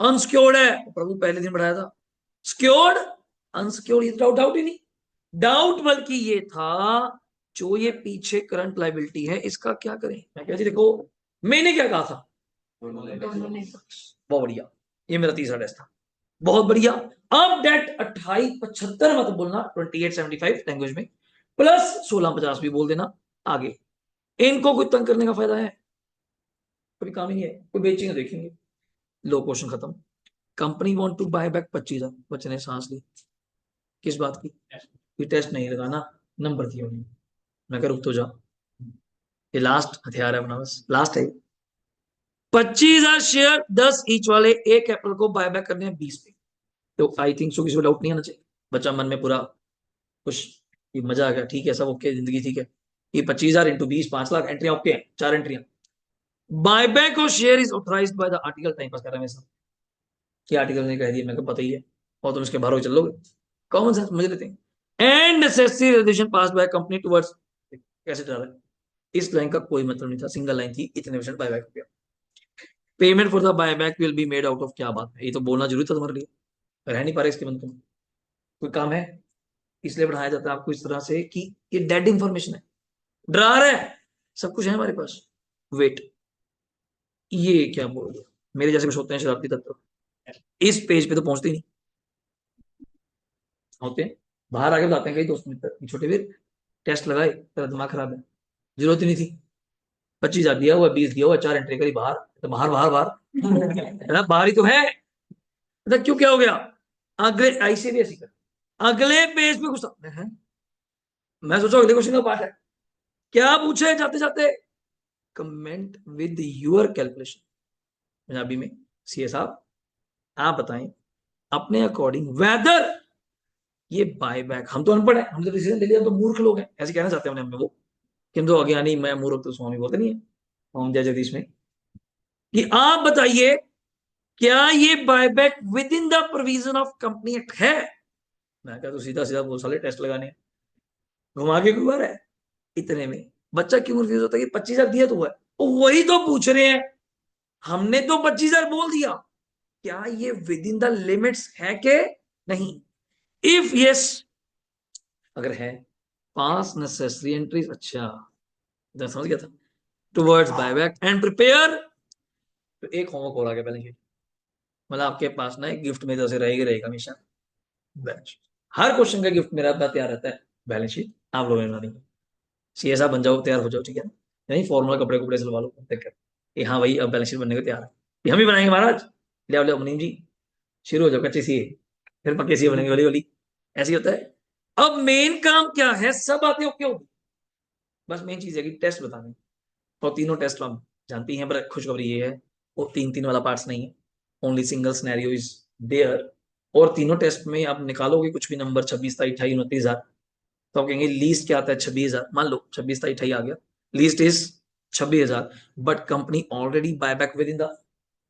[SPEAKER 1] अनसिक्योर्ड है, प्रभु पहले दिन बढ़ाया था, सिक्योर्ड, अनसिक्योर्ड, ये डाउट, डाउट ही नहीं, डाउट बल्कि ये था, जो ये पीछे करंट लाइबिलिटी है इसका क्या करें। मैं क्या जी देखो, मैंने क्या कहा था, बहुत बढ़िया, ये मेरा तीसरा टेस्ट था, बहुत बढ़िया। अब डेट 2875 मत बोलना, 2875 लैंग्वेज में, प्लस 1650 भी बोल देना आगे। इनको कोई तंग करने का फायदा है? कोई काम ही नहीं है, कोई बेचेंगे देखेंगे। लो, क्वेश्चन खत्म। Company want to buy back 25,000, बच्चे ने सांस ली, किस बात की? कोई टेस्ट नहीं लगाना, नंबर दिए उन्होंने, मैं रुक तो जा, ये लास्ट हथियार है अपना, बस लास्ट है। 25,000 शेयर 10 ईच वाले, एक अप्रैल को बाय बैक करने हैं 20 पे। तो आई थिंक सो किसी को डाउट नहीं आना चाहिए, बच्चा मन में पूरा खुश, ये मजा आ गया, ठीक है, सब ओके, जिंदगी ठीक है। ये 25,000 इंटू 20, 5 लाख, एंट्रियां ओके हैं, 4 एंट्रियां। Buyback of share is authorised by the article, time pass कर रहा है मेरे, क्या आर्टिकल ने कह दिया, मेरे को पता ही है, और तुम इसके भरोसे चलोगे, कॉमन सेंस समझ लेते हैं। And necessary resolution pass by company towards, कैसे चल रहा है, इस लाइन का कोई मतलब नहीं था, सिंगल लाइन थी, इतने परसेंट बायबैक हो गया। Payment for the buyback will be made out of, क्या बात है, ये तो बोलना जरूरी था तुम्हारे लिए, रह नहीं पा रहे इसके मन तुम, कोई काम है, इसलिए बढ़ाया जाता है आपको इस तरह से कि ये डेड इंफॉर्मेशन है, डरा रहा है, सब कुछ है हमारे पास। वेट, ये क्या बोल दिया, मेरे जैसे कुछ होते हैं शरारती तत्व, इस पेज पे तो पहुंचते ही नहीं होते हैं, बाहर आके बताते हैं कई दोस्त मित्र, छोटे वीर टेस्ट लगाए, तेरा दिमाग खराब है, जरूरत ही नहीं थी। 25,000 दिया हुआ, 20 दिया हुआ, 4 एंट्री करी बाहर, तो बाहर बाहर बाहर है ना, बाहर ही तो है। मतलब क्यों, क्या हो गया? अगले ऐसे भी ऐसी कर, अगले पेज पे कुछ है। मैं सोचा अगले क्वेश्चन का पार्ट है, क्या पूछे जाते जाते, comment with your calculation. Punjabi में, सीए साहब आप बताएं अपने अकॉर्डिंग वेदर ये बायबैक, हम तो अनपढ़ है, हम तो डिसीजन ले लिया, तो मूर्ख लोग हैं ऐसे कहना चाहते हैं हमें वो, किंतु अज्ञानी मैं मूर्ख तो स्वामी बोलते नहीं है ओम जय जगदीश में, कि आप बताइए क्या ये buyback with in the provision of company act है। मैं क्या, तो सीधा सीधा बोल साले टेस्ट लगाने, घुमा के क्यों आ रहा है इतने में? बच्चा क्यों कंफ्यूज होता है कि 25,000 दिया तो है, वही तो पूछ रहे हैं, हमने तो 25,000 बोल दिया, क्या ये विद इन द लिमिट्स है के नहीं? इफ यस, अगर है, पास नेसेसरी एंट्रीज, अच्छा इधर समझ गया था, टुवर्ड्स बायबैक एंड प्रिपेयर, तो एक होमवर्क और आ गया बैलेंस शीट। मतलब आपके पास ना एक गिफ्ट में जैसे रहेगा रहेगा हमेशा बैलेंस शीट, हर क्वेश्चन का गिफ्ट मेरा तैयार रहता है, बैलेंस शीट आप लोगों ने बनानी, सीएसआ बन जाओ, तैयार हो जाओ, ठीक है ना? नहीं फॉर्मूला कपड़े कपड़े सिलवा लो देख कर कि हाँ भाई अब बैलेंस शीट बनने को तैयार है, ये हम ही बनाएंगे महाराज, ले आओ ले आओ मुनीम जी, शुरू हो जाओ कच्चे सीए, फिर पक्के सीए बनेंगे, वाली वाली ऐसे ही होता है। अब मेन काम क्या है, सब बातें ओके होगी, बस मेन चीज है कि टेस्ट बताने, और तीनों टेस्ट हम जानती हैं, पर खुशखबरी ये है वो तीन तीन वाला पार्ट्स नहीं है, only single scenario is there, और तीनों टेस्ट में आप निकालोगे कुछ भी नंबर 26 28 29,000, तो आप कहेंगे लीस्ट क्या आता है 26,000, मान लो 26 28 आ गया, least is 26,000, but company already buy back with in the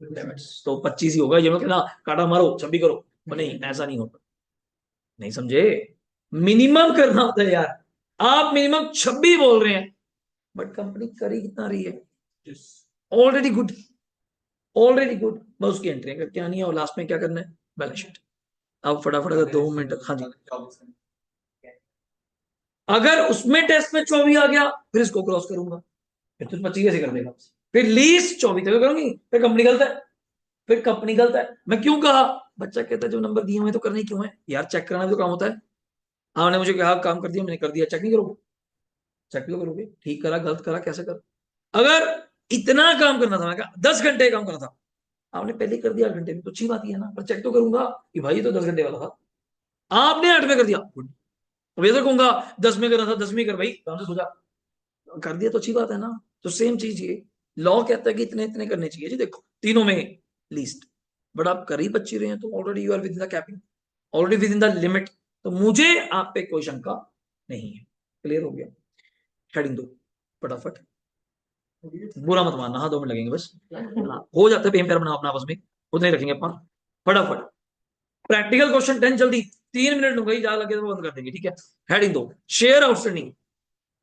[SPEAKER 1] limits, तो 25 ही होगा, ये मतलब ना काटा मारो 26 करो, नहीं ऐसा नहीं होता, नहीं समझे? मिनिमम करना होता है यार, आप मिनिमम 26 बोल रहे हैं, बट कंपनी कर ही कितना रही है, ऑलरेडी गुड, ऑलरेडी गुड, बस उसकी एंट्री क्या नहीं है, और लास्ट में क्या करना है, बैलेंस शीट। अब फटाफट अगर 2 मिनट, हाँ जी, अगर उसमें टेस्ट में 24 आ गया, फिर इसको क्रॉस करूंगा, फिर तो 25 कैसे कर देगा, फिर लीस्ट 24 तक करूंगी, फिर कंपनी गलत है, फिर कंपनी गलत है। मैं क्यों कहा, बच्चा कहता है जो नंबर दिए हुए तो करने क्यों है यार, चेक कराना भी तो काम होता है। आपने मुझे कहा काम कर दिया, मैंने कर दिया, चेक नहीं करोगे? चेक भी तो करोगे, ठीक करा गलत करा कैसे कर, अगर इतना काम करना था, मैं कहा 10 घंटे काम करना था, आपने पहले कर दिया 8 घंटे में, तो अच्छी बात ही है ना, पर चेक तो करूंगा कि भाई ये तो 10 घंटे वाला था, आपने 8 में कर दिया, अब ये तो कहूंगा 10 में करना था, 10 में कर भाई, काम से सोचा, कर दिया तो अच्छी बात है ना। तो सेम चीज ये लॉ कहता है कि इतने इतने करने चाहिए जी, देखो तीनों में लीस्ट, बट आप कर ही 25 रहे हैं, तो already you are within the capping, already within the limit, तो मुझे आप पे कोई शंका नहीं है। क्लियर हो गया? हेडिंग दो फटाफट, बुरा मत मानना, हाँ 2 मिनट लगेंगे बस, हाँ, हो जाता है, पेम पैर बनाओ अपना आपस में, उतने ही रखेंगे अपन फटाफट। प्रैक्टिकल क्वेश्चन 10 जल्दी, 3 मिनट लूंगा, ज्यादा लगे तो बंद कर देंगे, ठीक है? हेडिंग दो, share outstanding,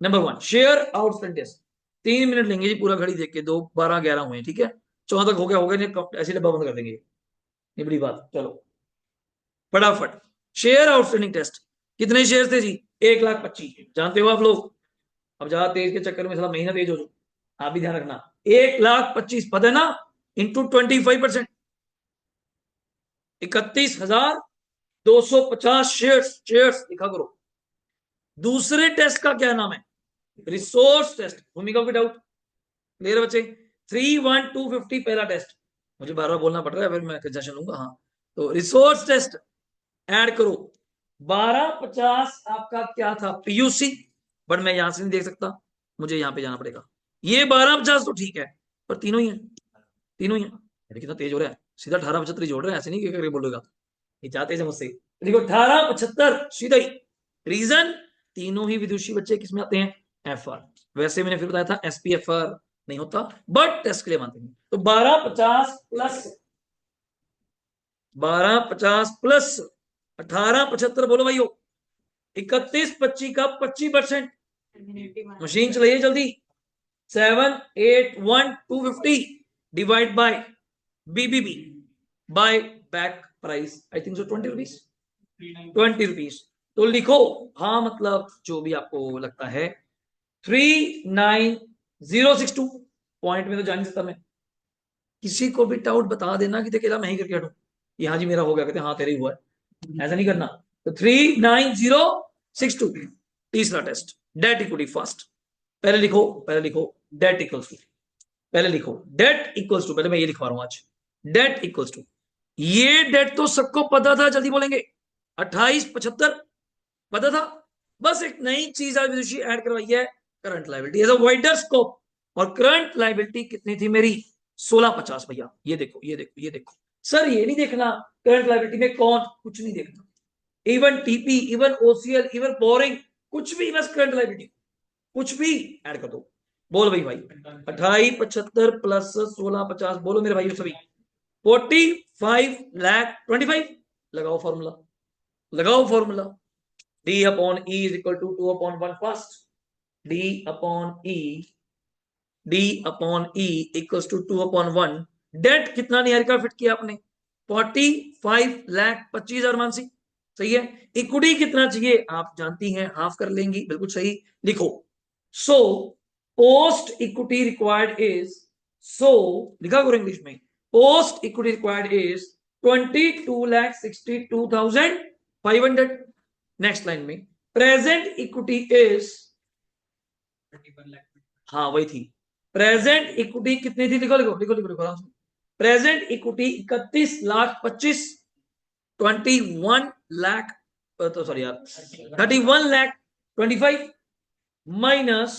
[SPEAKER 1] number 1 share outstanding, 3 minute लेंगे जी, पूरा घड़ी देख के, 2 12 11 हुए, ठीक है? 14 तक हो गया, होगा नहीं ऐसे डब्बा बंद कर देंगे, ये बड़ी बात, चलो फटाफट। शेयर आउटस्टैंडिंग टेस्ट, कितने शेयर थे जी? 1,25,000, जानते हो आप लोग, अब ज्यादा तेज के चक्कर में साला महीना तेज हो जाओ, आप भी ध्यान रखना, 1,25,000 पता है ना, इंटू 25%, 31,250 शेयर्स लिखा करो। दूसरे टेस्ट का क्या नाम है? रिसोर्स टेस्ट, भूमिका विद आउट, क्लियर बच्चे? 3,1,250 पहला टेस्ट, मुझे बार बार बोलना पड़ रहा है, फिर मैं कंसेशन लूंगा, हाँ। तो रिसोर्स टेस्ट ऐड करो, 1250 आपका क्या था, पीयूसी, बट मैं यहां से नहीं देख सकता, मुझे यहां पे जाना पड़ेगा, ये 1250 तो ठीक है, पर तीनों ही है, तीनों ही है, अरे कितना तेज हो रहा है, सीधा 1875 जोड़ रहे हैं, ऐसे नहीं कि करके बोलेगा, ये चाहते हैं मुझसे, देखो 1875 सीधा ही, रीजन तीनों ही विदुषी बच्चे किसमें आते हैं, एफ आर, वैसे मैंने फिर बताया था एसपीएफआर नहीं होता, बट टेस्ट के लिए मानते हैं, तो 1250 प्लस 1875 बोलो भाई, 3125 का 25%, मशीन चलाइए जल्दी, 7,8,1,250 divide by BBB buy back price, I think so 20 rupees, 20 rupees, तो लिखो, हाँ मतलब जो भी आपको लगता है, 3,9,062 पॉइंट में तो जान नहीं सकता मैं, किसी को भी डाउट बता देना कि देखिए मैं ही करके हटू, ये हाँ जी मेरा हो गया, कहते हाँ तेरे ही हुआ है, ऐसा नहीं करना। तो 3,9,062 तीसरा टेस्ट, डेट इक्विटी फर्स्ट, पहले लिखो डेट इक्वल्स टू, पहले लिखो डेट इक्वल्स टू, पहले मैं ये लिखवा रहा हूं आज, डेट इक्वल्स टू, ये डेट तो सबको पता था, जल्दी बोलेंगे 2875 पता था, बस एक नई चीज आज विदुषी ऐड करवाई है, current liability as a wider scope, और करंट लायबिलिटी कितनी थी मेरी 1650 भैया, ये देखो ये देखो ये देखो, सर ये नहीं देखना करंट लायबिलिटी में कौन, कुछ नहीं देखना, even TP, even OCL, even boring, कुछ भी, बस करंट लायबिलिटी कुछ भी ऐड कर दो, बोल भाई 2875 प्लस 1650, बोलो मेरे भाई सभी 45 लाख 25, लगाओ फॉर्मूला, लगाओ formula, d upon e is equal to 2 upon 1 first, d upon e equals to 2 upon 1, date कितना निहारिका फिट किया आपने 45 लाख 25,000 मानसी, सही है, इक्विटी कितना चाहिए आप जानती हैं, हाफ कर लेंगी, बिल्कुल सही, लिखो, so post equity required is, so लिखा करो इंग्लिश में, post equity required is 22,62,500, next line में प्रेजेंट इक्विटी इज, हाँ वही थी, प्रेजेंट इक्विटी कितनी थी, लिखो लिखो लिखो लिखो लिखो, प्रेजेंट इक्विटी 31,25,000, 21 लाख, तो सॉरी यार 31,25,000 माइनस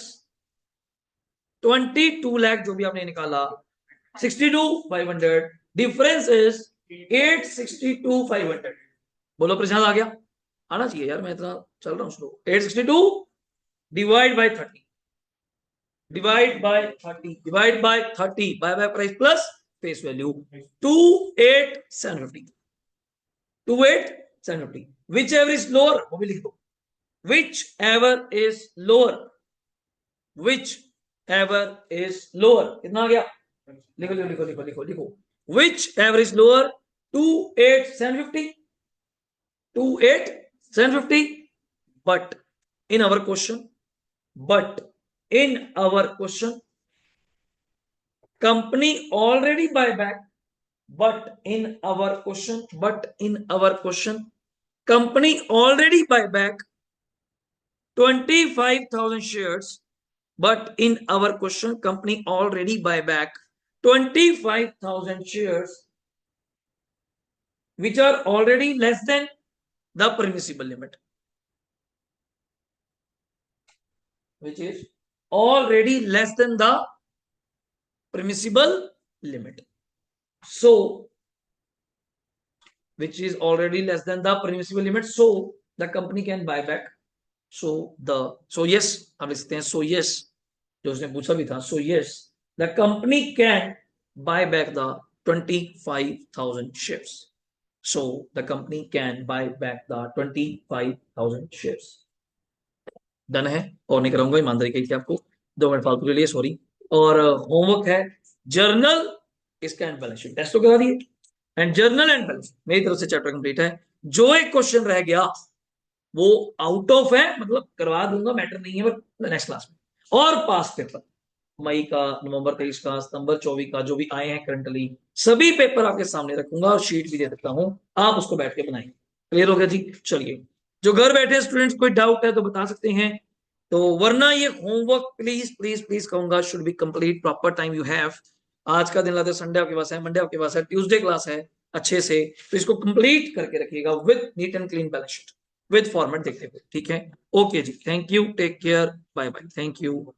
[SPEAKER 1] 22 लाख जो भी आपने निकाला 62,500, डिफरेंस इज 862,500, बोलो प्रशांत आ गया, आना चाहिए यार, मैं इतना चल रहा हूँ slow, 862 divide by 30, divide by 30, divide by 30, by by price plus face value 28,750, 28,750, whichever is lower, वो भी लिख दो, whichever is lower, whichever is lower, कितना आ गया, लिखो लिखो लिखो लिखो लिखो लिखो, whichever is lower 28,750, 28,750, but in our question company already buy back, but in our question company already buy back 25,000 shares, but in our question company already buy back 25,000 shares which are already less than the permissible limit, which is already less than the permissible limit, so which is already less than the permissible limit, so the company can buy back, so yes हम लिखते हैं, so yes जो उसने पूछा भी था, so yes the company can buy back the 25,000 shares, so the company can buy back the 25,000 shares, done है, और नहीं कराऊंगा, ईमानदारी कही थी आपको, 2 मिनट फालतू के लिए सॉरी, और होमवर्क है जर्नल इसका एंड बैलेंस शीट, टेस्ट तो करा दिए, एंड जर्नल एंड बैलेंस मेरी तरफ से चैप्टर कंप्लीट है, जो एक क्वेश्चन रह गया वो आउट ऑफ है, मतलब करवा दूंगा, मैटर नहीं है, बट नेक्स्ट क्लास में, और पास पेपर मई का, नवंबर 23 का, सितंबर 24 का जो भी आए हैं करंटली, सभी पेपर आपके सामने रखूंगा, और शीट भी दे देता हूं, आप उसको बैठ के बनाएंगे, क्लियर हो गया जी, चलिए, जो घर बैठे स्टूडेंट्स कोई डाउट है तो बता सकते हैं, तो वरना ये होमवर्क प्लीज प्लीज प्लीज कहूंगा should be complete, proper time you have, आज का दिन लाते, संडे आपके पास है, मंडे आपके पास है, ट्यूसडे क्लास है अच्छे से, तो इसको कंप्लीट करके रखिएगा with neat and clean balance sheet, with format देखते हुए, ठीक है, ओके जी, thank you, take care, bye bye, thank you.